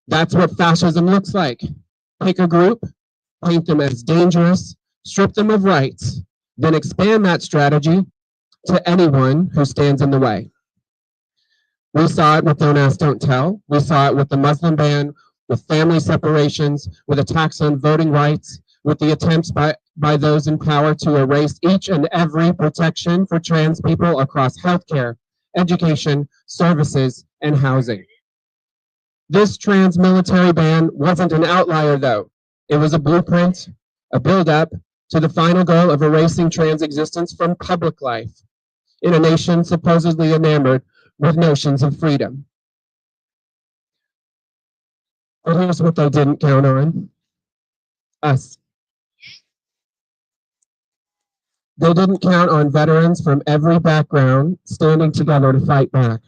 That's what fascism looks like. Pick a group, paint them as dangerous, strip them of rights, then expand that strategy to anyone who stands in the way. We saw it with Don't Ask, Don't Tell. We saw it with the Muslim ban, with family separations, with attacks on voting rights, with the attempts by those in power to erase each and every protection for trans people across healthcare, education, services, and housing. This trans military ban wasn't an outlier, though. It was a blueprint, a build-up to the final goal of erasing trans existence from public life in a nation supposedly enamored with notions of freedom. But here's what they didn't count on. Us. They didn't count on veterans from every background standing together to fight back.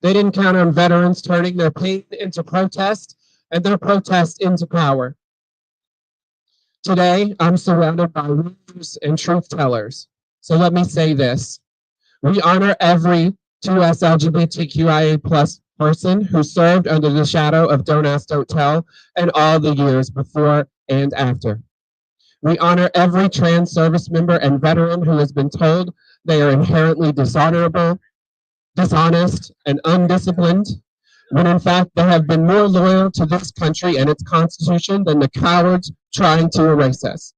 They didn't count on veterans turning their pain into protest and their protest into power. Today, I'm surrounded by leaders and truth tellers. So let me say this. We honor every 2S LGBTQIA plus person who served under the shadow of Don't Ask, Don't Tell and all the years before and after. We honor every trans service member and veteran who has been told they are inherently dishonorable, dishonest, and undisciplined, when in fact they have been more loyal to this country and its Constitution than the cowards trying to erase us.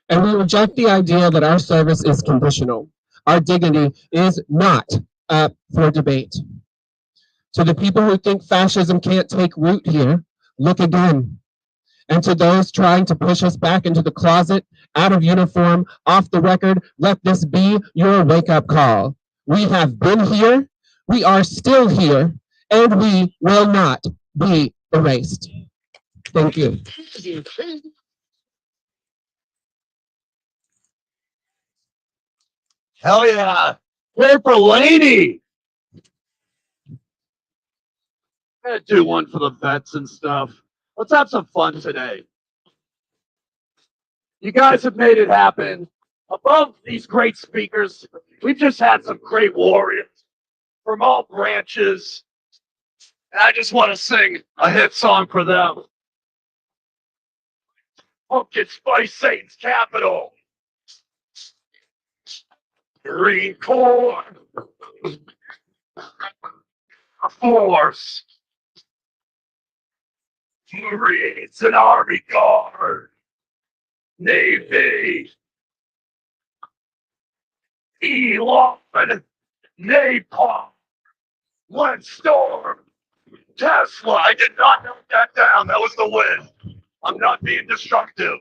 And we reject the idea that our service is conditional. Our dignity is not up for debate. To the people who think fascism can't take root here, look again. And to those trying to push us back into the closet, out of uniform, off the record, let this be your wake-up call. We have been here, we are still here, and we will not be erased. Thank you. Hell yeah. Paper lady. Gonna do one for the vets and stuff. Let's have some fun today. You guys have made it happen. Above these great speakers, we've just had some great warriors from all branches. And I just want to sing a hit song for them. Pumpkin Spice Satan's capital. Green Corps. Force. Marines and Army Guard. Navy. Elon. Napalm. One Storm. Tesla. I did not note that down. That was the win. I'm not being destructive.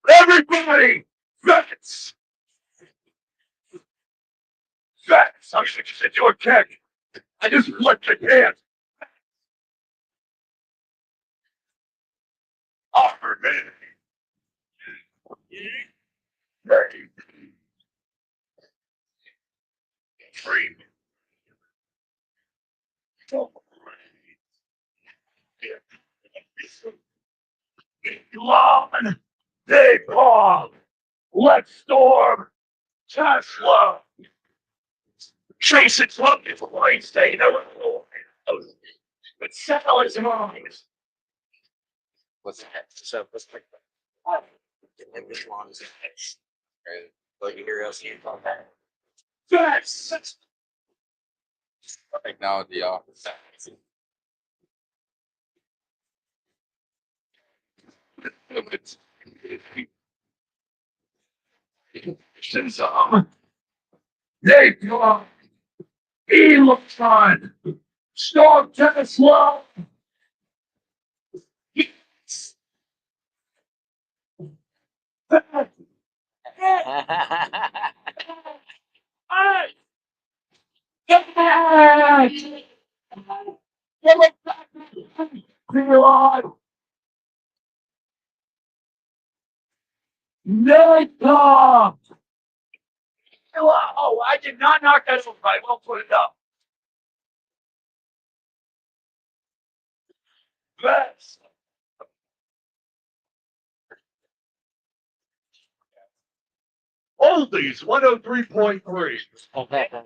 Everybody! Vets! Vets! I should just into a kick. I just flipped the can. Army! Navy! Free. Elon! Napalm! Let's Storm! Tesla! Chase its lucky flight, stay there with the but settle his mind. What's that? So let's pick that. And this one is what you hear else about that. Yes! Technology office. fascism, Napier, Elon, Storm Tesla. Yes. No! Oh, I did not knock that over. I won't put it up. Yes. Oldies 103.3.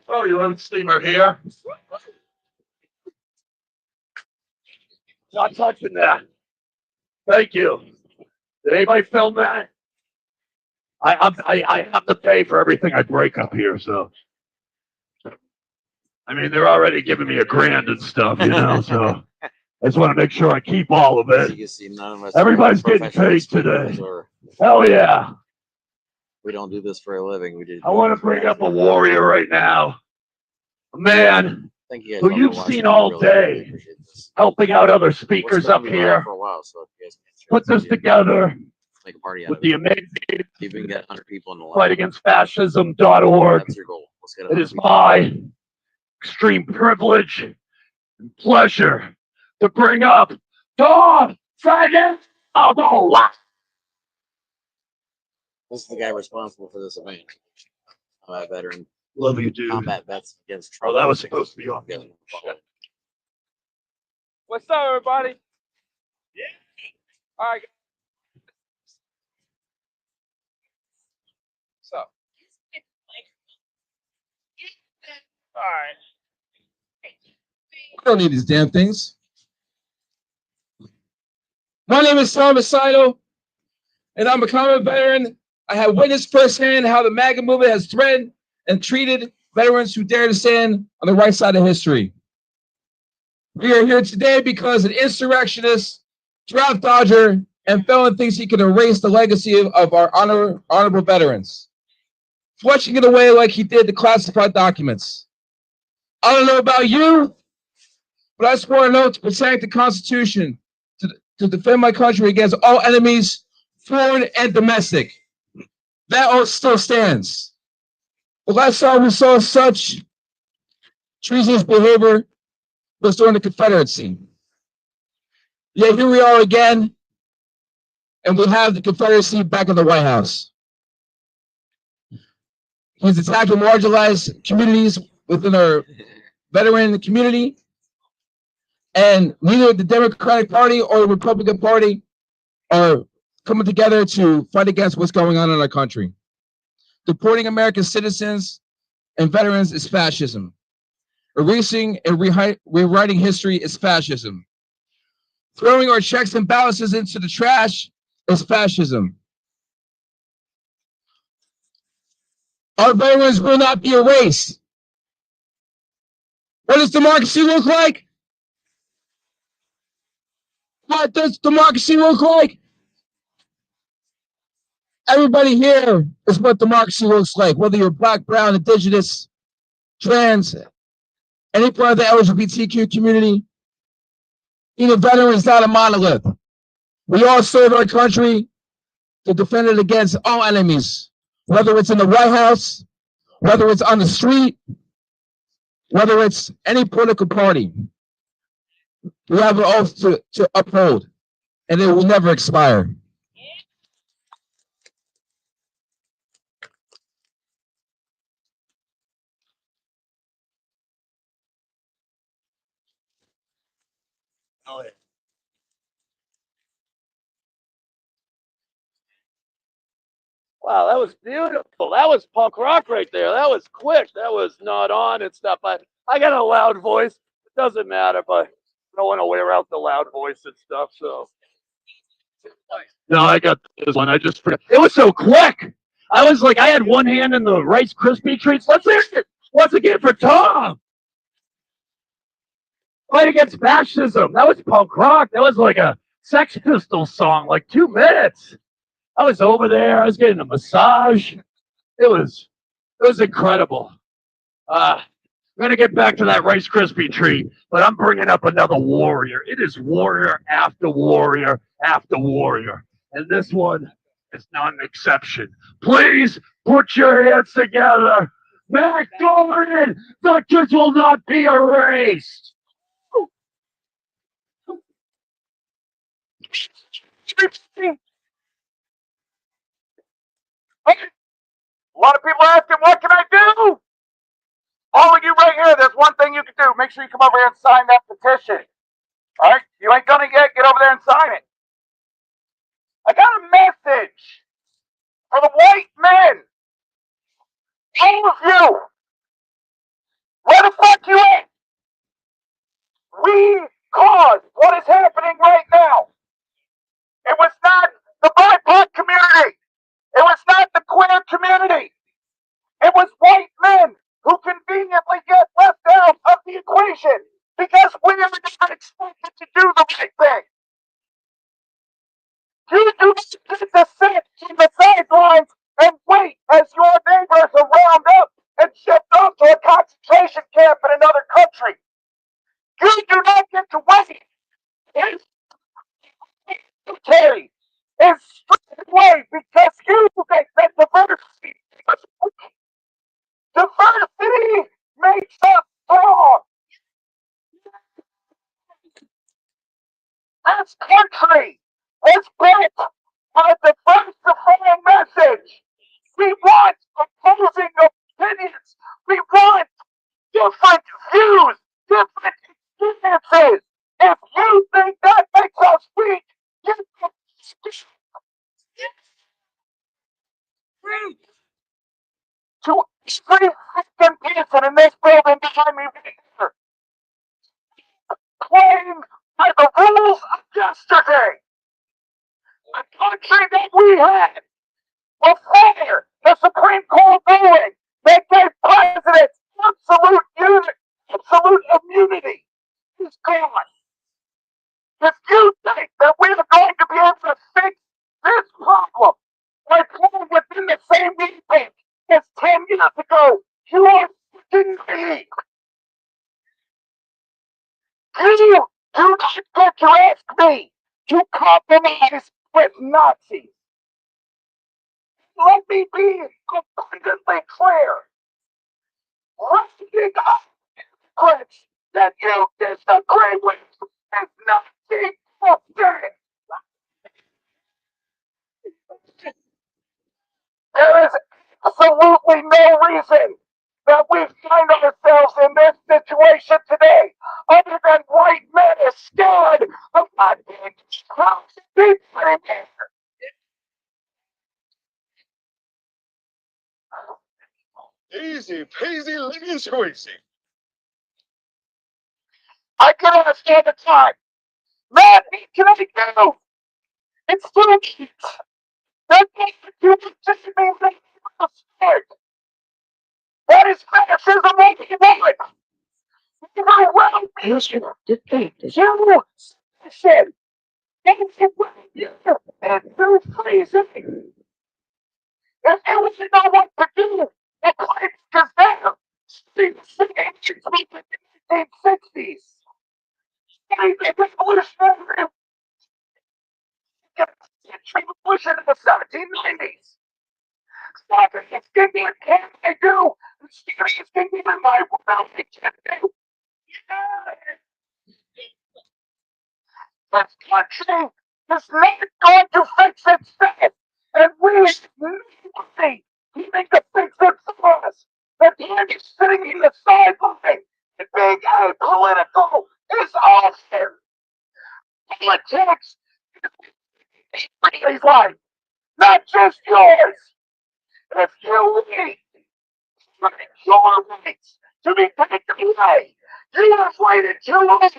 Oh, you own steamer here. Not touching that. Thank you. Did anybody film that? I have to pay for everything I break up here, so. I mean, they're already giving me $1,000 and stuff, you know, so I just want to make sure I keep all of it. You see, none of us Everybody's are getting paid professional today. speakers or Hell yeah. we don't do this for a living. We did. I want to bring up a warrior right now. A man Thank you guys who all for you've watching. seen I all really day, appreciate this. helping out other We're speakers supposed up to be live here. for a while, so if you guys can share Put this video, together make a party out with of the it. amazing If we can get 100 people in the Fight line, Against Fascism.org. that's your goal. Let's get It 100 is people. my extreme privilege and pleasure to bring up Tom Friday. Oh, no. This is the guy responsible for this event. Combat veteran. Love you, dude. Combat vets against Oh, that was supposed to be on. What's up, everybody? Yeah. All right. What's up? All right. I don't need these damn things. My name is Sidle, and I'm a combat veteran. I have witnessed firsthand how the MAGA movement has threatened and treated veterans who dare to stand on the right side of history. We are here today because an insurrectionist, draft dodger, and felon thinks he can erase the legacy of our honorable veterans, flushing it away like he did the classified documents. I don't know about you, but I swore an oath to protect the Constitution, to defend my country against all enemies, foreign and domestic. That oath still stands. The last time we saw such treasonous behavior was during the Confederacy. Yet here we are again, and we have the Confederacy back in the White House. He's attacking marginalized communities within our veteran community, and neither the Democratic Party or the Republican Party are coming together to fight against what's going on in our country. Deporting American citizens and veterans is fascism. Erasing and rewriting history is fascism. Throwing our checks and balances into the trash is fascism. Our veterans will not be erased. What does democracy look like? What does democracy look like? Everybody here is what democracy looks like, whether you're black, brown, indigenous, trans, any part of the LGBTQ community. Being a veteran is not a monolith. We all serve our country to defend it against all enemies, whether it's in the White House, whether it's on the street, whether it's any political party. We have an oath to uphold, and it will never expire. Oh, yeah. Wow, that was beautiful. That was punk rock right there. That was quick. That was not on and stuff. I got a loud voice. It doesn't matter, but I don't want to wear out the loud voice and stuff. So no, I got this one. I just forgot. It was so quick. I was like, I had one hand in the Rice Krispie treats. Let's hear it once again for Tom. Fight Against Fascism. That was punk rock. That was like a Sex Pistols song, like 2 minutes. I was over there. I was getting a massage. It was incredible. I'm gonna get back to that Rice Krispie treat, but I'm bringing up another warrior. It is warrior after warrior after warrior, and this one is not an exception. Please put your hands together. Mac Gordon, the kids will not be erased. A lot of people asking, what can I do? All of you right here, there's one thing you can do. Make sure you come over here and sign that petition. All right? You ain't done it yet. Get over there and sign it. I got a message for the white men. All of you. Where the fuck you at? We caused what is happening right now. It was not the BIPOC community. It was not the queer community. It was white men who conveniently get left out of the equation because we are not expected to do the right thing. You do not get to sit on the sidelines and wait as your neighbors are rounded up and shipped off to a concentration camp in another country. You do not get to wait. It's military is stripped away because you think that diversity makes us strong. This country is built on a diversifying message. We want opposing opinions. We want different views, different experiences. If you think that makes us weak, you can to every freaking person in this building behind me right here, playing by the rules of yesterday. A country that we had before the Supreme Court ruling that gave presidents absolute immunity is gone. If you think that we are going to be able to fix this problem by playing within the same movement as 10 years ago, you are fucking naive. You do not get to ask me to compromise with Nazis. Let me be abundantly clear. Rising up Democrats that you disagree with is Nazi bullshit. There is absolutely no reason that we find ourselves in this situation today, other than white men are scared of not being crossed anymore. Easy peasy lemon squeezy. I can understand the time. Man, what can I do? It's too late. That's what you just made the start. That is fascism 101. You know well, you said, and they're freezing. If they would know what to do, the claims is there. The 1960s. The revolutionary revolution in the 1790s. It's gonna be a can I do. It's gonna be my world. It can do. This country is not going to fix itself, and we nobody need to fix it for us. The time is sitting in the sideline and being apolitical is awesome. Politics is everybody's life, not just yours. If you need your rights to be taken away, you have waited too long.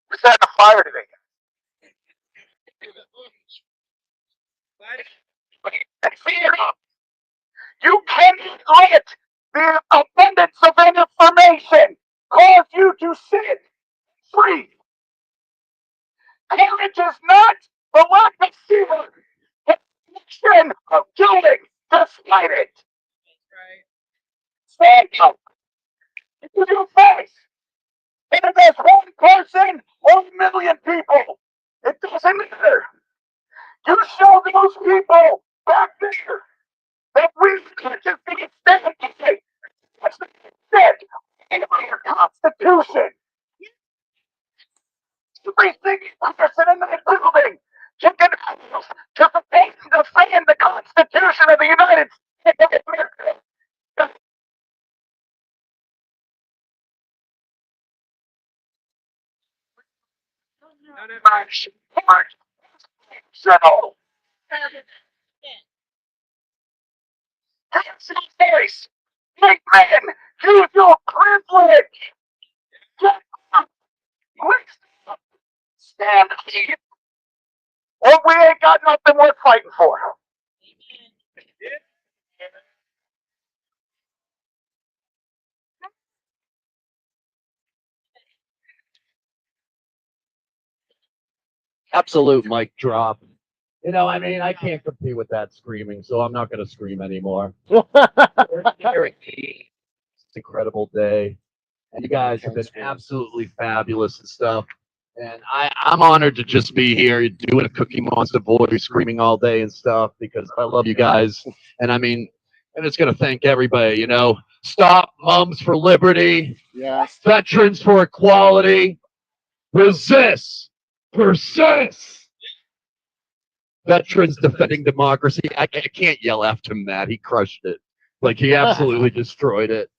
We set a fire today. the lack of fear, the action of doing despite it. Stand up. Into your face. And if there's one person or a million people, it doesn't matter. You show those people back there that we can't just be stand today. That's the extent in our Constitution. Every single person in the building can participate and defend the Constitution of the United States of America. Face, big man, use your privilege. Get up, stand up. Or we ain't got nothing worth fighting for. Absolute mic drop. You know, I mean, I can't compete with that screaming, so I'm not going to scream anymore. It's an incredible day, and you guys have been absolutely fabulous and stuff. And I'm honored to just be here doing a Cookie Monster voice, screaming all day and stuff, because I love you guys. And I mean, I'm just going to thank everybody, you know. Stop Mums for Liberty. Yes. Veterans for Equality. Resist. Persist. Veterans defending democracy. I can't yell after him that. He crushed it. Like, he absolutely destroyed it.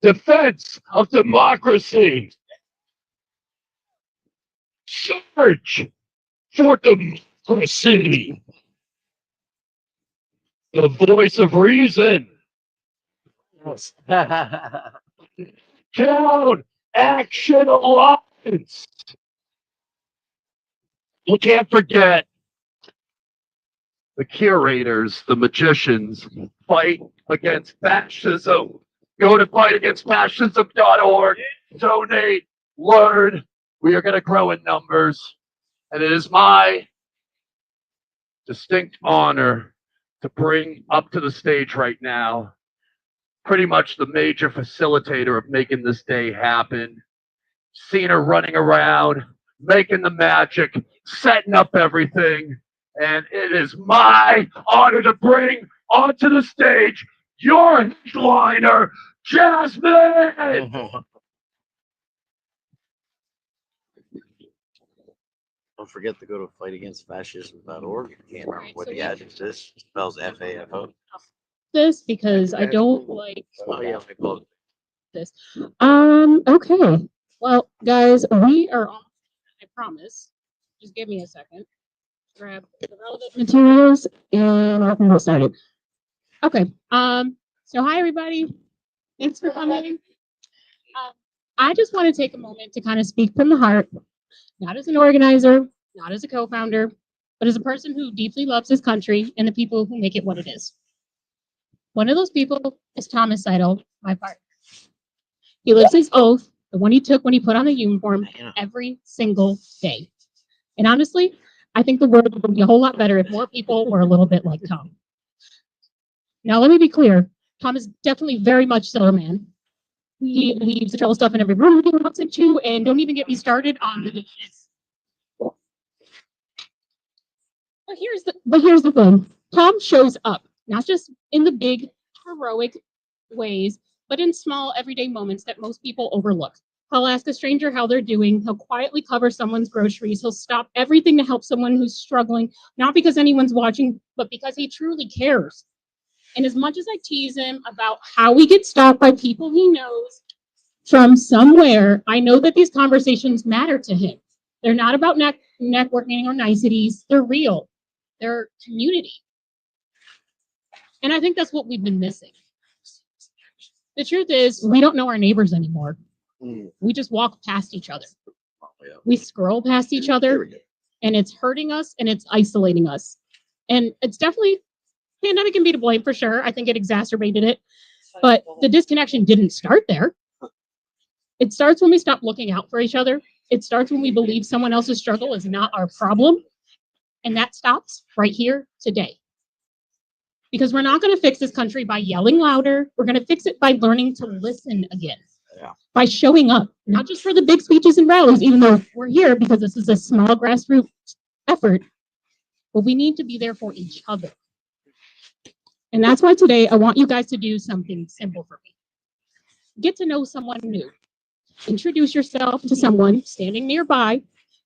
Defense of democracy. Search for democracy. The voice of reason. Down Action Alliance. You can't forget the curators, the magicians, fight against fascism. Go to fightagainstfascism.org, donate, learn. We are going to grow in numbers. And it is my distinct honor to bring up to the stage right now pretty much the major facilitator of making this day happen. Seen her running around, making the magic, setting up everything. And it is my honor to bring onto the stage your headliner, Jasmine! Don't forget to go to fightagainstfascism.org. I can't remember what the address is. It spells FAFO. This because I don't like Oh, yeah, let me close it. this. Okay. Well, guys, we are off. I promise. Just give me a second. Grab the relevant materials and I'll get started. Okay. So hi everybody. Thanks for coming. I just want to take a moment to kind of speak from the heart, not as an organizer, not as a co-founder, but as a person who deeply loves his country and the people who make it what it is. One of those people is Thomas Sidle, my partner. He lives his oath, the one he took when he put on the uniform, every single day. And honestly, I think the world would be a whole lot better if more people were a little bit like Tom. Now, let me be clear. Tom is definitely very much so a man. He leaves the trouble stuff in every room he walks into, and don't even get me started on the dishes. But here's the thing. Tom shows up, not just in the big, heroic ways, but in small, everyday moments that most people overlook. He'll ask a stranger how they're doing. He'll quietly cover someone's groceries. He'll stop everything to help someone who's struggling, not because anyone's watching, but because he truly cares. And as much as I tease him about how we get stopped by people he knows from somewhere, I know that these conversations matter to him. They're not about networking or niceties. They're real. They're community. And I think that's what we've been missing. The truth is, we don't know our neighbors anymore. We just walk past each other. We scroll past each other, and it's hurting us and it's isolating us. And it's definitely, pandemic can be to blame for sure. I think it exacerbated it. But the disconnection didn't start there. It starts when we stop looking out for each other. It starts when we believe someone else's struggle is not our problem. And that stops right here today. Because we're not going to fix this country by yelling louder. We're going to fix it by learning to listen again. Yeah. By showing up, not just for the big speeches and rallies, even though we're here because this is a small grassroots effort, but we need to be there for each other. And that's why today I want you guys to do something simple for me. Get to know someone new. Introduce yourself to someone standing nearby.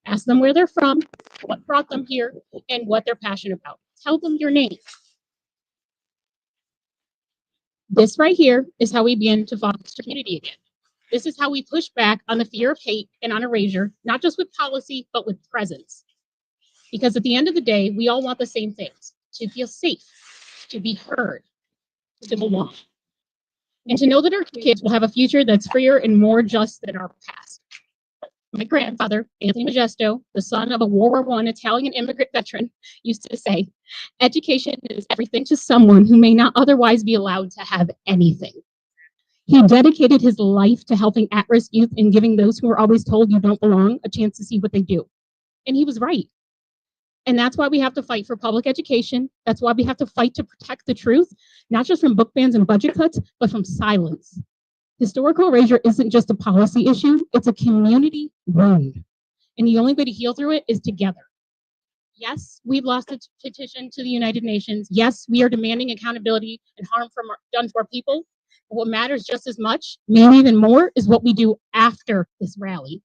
Ask them where they're from, what brought them here, and what they're passionate about. Tell them your name. This right here is how we begin to foster community again. This is how we push back on the fear of hate and on erasure, not just with policy, but with presence. Because at the end of the day, we all want the same things: to feel safe, to be heard, to belong, and to know that our kids will have a future that's freer and more just than our past. My grandfather, Anthony Majesto, the son of a World War I Italian immigrant veteran, used to say, education is everything to someone who may not otherwise be allowed to have anything. He dedicated his life to helping at-risk youth and giving those who are always told you don't belong a chance to see what they do. And he was right. And that's why we have to fight for public education. That's why we have to fight to protect the truth, not just from book bans and budget cuts, but from silence. Historical erasure isn't just a policy issue, it's a community wound. And the only way to heal through it is together. Yes, we've lost a petition to the United Nations. Yes, we are demanding accountability and harm done to our people. But what matters just as much, maybe even more, is what we do after this rally.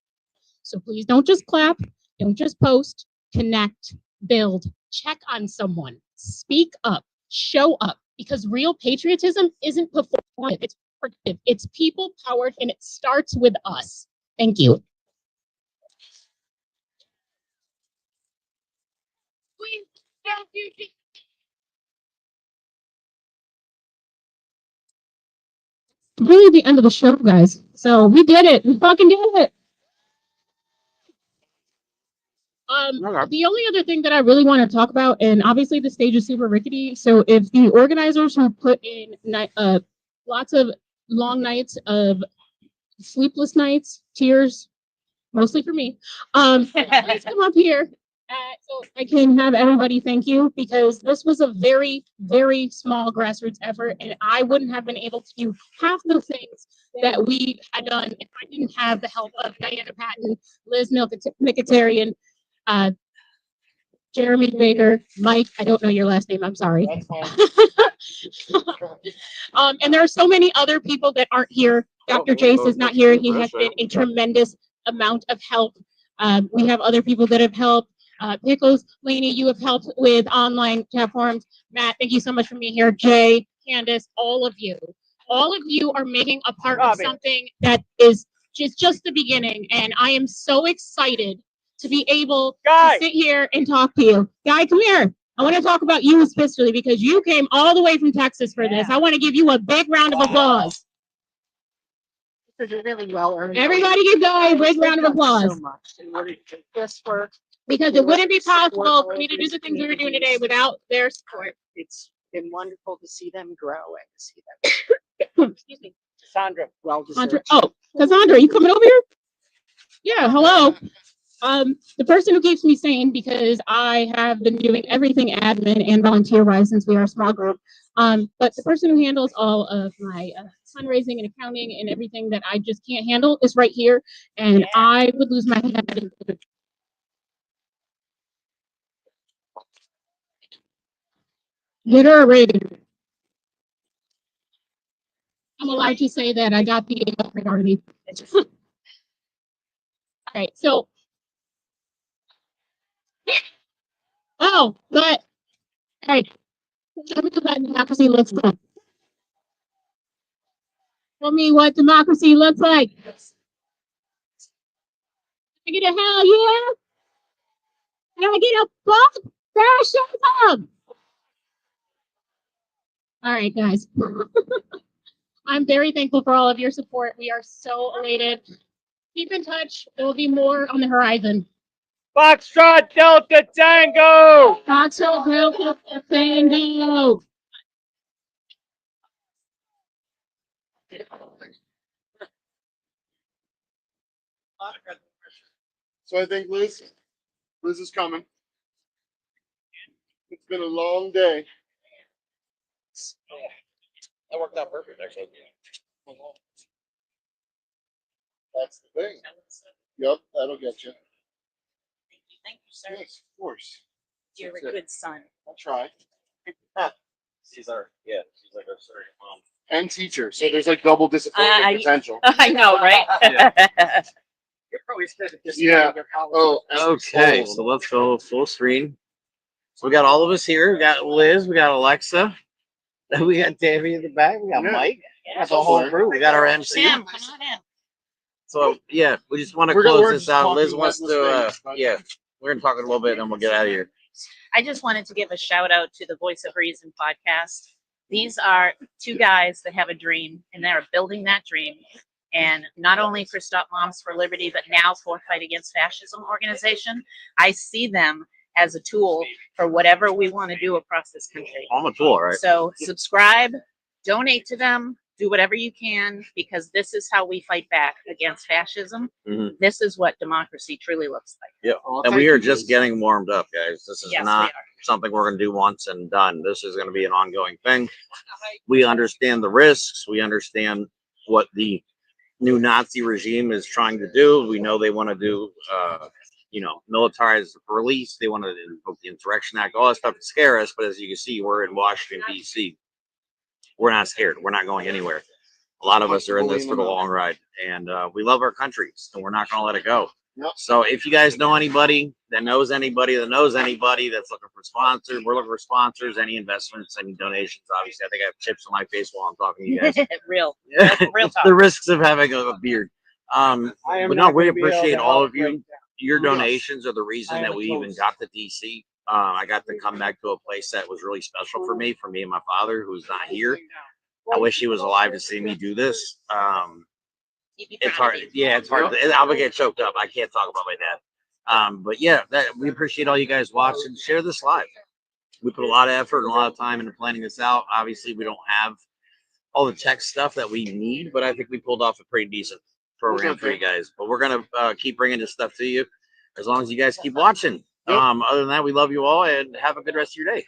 So please don't just clap, don't just post, connect, build, check on someone, speak up, show up, because real patriotism isn't performative, it's productive, it's people powered, and it starts with us. Thank you. Really the end of the show, guys. So we did it. We fucking did it. The only other thing that I really want to talk about, and obviously the stage is super rickety, so if the organizers who put in lots of long nights of sleepless nights, tears, mostly for me, please come up here so I can have everybody thank you, because this was a very, very small grassroots effort, and I wouldn't have been able to do half the things that we had done if I didn't have the help of Diana Patton, Liz Nicotarian, Jeremy Baker, Mike, I don't know your last name, I'm sorry. And there are so many other people that aren't here. Dr. Jace is not here. He has been a tremendous amount of help. We have other people that have helped. Pickles, Lainey, you have helped with online platforms. Matt, thank you so much for being here. Jay, Candace, all of you. All of you are making a part of something that is just the beginning. And I am so excited to be able to sit here and talk to you. Guy, come here. I want to talk about you especially because you came all the way from Texas for this. I want to give you a big round of applause. This is really well earned. Everybody give Guy a big round of applause. So much in order to make this work. Because it wouldn't be possible for me to do the things we were doing today without their support. It's been wonderful to see them grow and to see them. Excuse me. Sandra, well deserved. Oh, Cassandra, you coming over here? Yeah, hello. The person who keeps me sane, because I have been doing everything admin and volunteer-wise since we are a small group. But the person who handles all of my fundraising and accounting and everything that I just can't handle is right here. And I would lose my head. Get her a rating. I'm allowed to say that I got the priority. All right, so. Oh, but, all right. Tell me what democracy looks like. Tell me what democracy looks like. I get a hell yeah. Can I get a fuck? Fascism. All right, guys. I'm very thankful for all of your support. We are so elated. Keep in touch. There will be more on the horizon. Foxtrot Delta Tango! Foxtrot Delta Tango! So I think Liz is coming. It's been a long day. That worked out perfect, actually. That's the thing. Yep, that'll get you. Thank you, sir. Yes, of course. You're That's a it. good son. I'll try. She's like our surrogate mom. And teacher, so there's like double disappointment potential. I know, right? You're probably spending this. Yeah. Oh, Okay, so let's go full screen. So we got all of us here. We got Liz, we got Alexa, we got Davey in the back, we got Mike, we got the whole crew. We got our MC. Sam, come on in. So yeah, we just want to We're close just this out. Liz talking wants about to, this thing, yeah, we're gonna talk a little bit, and then we'll get out of here. I just wanted to give a shout out to the Voice of Reason podcast. These are two guys that have a dream, and they're building that dream. And not only for Stop Moms for Liberty, but now for Fight Against Fascism organization. I see them as a tool for whatever we want to do across this country. I'm a tool, right? So subscribe, donate to them, do whatever you can, because this is how we fight back against fascism. Mhm. This is what democracy truly looks like. Yeah, and we are just getting warmed up, guys. This is Yes, we not are. something we're going to do once and done. This is going to be an ongoing thing. We understand the risks. We understand what the new Nazi regime is trying to do. We know they want to do, militarized release. They want to invoke the Insurrection Act, all that stuff to scare us. But as you can see, we're in Washington, D.C. We're not scared. We're not going anywhere. A lot of us are in this for the long ride, and we love our country, and we're not going to let it go. Yep. So if you guys know anybody that knows anybody that's looking for sponsors, we're looking for sponsors, any investments, any donations. Obviously, I think I have chips on my face while I'm talking to you guys. Real talk. The risks of having a beard. I am But not no, we gonna be able appreciate to all help of you. break Your Yes. donations are the reason I that am we even toast. got to DC. I got to come back to a place that was really special for me and my father, who's not here. I wish he was alive to see me do this. It's hard. Yeah, it's hard. I'm gonna get choked up. I can't talk about my dad. But yeah, we appreciate all you guys watching. Share this live. We put a lot of effort and a lot of time into planning this out. Obviously, we don't have all the tech stuff that we need, but I think we pulled off a pretty decent program for you guys. But we're gonna keep bringing this stuff to you as long as you guys keep watching. Other than that, we love you all and have a good rest of your day.